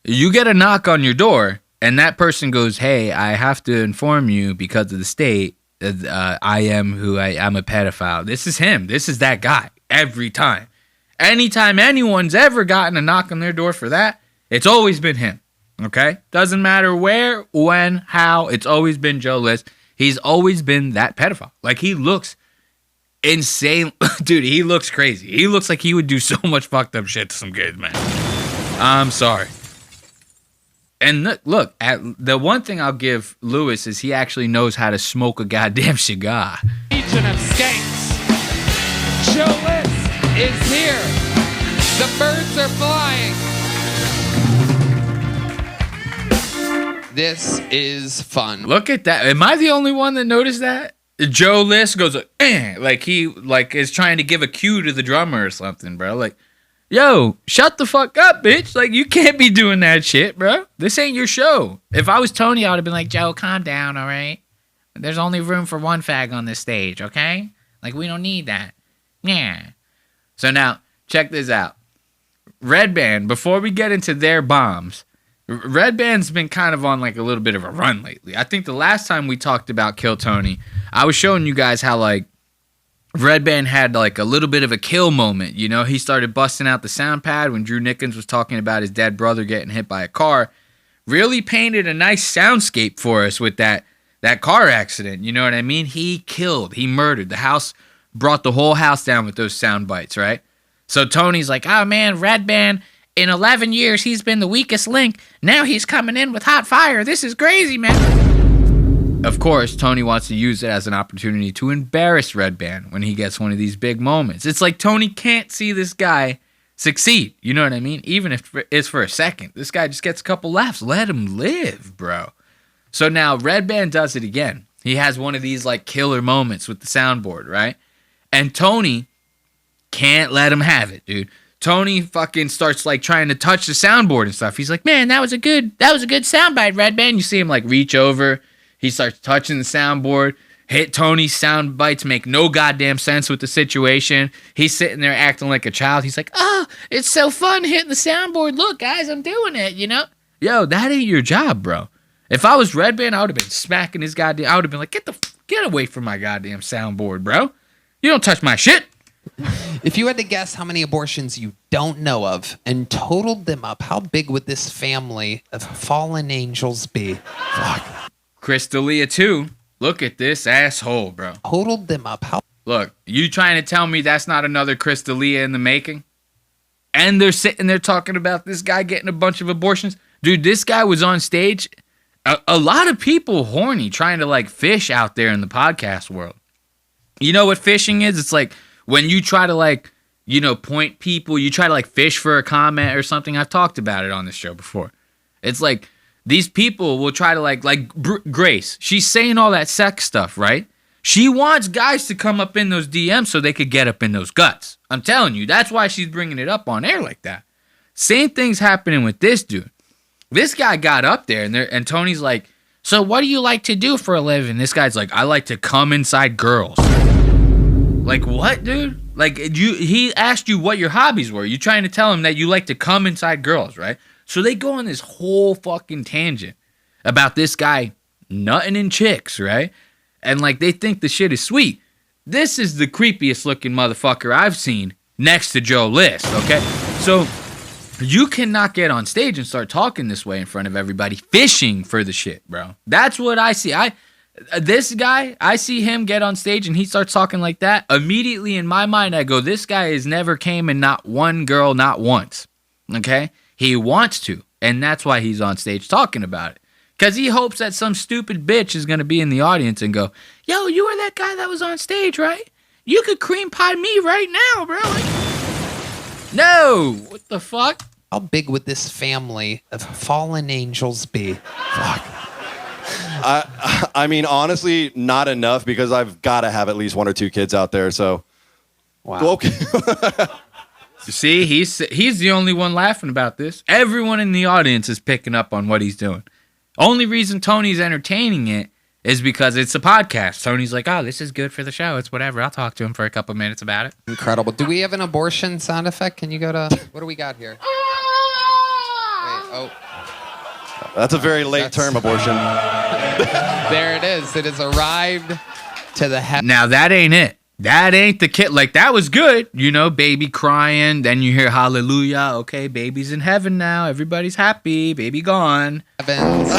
you get a knock on your door, and that person goes, "Hey, I have to inform you because of the state, I'm a pedophile." This is him. This is that guy. Every time. Anytime anyone's ever gotten a knock on their door for that, it's always been him. Okay? Doesn't matter where, when, how, it's always been Joe List. He's always been that pedophile. Like, he looks insane. Dude, he looks crazy. He looks like he would do so much fucked up shit to some kids, man. I'm sorry. And look, the one thing I'll give Lewis is he actually knows how to smoke a goddamn cigar. Legion of Skanks. Joe List is here. The birds are flying. This is fun. Look at that. Am I the only one that noticed that? Joe List goes like he is trying to give a cue to the drummer or something, bro. Like, yo, shut the fuck up, bitch. Like, you can't be doing that shit, bro. This ain't your show. If I was Tony, I would have been like, "Joe, calm down, all right? There's only room for one fag on this stage, okay? Like, we don't need that." Yeah. So now, check this out. Red Band, before we get into their bombs, Red Band's been kind of on like a little bit of a run lately. I think the last time we talked about Kill Tony, I was showing you guys how like Red Band had like a little bit of a kill moment. You know, he started busting out the sound pad when Drew Nickens was talking about his dead brother getting hit by a car. Really painted a nice soundscape for us with that car accident. You know what I mean? He killed. He murdered. The house brought the whole house down with those sound bites, right? So Tony's like, oh man, Red Band, in 11 years, he's been the weakest link. Now he's coming in with hot fire. This is crazy, man. Of course, Tony wants to use it as an opportunity to embarrass Red Band when he gets one of these big moments. It's like Tony can't see this guy succeed. You know what I mean? Even if it's for a second. This guy just gets a couple laughs. Let him live, bro. So now Red Band does it again. He has one of these like killer moments with the soundboard, right? And Tony can't let him have it, dude. Tony fucking starts like trying to touch the soundboard and stuff. He's like, man, that was a good soundbite, Red Band. You see him like reach over. He starts touching the soundboard. Hit Tony's sound bites make no goddamn sense with the situation. He's sitting there acting like a child. He's like, oh, it's so fun hitting the soundboard. Look, guys, I'm doing it, you know? Yo, that ain't your job, bro. If I was Red Band, I would have been smacking his goddamn... I would have been like, get away from my goddamn soundboard, bro. You don't touch my shit. If you had to guess how many abortions you don't know of and totaled them up, how big would this family of fallen angels be? Fuck. Chris D'Elia, too. Look at this asshole, bro. Totaled them up. How? Look, you trying to tell me that's not another Chris D'Elia in the making? And they're sitting there talking about this guy getting a bunch of abortions? Dude, this guy was on stage. A lot of people horny trying to like fish out there in the podcast world. You know what fishing is? It's like when you try to like, you know, point people, you try to like fish for a comment or something. I've talked about it on this show before. It's like these people will try to like Grace. She's saying all that sex stuff, right? She wants guys to come up in those DMs so they could get up in those guts. I'm telling you, that's why she's bringing it up on air like that. Same thing's happening with this dude. This guy got up there and Tony's like, so what do you like to do for a living? This guy's like, I like to come inside girls. Like what, dude? Like he asked you what your hobbies were. You trying to tell him that you like to come inside girls, right? So they go on this whole fucking tangent about this guy nutting in chicks, right? And like they think the shit is sweet. This is the creepiest looking motherfucker I've seen next to Joe List, okay? So you cannot get on stage and start talking this way in front of everybody, fishing for the shit, bro. That's what I see. This guy, I see him get on stage and he starts talking like that. Immediately in my mind, I go, this guy has never came in not one girl, not once, okay? He wants to, and that's why he's on stage talking about it. Because he hopes that some stupid bitch is going to be in the audience and go, yo, you were that guy that was on stage, right? You could cream pie me right now, bro. No, what the fuck? How big would this family of fallen angels be? Fuck. I mean, honestly, not enough because I've got to have at least 1 or 2 kids out there. So, wow. Okay. You see, he's the only one laughing about this. Everyone in the audience is picking up on what he's doing. Only reason Tony's entertaining it is because it's a podcast. Tony's like, oh, this is good for the show. It's whatever. I'll talk to him for a couple minutes about it. Incredible. Do we have an abortion sound effect? Can you go to... What do we got here? Wait, oh. That's a very late term abortion. There it is. It has arrived to the heaven. Now, that ain't it. That ain't the kid. Like, that was good. You know, baby crying. Then you hear hallelujah. Okay, baby's in heaven now. Everybody's happy. Baby gone. Heavens.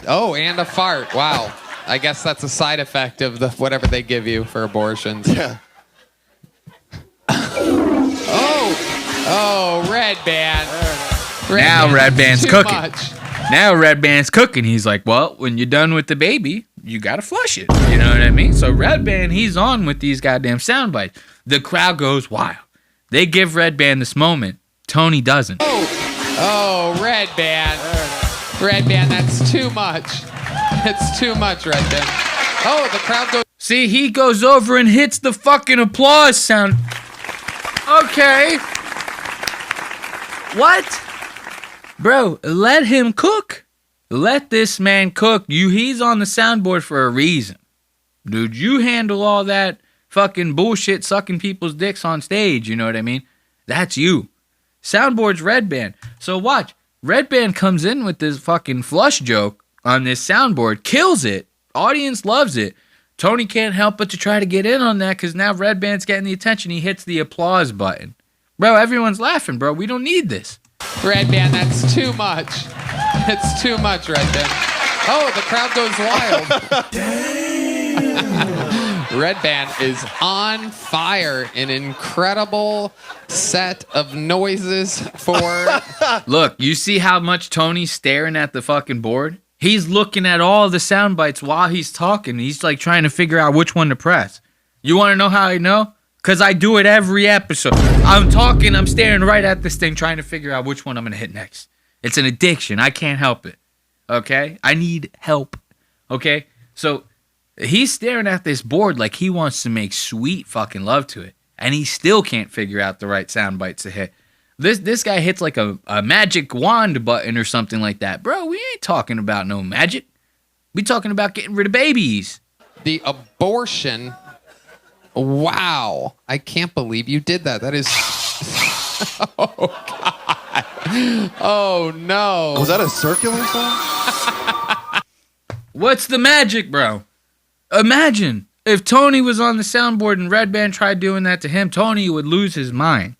Oh, and a fart. Wow. I guess that's a side effect of the whatever they give you for abortions. Yeah. Oh, Red Band. Now Red Band's cooking. Much. Now Red Band's cooking. He's like, well, when you're done with the baby, you got to flush it. You know what I mean? So Red Band, he's on with these goddamn sound bites. The crowd goes wild. They give Red Band this moment. Tony doesn't. Oh, Red Band. Red Band, that's too much. It's too much, Red Band. Oh, the crowd goes... See, he goes over and hits the fucking applause sound. Okay. What? Bro, let him cook. Let this man cook. He's on the soundboard for a reason. Dude, you handle all that fucking bullshit sucking people's dicks on stage, you know what I mean? That's you. Soundboard's Red Band. So watch. Red Band comes in with this fucking flush joke on this soundboard, kills it. Audience loves it. Tony can't help but to try to get in on that because now Red Band's getting the attention. He hits the applause button. Bro, everyone's laughing, bro. We don't need this. Red Band, that's too much. It's too much, Red Band. Oh, the crowd goes wild. Red Band is on fire. An incredible set of noises for... Look, you see how much Tony's staring at the fucking board? He's looking at all the sound bites while he's talking. He's like trying to figure out which one to press. You want to know how I know? Because I do it every episode. I'm talking, I'm staring right at this thing trying to figure out which one I'm going to hit next. It's an addiction. I can't help it. Okay? I need help. Okay? So he's staring at this board like he wants to make sweet fucking love to it. And he still can't figure out the right sound bites to hit. This guy hits like a magic wand button or something like that. Bro, we ain't talking about no magic. We talking about getting rid of babies. The abortion. Wow. I can't believe you did that. That is... Oh, God. Oh, no. Was that a circular song? What's the magic, bro? Imagine if Tony was on the soundboard and Red Band tried doing that to him, Tony would lose his mind.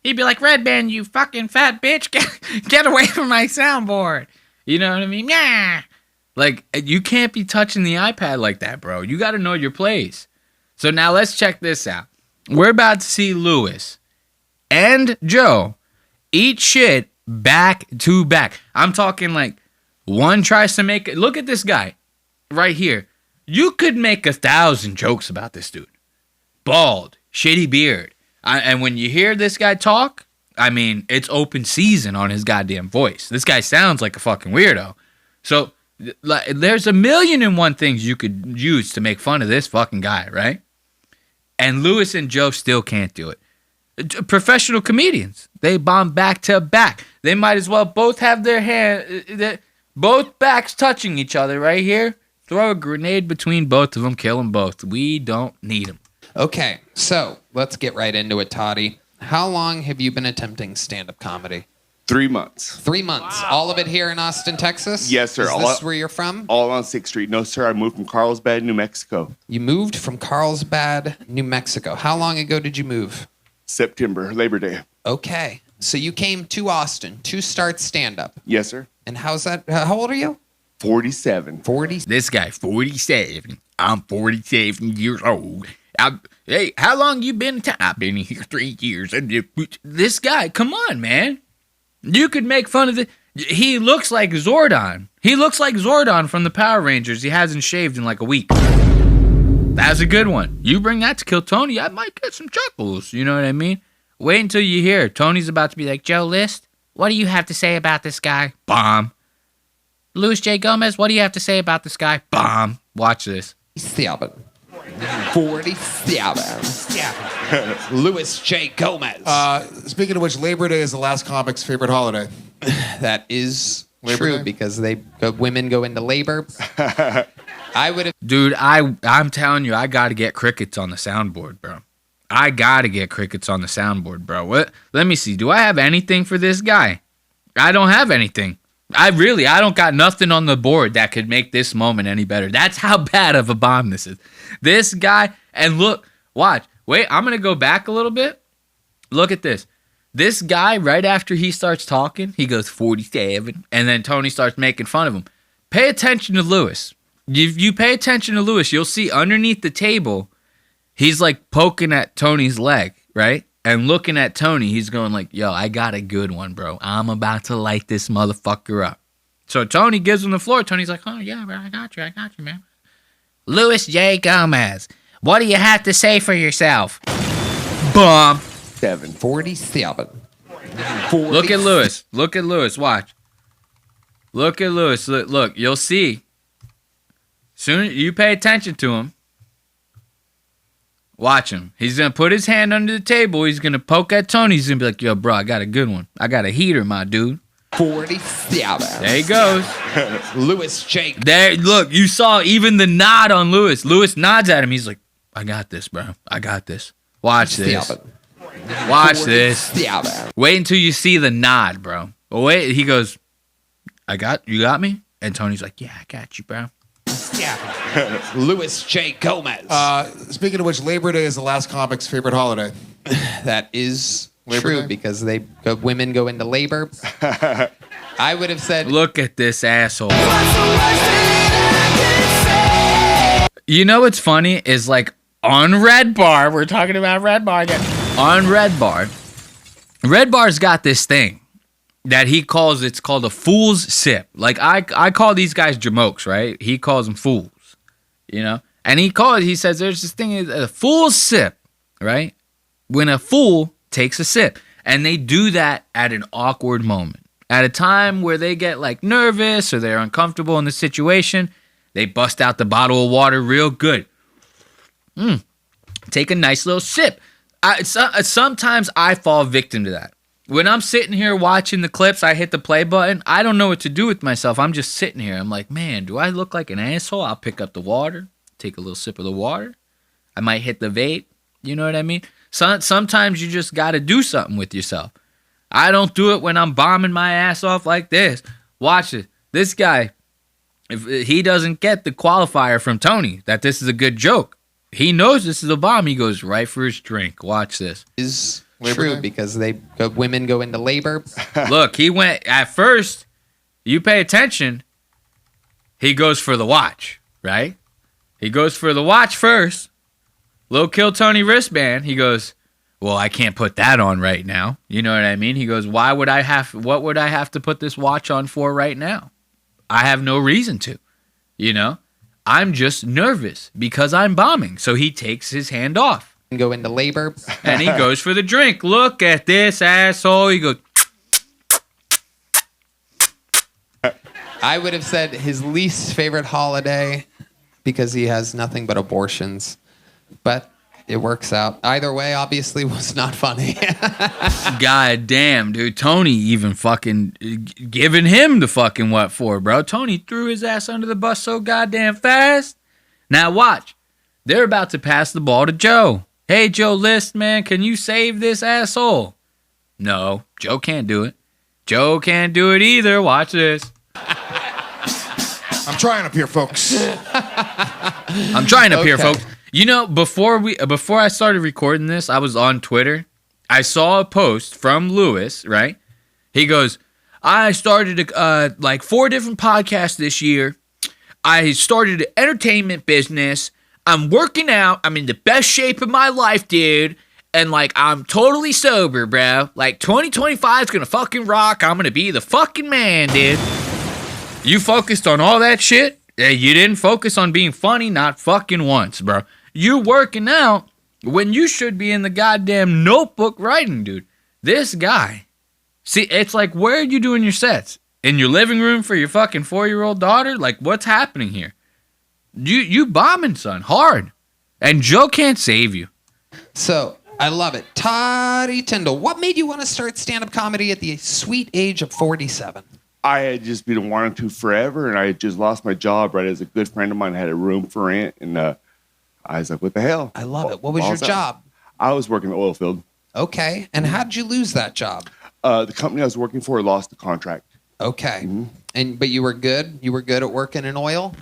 He'd be like, Red Band, you fucking fat bitch, get away from my soundboard. You know what I mean? Yeah. Like, you can't be touching the iPad like that, bro. You got to know your place. So now let's check this out. We're about to see Lewis and Joe eat shit back to back. I'm talking like one tries to make it. Look at this guy right here. You could make 1,000 jokes about this dude. Bald, shitty beard. And when you hear this guy talk, I mean, it's open season on his goddamn voice. This guy sounds like a fucking weirdo. So there's 1,000,001 things you could use to make fun of this fucking guy, right? And Lewis and Joe still can't do it. Professional comedians, they bomb back to back. They might as well both have their both backs touching each other right here. Throw a grenade between both of them, kill them both. We don't need them. Okay, so let's get right into it, Toddy. How long have you been attempting stand-up comedy? 3 months. 3 months. Wow. All of it here in Austin, Texas? Yes, sir. Is this where you're from? All on 6th Street. No, sir. I moved from Carlsbad, New Mexico. You moved from Carlsbad, New Mexico. How long ago did you move? September, Labor Day. Okay. So you came to Austin to start stand-up. Yes, sir. And how's that? How old are you? 47. 40. This guy, 47. I'm 47 years old. Hey, how long you been in town? I've been here 3 years. This guy, come on, man. You could make fun of it. He looks like Zordon. He looks like Zordon from the Power Rangers. He hasn't shaved in like a week. That's a good one. You bring that to Kill Tony, I might get some chuckles. You know what I mean? Wait until you hear. Tony's about to be like, Joe List, what do you have to say about this guy? Bomb. Louis J. Gomez, what do you have to say about this guy? Bomb. Watch this. 47. 47. Louis J. Gomez. Speaking of which, Labor Day is the last comic's favorite holiday. That is Labor true Day? because women go into labor. I would have. Dude, I'm telling you, I got to get crickets on the soundboard, bro. I got to get crickets on the soundboard, bro. What? Let me see. Do I have anything for this guy? I don't have anything. I don't got nothing on the board that could make this moment any better. That's how bad of a bomb this is. This guy, and look, watch. Wait, I'm going to go back a little bit. Look at this. This guy, right after he starts talking, he goes 47, and then Tony starts making fun of him. Pay attention to Lewis. If you pay attention to Lewis, you'll see underneath the table, he's like poking at Tony's leg, right? And looking at Tony, he's going like, yo, I got a good one, bro. I'm about to light this motherfucker up. So Tony gives him the floor. Tony's like, oh, yeah, bro, I got you, man. Louis J. Gomez, what do you have to say for yourself? Bomb. 47. Look at Lewis. Look at Lewis. Watch. Look at Lewis. Look, you'll see. Soon you pay attention to him. Watch him. He's going to put his hand under the table. He's going to poke at Tony. He's going to be like, yo, bro, I got a good one. I got a heater, my dude. 47. There he goes. Louis J. There, look, you saw even the nod on Lewis. Lewis nods at him. He's like, I got this, bro. I got this. Watch this. Watch this. Wait until you see the nod, bro. Wait, he goes, you got me? And Tony's like, yeah, I got you, bro. Yeah. Louis J. Gomez. Speaking of which, Labor Day is the last comic's favorite holiday. That is Labor true Day? because women go into labor. I would have said, look at this asshole. You know what's funny is like on Red Bar, we're talking about Red Bar again. On Red Bar's got this thing that he calls, it's called a fool's sip. Like I call these guys jamokes, right? He calls them fools, you know? And he says there's this thing, a fool's sip, right? When a fool takes a sip. And they do that at an awkward moment. At a time where they get like nervous or they're uncomfortable in the situation, they bust out the bottle of water real good. Take a nice little sip. Sometimes I fall victim to that. When I'm sitting here watching the clips, I hit the play button. I don't know what to do with myself. I'm just sitting here. I'm like, man, do I look like an asshole? I'll pick up the water, take a little sip of the water. I might hit the vape. You know what I mean? Sometimes you just got to do something with yourself. I don't do it when I'm bombing my ass off like this. Watch it. This guy, if he doesn't get the qualifier from Tony that this is a good joke, he knows this is a bomb. He goes right for his drink. Watch this. Is true because women go into labor. Look, he went at first. You pay attention. He goes for the watch, right? He goes for the watch first. Little Kill Tony wristband. He goes, well, I can't put that on right now. You know what I mean? He goes, what would I have to put this watch on for right now? I have no reason to, you know? I'm just nervous because I'm bombing. So he takes his hand off. Go into labor. And he goes for the drink. Look at this asshole. He goes. I would have said his least favorite holiday because he has nothing but abortions. But it works out. Either way, obviously, was not funny. God damn, dude. Tony even fucking giving him the fucking what for, bro. Tony threw his ass under the bus so goddamn fast. Now watch. They're about to pass the ball to Joe. Hey, Joe List, man, can you save this asshole? No, Joe can't do it. Joe can't do it either. Watch this. I'm trying up here, folks. I'm trying up here, folks. You know, before I started recording this, I was on Twitter. I saw a post from Lewis, right? He goes, I started like 4 different podcasts this year. I started an entertainment business. I'm working out. I'm in the best shape of my life, dude. And like, I'm totally sober, bro. Like, 2025 is going to fucking rock. I'm going to be the fucking man, dude. You focused on all that shit? You didn't focus on being funny not fucking once, bro. You working out when you should be in the goddamn notebook writing, dude. This guy. See, it's like, where are you doing your sets? In your living room for your fucking 4-year-old daughter? Like, what's happening here? You bombing, son, hard. And Joe can't save you. So, I love it. Toddy Tyndall, what made you want to start stand-up comedy at the sweet age of 47? I had just been wanting to forever, and I had just lost my job right as a good friend of mine had a room for rent, and I was like, what the hell? I love it. What was your job? I was working in the oil field. Okay. And how did you lose that job? The company I was working for lost the contract. Okay. But you were good? You were good at working in oil?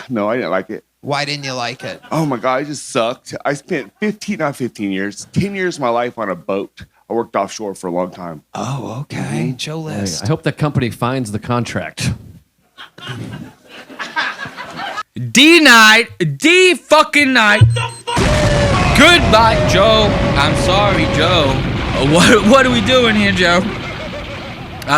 No, I didn't like it. Why didn't you like it? Oh my God, it just sucked. I spent 10 years of my life on a boat. I worked offshore for a long time. Oh, okay. Joe List. I hope that company finds the contract. D-night. D-fucking-night. Goodbye, Joe. I'm sorry, Joe. What are we doing here, Joe?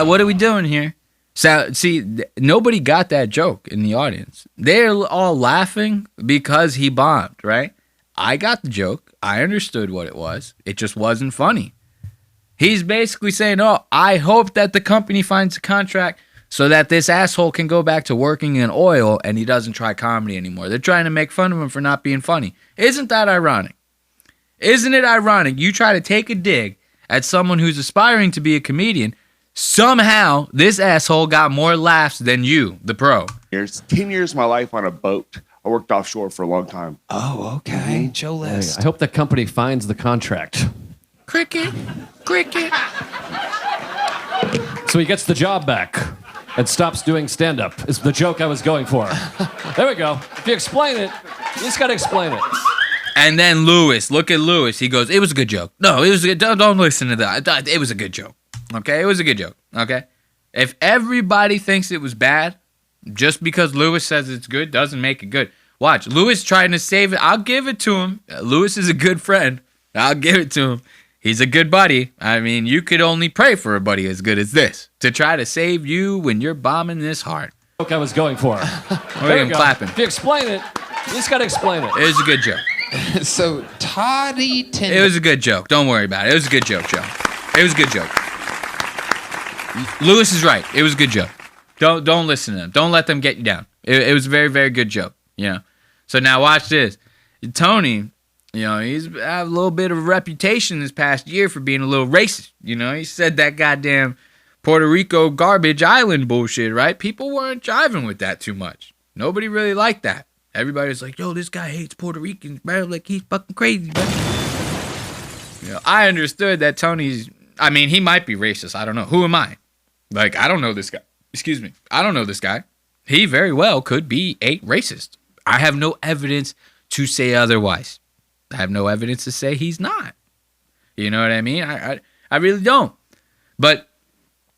What are we doing here? So, see, nobody got that joke in the audience. They're all laughing because he bombed, right? I got the joke. I understood what it was. It just wasn't funny. He's basically saying, oh, I hope that the company finds a contract so that this asshole can go back to working in oil and he doesn't try comedy anymore. They're trying to make fun of him for not being funny. Isn't that ironic? Isn't it ironic? You try to take a dig at someone who's aspiring to be a comedian. Somehow, this asshole got more laughs than you, the pro. 10 years of my life on a boat. I worked offshore for a long time. Oh, okay. Joe List. I hope that company finds the contract. Cricket. So he gets the job back and stops doing stand-up, is the joke I was going for. There we go. If you explain it, you just got to explain it. And then Lewis, look at Lewis. He goes, it was a good joke. No, it was good. Don't listen to that. It was a good joke. Okay? It was a good joke. Okay? If everybody thinks it was bad, just because Lewis says it's good doesn't make it good. Watch, Lewis trying to save it. I'll give it to him. Lewis is a good friend. I'll give it to him. He's a good buddy. I mean, you could only pray for a buddy as good as this to try to save you when you're bombing this hard. I was going for. Look at him clapping. If you explain it, you just got to explain it. It was a good joke. So Toddy Tinder. It was a good joke. Don't worry about it. It was a good joke, Joe. It was a good joke. Lewis is right. It was a good joke. Don't listen to them. Don't let them get you down. It was a very, very good joke. You know. So now watch this. Tony, you know, he's had a little bit of a reputation this past year for being a little racist. You know, he said that goddamn Puerto Rico garbage island bullshit, right? People weren't jiving with that too much. Nobody really liked that. Everybody was like, yo, this guy hates Puerto Ricans, bro. Like, he's fucking crazy, bro. You know, I understood that Tony's, I mean, he might be racist. I don't know. Who am I? Like, I don't know this guy. Excuse me. I don't know this guy. He very well could be a racist. I have no evidence to say otherwise. I have no evidence to say he's not. You know what I mean? I really don't. But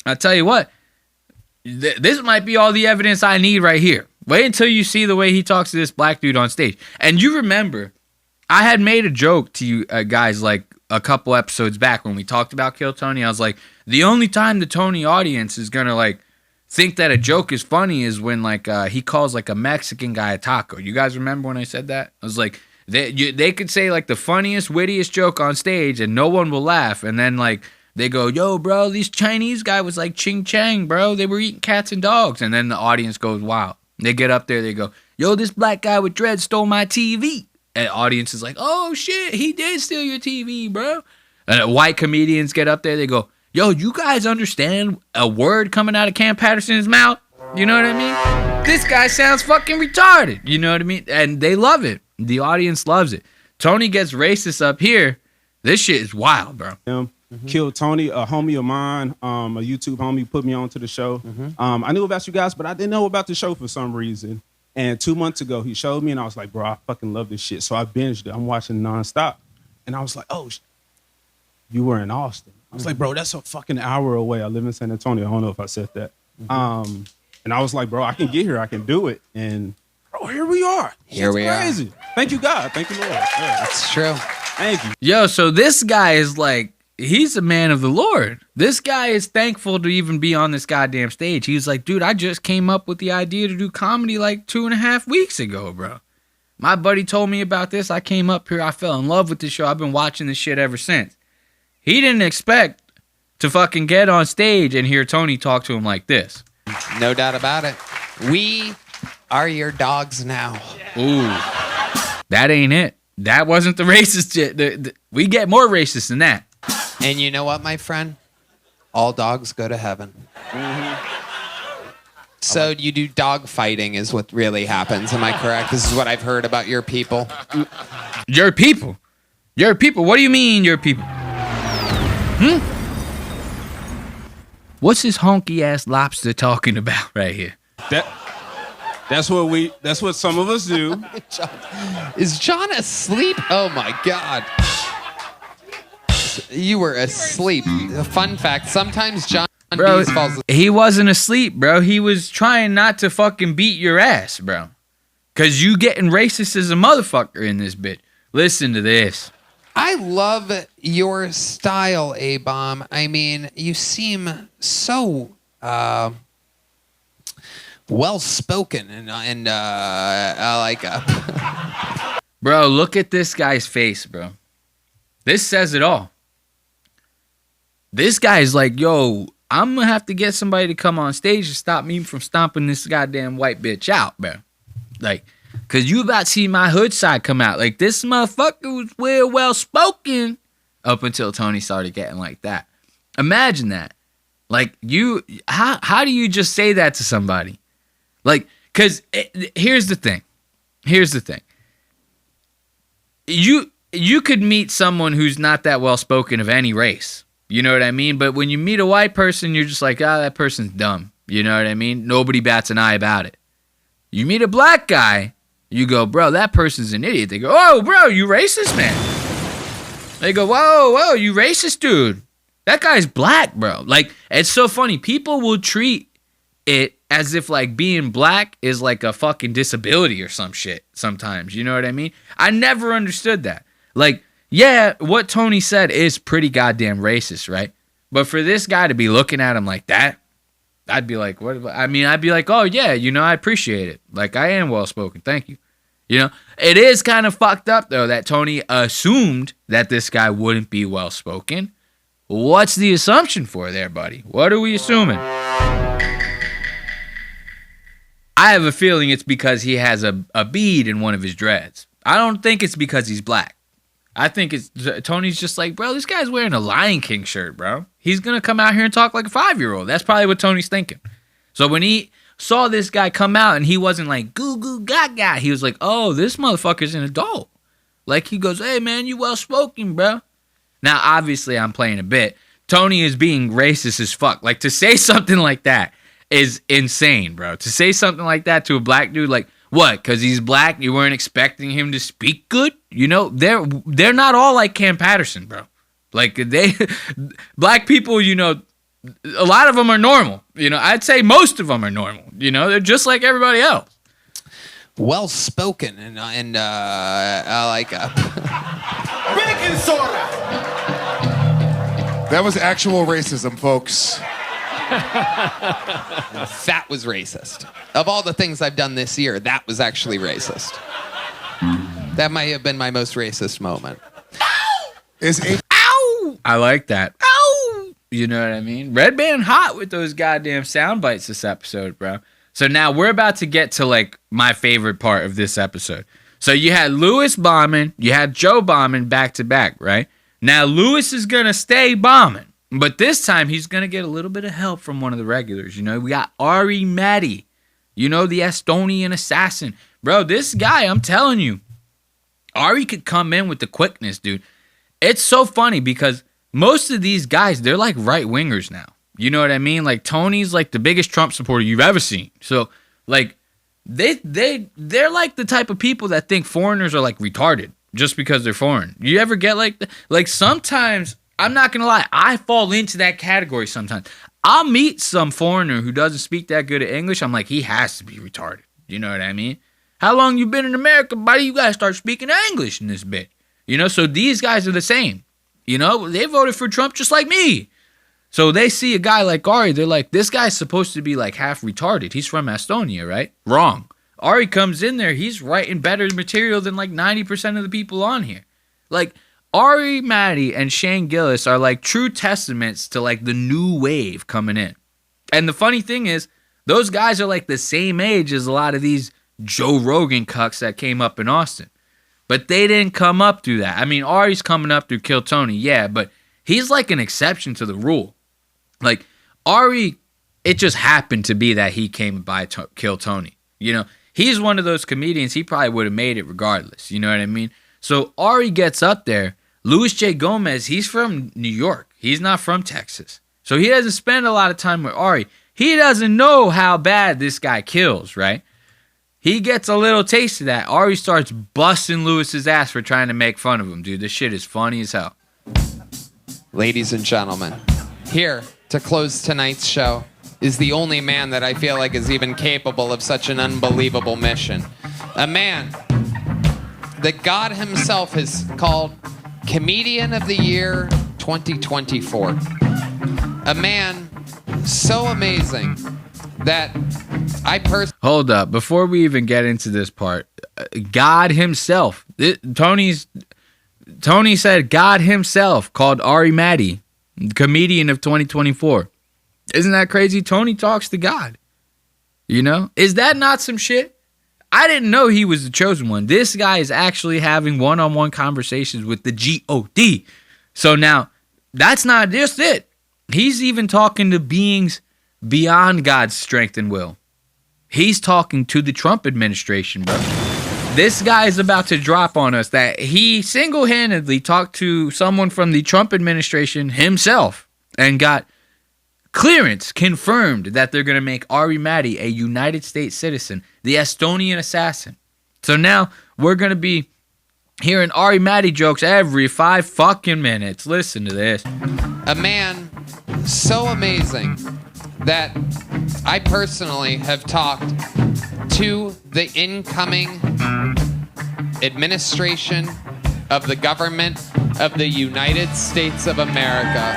I'll tell you what. This might be all the evidence I need right here. Wait until you see the way he talks to this black dude on stage. And you remember, I had made a joke to you guys like a couple episodes back when we talked about Kill Tony. I was like, the only time the Tony audience is going to like think that a joke is funny is when like he calls like a Mexican guy a taco. You guys remember when I said that? I was like, they could say like the funniest, wittiest joke on stage and no one will laugh. And then like they go, yo, bro, this Chinese guy was like ching chang, bro. They were eating cats and dogs. And then the audience goes, wow. They get up there, they go, yo, this black guy with dreads stole my TV. And the audience is like, oh shit, he did steal your TV, bro. And white comedians get up there, they go, yo, you guys understand a word coming out of Cam Patterson's mouth? You know what I mean? This guy sounds fucking retarded. You know what I mean? And they love it. The audience loves it. Tony gets racist up here. This shit is wild, bro. Kill Tony, a homie of mine, a YouTube homie, put me onto the show. I knew about you guys, but I didn't know about the show for some reason. And 2 months ago, he showed me, and I was like, bro, I fucking love this shit. So I binged it. I'm watching nonstop. And I was like, oh, you were in Austin. I was like, bro, that's a fucking hour away. I live in San Antonio. I don't know if I said that. And I was like, bro, I can get here. I can do it. And, bro, here we are. Here we are. Crazy. Thank you, God. Thank you, Lord. Yeah. That's true. Thank you. Yo, so this guy is like, he's a man of the Lord. This guy is thankful to even be on this goddamn stage. He's like, dude, I just came up with the idea to do comedy like 2.5 weeks ago, bro. My buddy told me about this. I came up here. I fell in love with this show. I've been watching this shit ever since. He didn't expect to fucking get on stage and hear Tony talk to him like this. No doubt about it. We are your dogs now. Ooh. That ain't it. That wasn't the racist shit. We get more racist than that. And you know what, my friend? All dogs go to heaven. So you do dog fighting is what really happens. Am I correct? This is what I've heard about your people. Your people? Your people? What do you mean, your people? What's this honky ass lobster talking about right here? That's what some of us do. Is John asleep? Oh my God. You were asleep. A fun fact, sometimes John Bro, falls asleep. he wasn't asleep, bro. He was trying not to fucking beat your ass, bro. Cause you getting racist as a motherfucker in this bit. Listen to this. I love your style, A-Bomb. I mean, you seem so well-spoken and like... Bro, look at this guy's face, bro. This says it all. This guy's like, yo, I'm gonna have to get somebody to come on stage to stop me from stomping this goddamn white bitch out, bro. Like, cause you about to see my hood side come out. Like, this motherfucker was well spoken up until Tony started getting like that. Imagine that. Like, how do you just say that to somebody? Like, cause here's the thing. You could meet someone who's not that well spoken of any race. You know what I mean? But when you meet a white person, you're just like, that person's dumb. You know what I mean? Nobody bats an eye about it. You meet a black guy, you go, bro, that person's an idiot. They go, oh, bro, you racist, man. They go, whoa, you racist, dude. That guy's black, bro. Like, it's so funny. People will treat it as if, like, being black is like a fucking disability or some shit sometimes. You know what I mean? I never understood that. Like, yeah, what Tony said is pretty goddamn racist, right? But for this guy to be looking at him like that, I'd be like, what? I mean, I'd be like, oh, yeah, you know, I appreciate it. Like, I am well-spoken. Thank you. You know, it is kind of fucked up, though, that Tony assumed that this guy wouldn't be well-spoken. What's the assumption for there, buddy? What are we assuming? I have a feeling it's because he has a bead in one of his dreads. I don't think it's because he's black. I think it's Tony's just like, bro, this guy's wearing a Lion King shirt, bro. He's going to come out here and talk like a 5-year-old. That's probably what Tony's thinking. So when he saw this guy come out and he wasn't like, goo goo gaga, he was like, oh, this motherfucker's an adult. Like, he goes, hey, man, you well-spoken, bro. Now, obviously, I'm playing a bit. Tony is being racist as fuck. Like, to say something like that is insane, bro. To say something like that to a black dude, like, what? Because he's black, you weren't expecting him to speak good? You know, they're not all like Cam Patterson, bro. Like, black people, you know, a lot of them are normal. You know, I'd say most of them are normal. You know, they're just like everybody else. Well spoken and like Baking soda. That was actual racism, folks. That was racist. Of all the things I've done this year, that was actually racist. That might have been my most racist moment. Ow! I like that. Ow! You know what I mean? Red Band hot with those goddamn sound bites this episode, bro. So now we're about to get to, like, my favorite part of this episode. So you had Lewis bombing, you had Joe bombing back to back, right? Now Lewis is going to stay bombing, but this time he's going to get a little bit of help from one of the regulars. You know, we got Ari Matti, you know, the Estonian assassin. Bro, this guy, I'm telling you, Ari could come in with the quickness, dude. It's so funny because most of these guys, they're like right-wingers now. You know what I mean? Like, Tony's like the biggest Trump supporter you've ever seen. So, like, they're like the type of people that think foreigners are like retarded just because they're foreign. You ever get like sometimes, I'm not gonna lie, I fall into that category sometimes. I'll meet some foreigner who doesn't speak that good of English. I'm like, he has to be retarded. You know what I mean? How long you been in America, buddy? You gotta start speaking English in this bit. You know, so these guys are the same. You know, they voted for Trump just like me. So they see a guy like Ari, they're like, this guy's supposed to be like half retarded. He's from Estonia, right? Wrong. Ari comes in there, he's writing better material than like 90% of the people on here. Like, Ari Matti and Shane Gillis are like true testaments to like the new wave coming in. And the funny thing is, those guys are like the same age as a lot of these Joe Rogan cucks that came up in Austin. But they didn't come up through that. I mean, Ari's coming up through Kill Tony, yeah, but he's like an exception to the rule. Like, Ari, it just happened to be that he came by Kill Tony. You know, he's one of those comedians, he probably would have made it regardless. You know what I mean? So Ari gets up there. Luis J. Gomez, he's from New York. He's not from Texas. So he doesn't spend a lot of time with Ari. He doesn't know how bad this guy kills, right? He gets a little taste of that. Ari starts busting Lewis's ass for trying to make fun of him, dude. This shit is funny as hell. Ladies and gentlemen, here to close tonight's show is the only man that I feel like is even capable of such an unbelievable mission. A man that God himself has called Comedian of the Year 2024. A man so amazing that I personally... Hold up. Before we even get into this part, God himself, Tony said God himself called Ari Matti Comedian of 2024. Isn't that crazy? Tony talks to God. You know? Is that not some shit? I didn't know he was the chosen one. This guy is actually having one-on-one conversations with the G-O-D. So now, that's not just it. He's even talking to beings beyond God's strength and will. He's talking to the Trump administration, bro. This guy is about to drop on us that he single-handedly talked to someone from the Trump administration himself and got clearance confirmed that they're going to make Ari Matti a United States citizen, the Estonian assassin. So now we're going to be hearing Ari Matti jokes every 5 fucking minutes. Listen to this. A man so amazing that I personally have talked to the incoming administration of the government of the United States of America.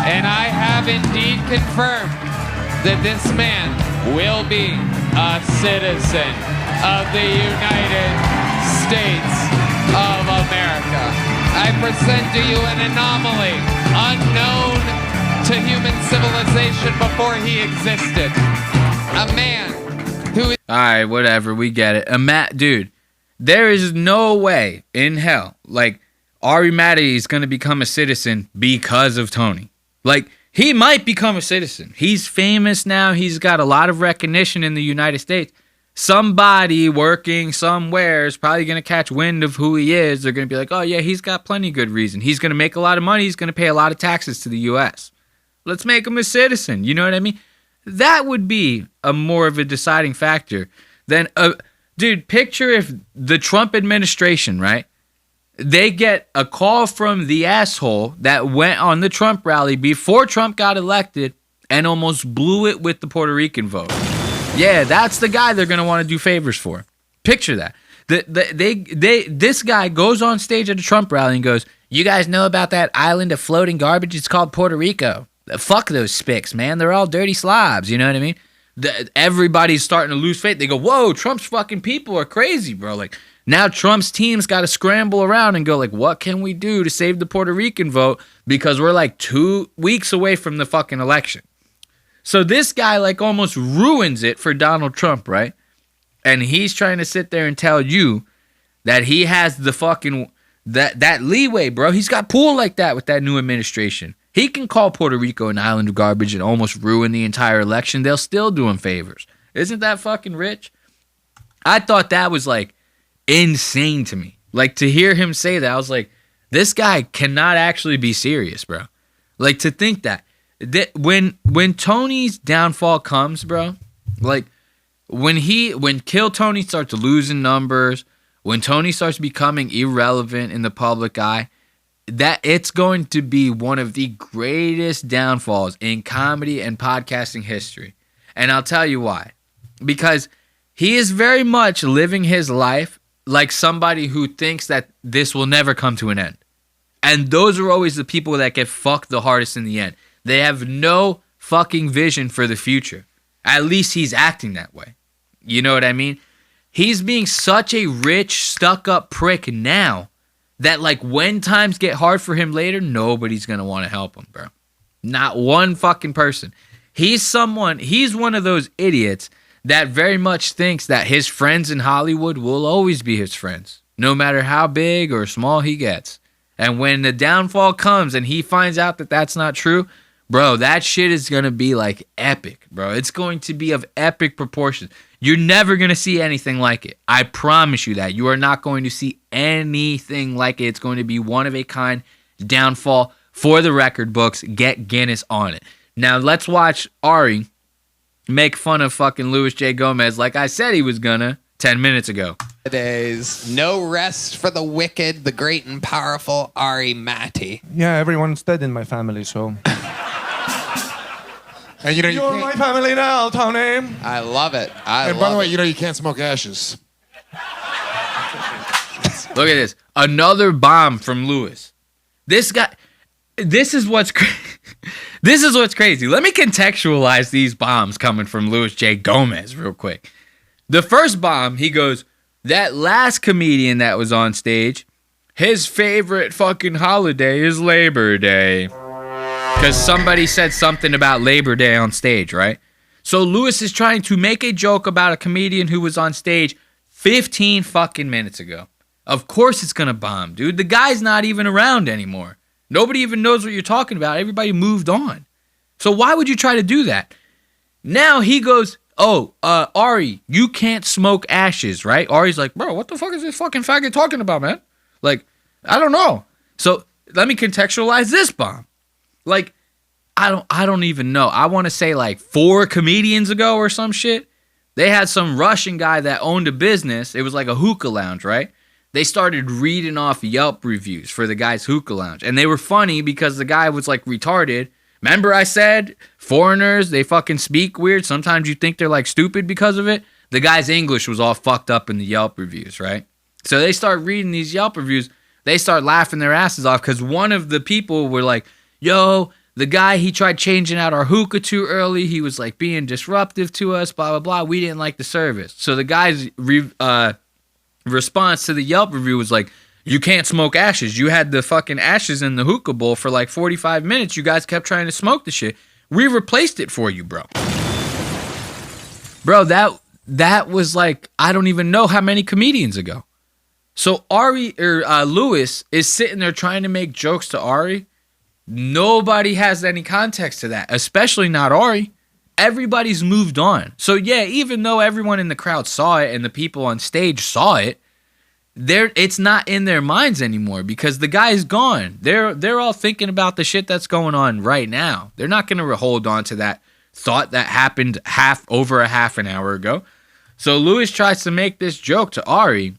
And I have indeed confirmed that this man will be a citizen of the United States of America. I present to you an anomaly unknown to human civilization before he existed. A man who is... All right, whatever, we get it. Dude, there is no way in hell, like, Ari Matti is going to become a citizen because of Tony. Like, he might become a citizen. He's famous now. He's got a lot of recognition in the United States. Somebody working somewhere is probably going to catch wind of who he is. They're going to be like, oh, yeah, he's got plenty of good reason. He's going to make a lot of money. He's going to pay a lot of taxes to the U.S. Let's make him a citizen. You know what I mean? That would be a more of a deciding factor than... Dude, picture if the Trump administration, right? They get a call from the asshole that went on the Trump rally before Trump got elected and almost blew it with the Puerto Rican vote. Yeah, that's the guy they're going to want to do favors for. Picture that. This guy goes on stage at a Trump rally and goes, you guys know about that island of floating garbage? It's called Puerto Rico. Fuck those spics, man. They're all dirty slobs. You know what I mean? Everybody's starting to lose faith. They go, whoa, Trump's fucking people are crazy, bro. Like, now Trump's team's got to scramble around and go, like, what can we do to save the Puerto Rican vote? Because we're like 2 weeks away from the fucking election. So this guy, like, almost ruins it for Donald Trump, right? And he's trying to sit there and tell you that he has the fucking, that leeway, bro. He's got pull like that with that new administration. He can call Puerto Rico an island of garbage and almost ruin the entire election. They'll still do him favors. Isn't that fucking rich? I thought that was, like, insane to me. Like, to hear him say that, I was like, this guy cannot actually be serious, bro. Like, to think that when Tony's downfall comes, bro, like, when Kill Tony starts losing numbers, when Tony starts becoming irrelevant in the public eye, that it's going to be one of the greatest downfalls in comedy and podcasting history. And I'll tell you why. Because he is very much living his life like somebody who thinks that this will never come to an end. And those are always the people that get fucked the hardest in the end. They have no fucking vision for the future. At least he's acting that way. You know what I mean? He's being such a rich, stuck-up prick now that, like, when times get hard for him later, nobody's going to want to help him, bro. Not one fucking person. He's one of those idiots that very much thinks that his friends in Hollywood will always be his friends, no matter how big or small he gets. And when the downfall comes and he finds out that that's not true, bro, that shit is going to be, like, epic, bro. It's going to be of epic proportions. You're never going to see anything like it. I promise you that. You are not going to see anything like it. It's going to be one of a kind downfall for the record books. Get Guinness on it. Now, let's watch Ari make fun of fucking Louis J. Gomez like I said he was gonna 10 minutes ago. Days, no rest for the wicked, the great and powerful Ari Matti. Yeah, everyone's dead in my family, so... And you know You're my family now, Tony. I love it. And by the way, you know you can't smoke ashes. Look at this. Another bomb from Louis. This guy. This is what's this is what's crazy. Let me contextualize these bombs coming from Louis J. Gomez real quick. The first bomb, he goes, that last comedian that was on stage, his favorite fucking holiday is Labor Day. Because somebody said something about Labor Day on stage, right? So Louis is trying to make a joke about a comedian who was on stage 15 fucking minutes ago. Of course it's going to bomb, dude. The guy's not even around anymore. Nobody even knows what you're talking about. Everybody moved on. So why would you try to do that? Now he goes, Ari, you can't smoke ashes, right? Ari's like, bro, what the fuck is this fucking faggot talking about, man? Like, I don't know. So let me contextualize this bomb. Like, I don't even know. I want to say like 4 comedians ago or some shit. They had some Russian guy that owned a business. It was like a hookah lounge, right? They started reading off Yelp reviews for the guy's hookah lounge. And they were funny because the guy was like retarded. Remember I said foreigners, they fucking speak weird. Sometimes you think they're like stupid because of it. The guy's English was all fucked up in the Yelp reviews, right? So they start reading these Yelp reviews. They start laughing their asses off because one of the people were like, yo, the guy, he tried changing out our hookah too early. He was like being disruptive to us, blah, blah, blah. We didn't like the service. So the guy's response to the Yelp review was like, you can't smoke ashes. You had the fucking ashes in the hookah bowl for like 45 minutes. You guys kept trying to smoke the shit. We replaced it for you, bro. Bro, that was like, I don't even know how many comedians ago. So Lewis is sitting there trying to make jokes to Ari. Nobody has any context to that, especially not Ari. Everybody's moved on. So yeah, even though everyone in the crowd saw it and the people on stage saw it, it's not in their minds anymore because the guy's gone. They're all thinking about the shit that's going on right now. They're not going to hold on to that thought that happened over a half an hour ago. So Lewis tries to make this joke to Ari,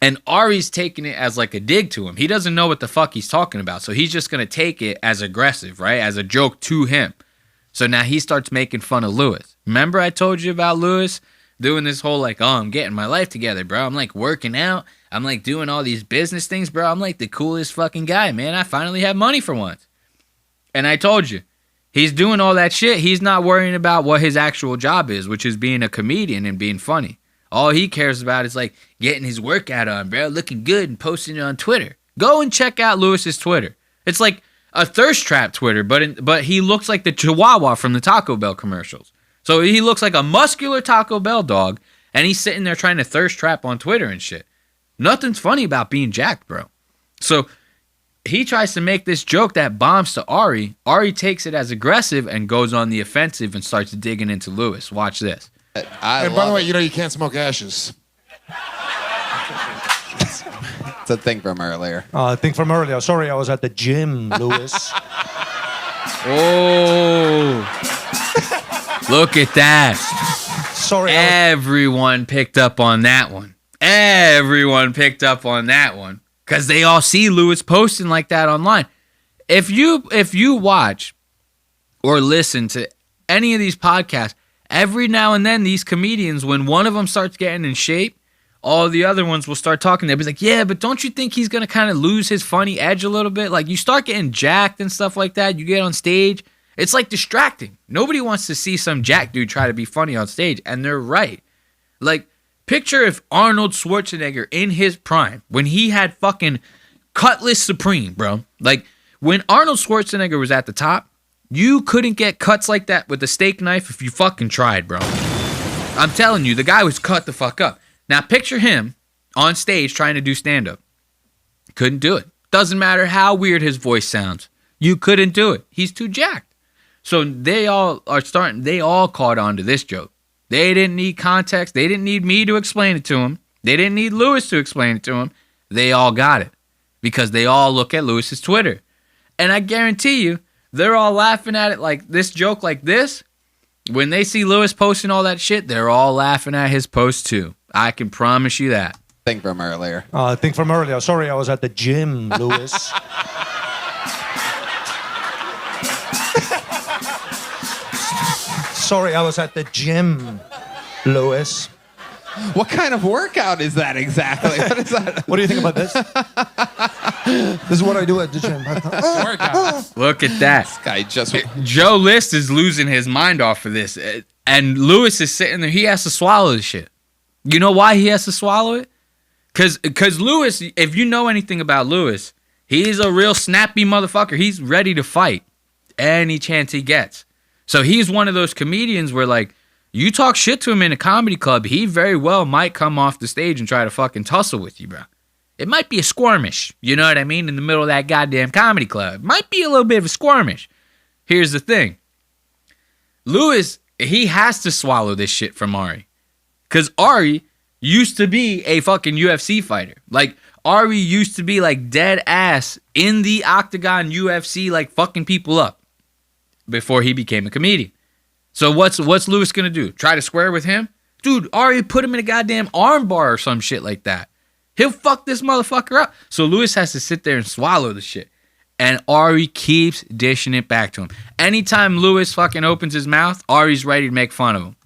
and Ari's taking it as like a dig to him. He doesn't know what the fuck he's talking about, so he's just going to take it as aggressive, right? As a joke to him. So now he starts making fun of Lewis. Remember I told you about Lewis doing this whole like, oh, I'm getting my life together, bro. I'm like working out. I'm like doing all these business things, bro. I'm like the coolest fucking guy, man. I finally have money for once. And I told you, he's doing all that shit. He's not worrying about what his actual job is, which is being a comedian and being funny. All he cares about is like getting his workout on, bro, looking good and posting it on Twitter. Go and check out Lewis's Twitter. It's like a thirst trap Twitter, but he looks like the Chihuahua from the Taco Bell commercials. So he looks like a muscular Taco Bell dog, and he's sitting there trying to thirst trap on Twitter and shit. Nothing's funny about being jacked, bro. So he tries to make this joke that bombs to Ari. Ari takes it as aggressive and goes on the offensive and starts digging into Lewis. Watch this. And by the way, you know you can't smoke ashes. It's a thing from earlier. I think from earlier. Sorry, I was at the gym, Lewis. Oh. Look at that. Sorry. Everyone picked up on that one. Everyone picked up on that one. Because they all see Lewis posting like that online. If you watch or listen to any of these podcasts, every now and then these comedians, when one of them starts getting in shape, all the other ones will start talking. They'll be like, yeah, but don't you think he's going to kind of lose his funny edge a little bit? Like, you start getting jacked and stuff like that. You get on stage. It's like distracting. Nobody wants to see some jack dude try to be funny on stage. And they're right. Like, picture if Arnold Schwarzenegger in his prime, when he had fucking Cutlass Supreme, bro. Like, when Arnold Schwarzenegger was at the top, you couldn't get cuts like that with a steak knife if you fucking tried, bro. I'm telling you, the guy was cut the fuck up. Now, picture him on stage trying to do stand-up. Couldn't do it. Doesn't matter how weird his voice sounds. You couldn't do it. He's too jacked. So they all caught on to this joke. They didn't need context. They didn't need me to explain it to them. They didn't need Lewis to explain it to them. They all got it because they all look at Lewis's Twitter. And I guarantee you, they're all laughing at it like this joke like this. When they see Lewis posting all that shit, they're all laughing at his post too. I can promise you that. Thing from earlier. I think from earlier. Sorry, I was at the gym, Lewis. Sorry, I was at the gym, Lewis. What kind of workout is that exactly? What is that? What do you think about this? This is what I do at the gym. Look at that. This guy just... Joe List is losing his mind off of this. And Lewis is sitting there. He has to swallow this shit. You know why he has to swallow it? Because Lewis, if you know anything about Lewis, he's a real snappy motherfucker. He's ready to fight any chance he gets. So he's one of those comedians where, like, you talk shit to him in a comedy club, he very well might come off the stage and try to fucking tussle with you, bro. It might be a skirmish, you know what I mean, in the middle of that goddamn comedy club. Might be a little bit of a skirmish. Here's the thing. Lewis, he has to swallow this shit from Ari. Because Ari used to be a fucking UFC fighter. Like, Ari used to be, like, dead ass in the octagon UFC, like, fucking people up. before he became a comedian. So what's Lewis gonna do? Try to square with him? Dude, Ari put him in a goddamn arm bar or some shit like that. He'll fuck this motherfucker up. So Lewis has to sit there and swallow the shit. And Ari keeps dishing it back to him. Anytime Lewis fucking opens his mouth, Ari's ready to make fun of him.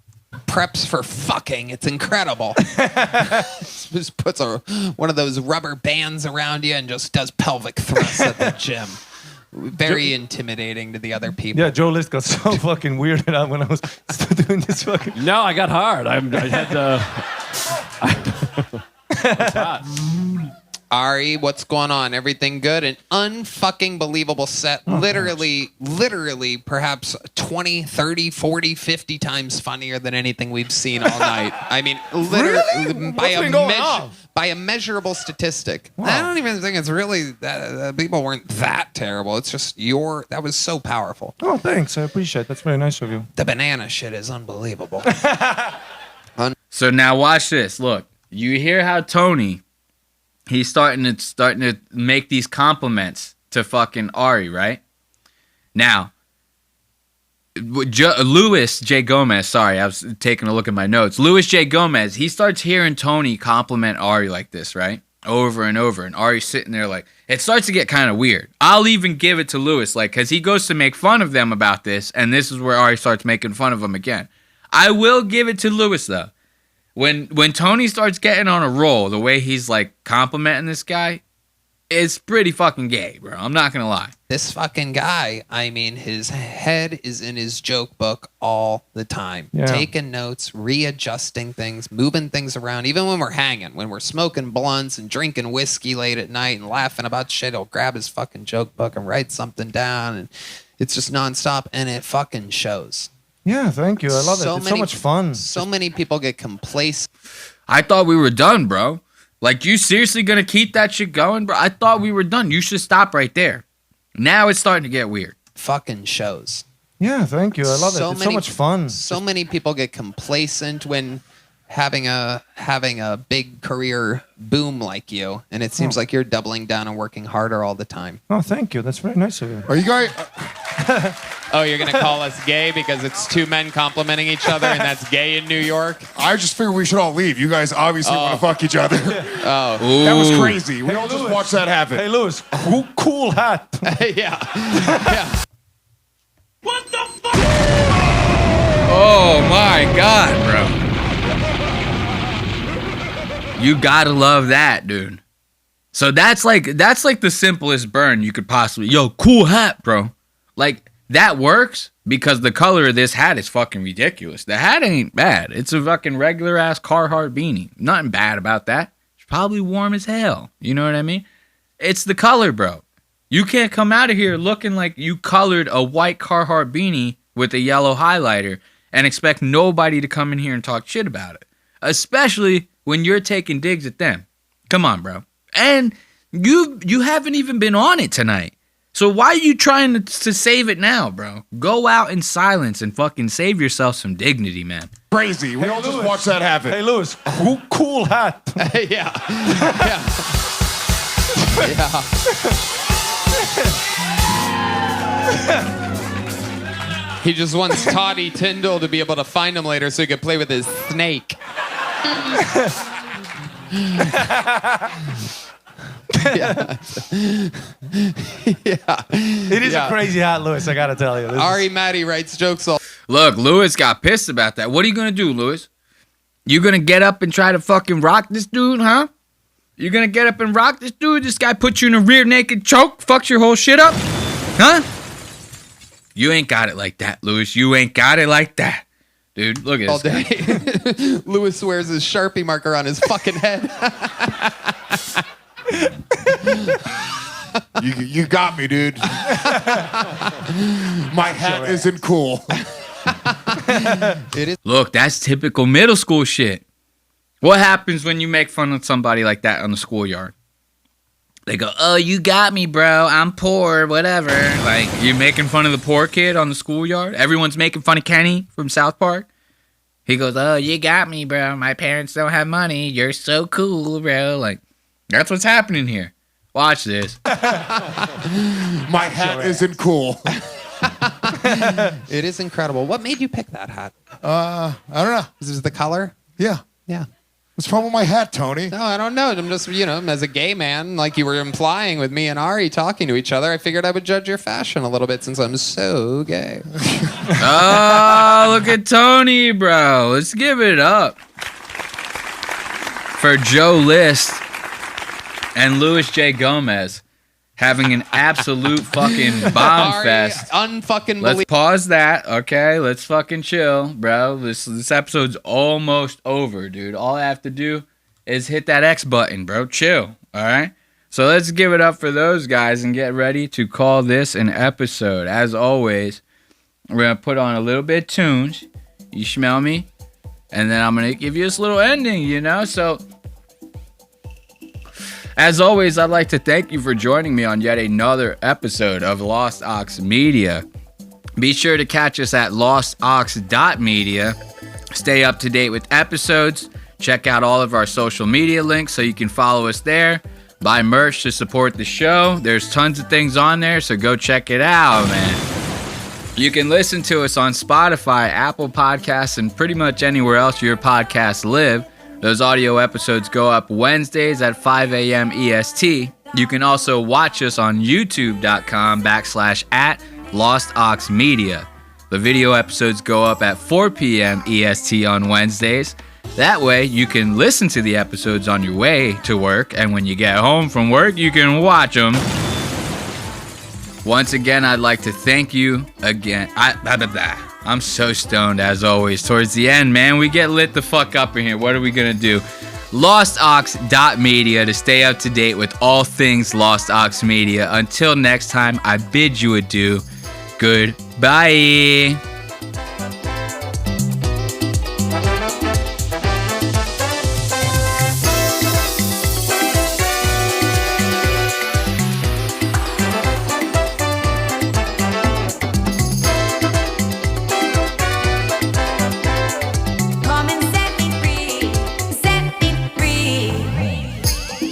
Preps for fucking. It's incredible. Just puts one of those rubber bands around you and just does pelvic thrusts at the gym. Very intimidating to the other people. Yeah, Joe List got so fucking weirded out when I was doing this fucking. No, I got hard. I had It's hot. Ari, what's going on? Everything good? An unfucking believable set. Literally, perhaps 20, 30, 40, 50 times funnier than anything we've seen all night. I mean, literally, by a measurable statistic. Wow. I don't even think it's really that people weren't that terrible. It's just that was so powerful. Oh, thanks. I appreciate it. That's very nice of you. The banana shit is unbelievable. So now watch this. Look, you hear how Tony... He's starting to make these compliments to fucking Ari, right? Now, Louis J. Gomez, sorry, I was taking a look at my notes. Louis J. Gomez, he starts hearing Tony compliment Ari like this, right? Over and over. And Ari's sitting there like, it starts to get kind of weird. I'll even give it to Louis, like, because he goes to make fun of them about this, and this is where Ari starts making fun of him again. I will give it to Louis, though. When Tony starts getting on a roll, the way he's like complimenting this guy, it's pretty fucking gay, bro. I'm not gonna lie. This fucking guy, I mean, his head is in his joke book all the time. Yeah. Taking notes, readjusting things, moving things around. Even when we're hanging, when we're smoking blunts and drinking whiskey late at night and laughing about shit, he'll grab his fucking joke book and write something down. And it's just nonstop, and it fucking shows. Yeah, thank you. I love it. It's so much fun. So many people get complacent. I thought we were done, bro. Like, you seriously gonna keep that shit going, bro? I thought we were done. You should stop right there. Now it's starting to get weird. Fucking shows. Yeah, thank you. I love it. It's so much fun. So many people get complacent when having a big career boom like you, and it seems like you're doubling down and working harder all the time. Oh, thank you. That's very nice of you. Are you guys? Oh, you're gonna call us gay because it's two men complimenting each other, and that's gay in New York? I just figured we should all leave. You guys obviously want to fuck each other. Oh, that was crazy. We all just watched that happen. Hey, Louis, cool hat. Yeah. Oh my God, bro. You gotta love that, dude. So that's like the simplest burn you could possibly. Yo, cool hat, bro. Like, that works because the color of this hat is fucking ridiculous. The hat ain't bad. It's a fucking regular ass Carhartt beanie. Nothing bad about that. It's probably warm as hell. You know what I mean? It's the color, bro. You can't come out of here looking like you colored a white Carhartt beanie with a yellow highlighter and expect nobody to come in here and talk shit about it. Especially when you're taking digs at them. Come on, bro. And you haven't even been on it tonight. So why are you trying to save it now, bro? Go out in silence and fucking save yourself some dignity, man. Crazy. We all just watched that happen. Hey, Louis, cool hat. Yeah. He just wants Toddy Tyndall to be able to find him later so he could play with his snake. Yeah. It is a crazy hat, Louis, I gotta tell you. Ari Matty writes jokes all. Look, Louis got pissed about that. What are you gonna do, Louis? You gonna get up and try to fucking rock this dude, huh? You gonna get up and rock this dude? This guy put you in a rear naked choke, fucks your whole shit up? Huh? You ain't got it like that, Louis. You ain't got it like that. Dude, look at all this day. Louis wears his Sharpie marker on his fucking head. You got me, dude. My hat isn't cool. It is. Look, that's typical middle school shit. What happens when you make fun of somebody like that on the schoolyard? They go, oh, you got me, bro. I'm poor, whatever. Like, you're making fun of the poor kid on the schoolyard? Everyone's making fun of Kenny from South Park? He goes, oh, you got me, bro. My parents don't have money. You're so cool, bro. Like, that's what's happening here. Watch this. My hat isn't cool. It is incredible. What made you pick that hat? I don't know. Is this the color? Yeah. Yeah. What's wrong with my hat, Tony? No, I don't know. I'm just, as a gay man, like you were implying with me and Ari talking to each other, I figured I would judge your fashion a little bit since I'm so gay. Oh, look at Tony, bro. Let's give it up for Joe List and Louis J. Gomez having an absolute fucking bomb Ari, fest. Unfucking Let's believe. pause that, okay? Let's fucking chill, bro. This episode's almost over, dude. All I have to do is hit that X button, bro. Chill, all right? So let's give it up for those guys and get ready to call this an episode. As always, we're going to put on a little bit of tunes. You smell me? And then I'm going to give you this little ending, So, as always, I'd like to thank you for joining me on yet another episode of Lost Ox Media. Be sure to catch us at lostox.media. Stay up to date with episodes. Check out all of our social media links so you can follow us there. Buy merch to support the show. There's tons of things on there, so go check it out, man. You can listen to us on Spotify, Apple Podcasts, and pretty much anywhere else your podcasts live. Those audio episodes go up Wednesdays at 5 a.m. EST. You can also watch us on youtube.com/@LostOxMedia. The video episodes go up at 4 p.m. EST on Wednesdays. That way, you can listen to the episodes on your way to work, and when you get home from work, you can watch them. Once again, I'd like to thank you again. I'm so stoned as always. Towards the end, man, we get lit the fuck up in here. What are we gonna do? LostOx.media to stay up to date with all things Lost Ox Media. Until next time, I bid you adieu. Goodbye.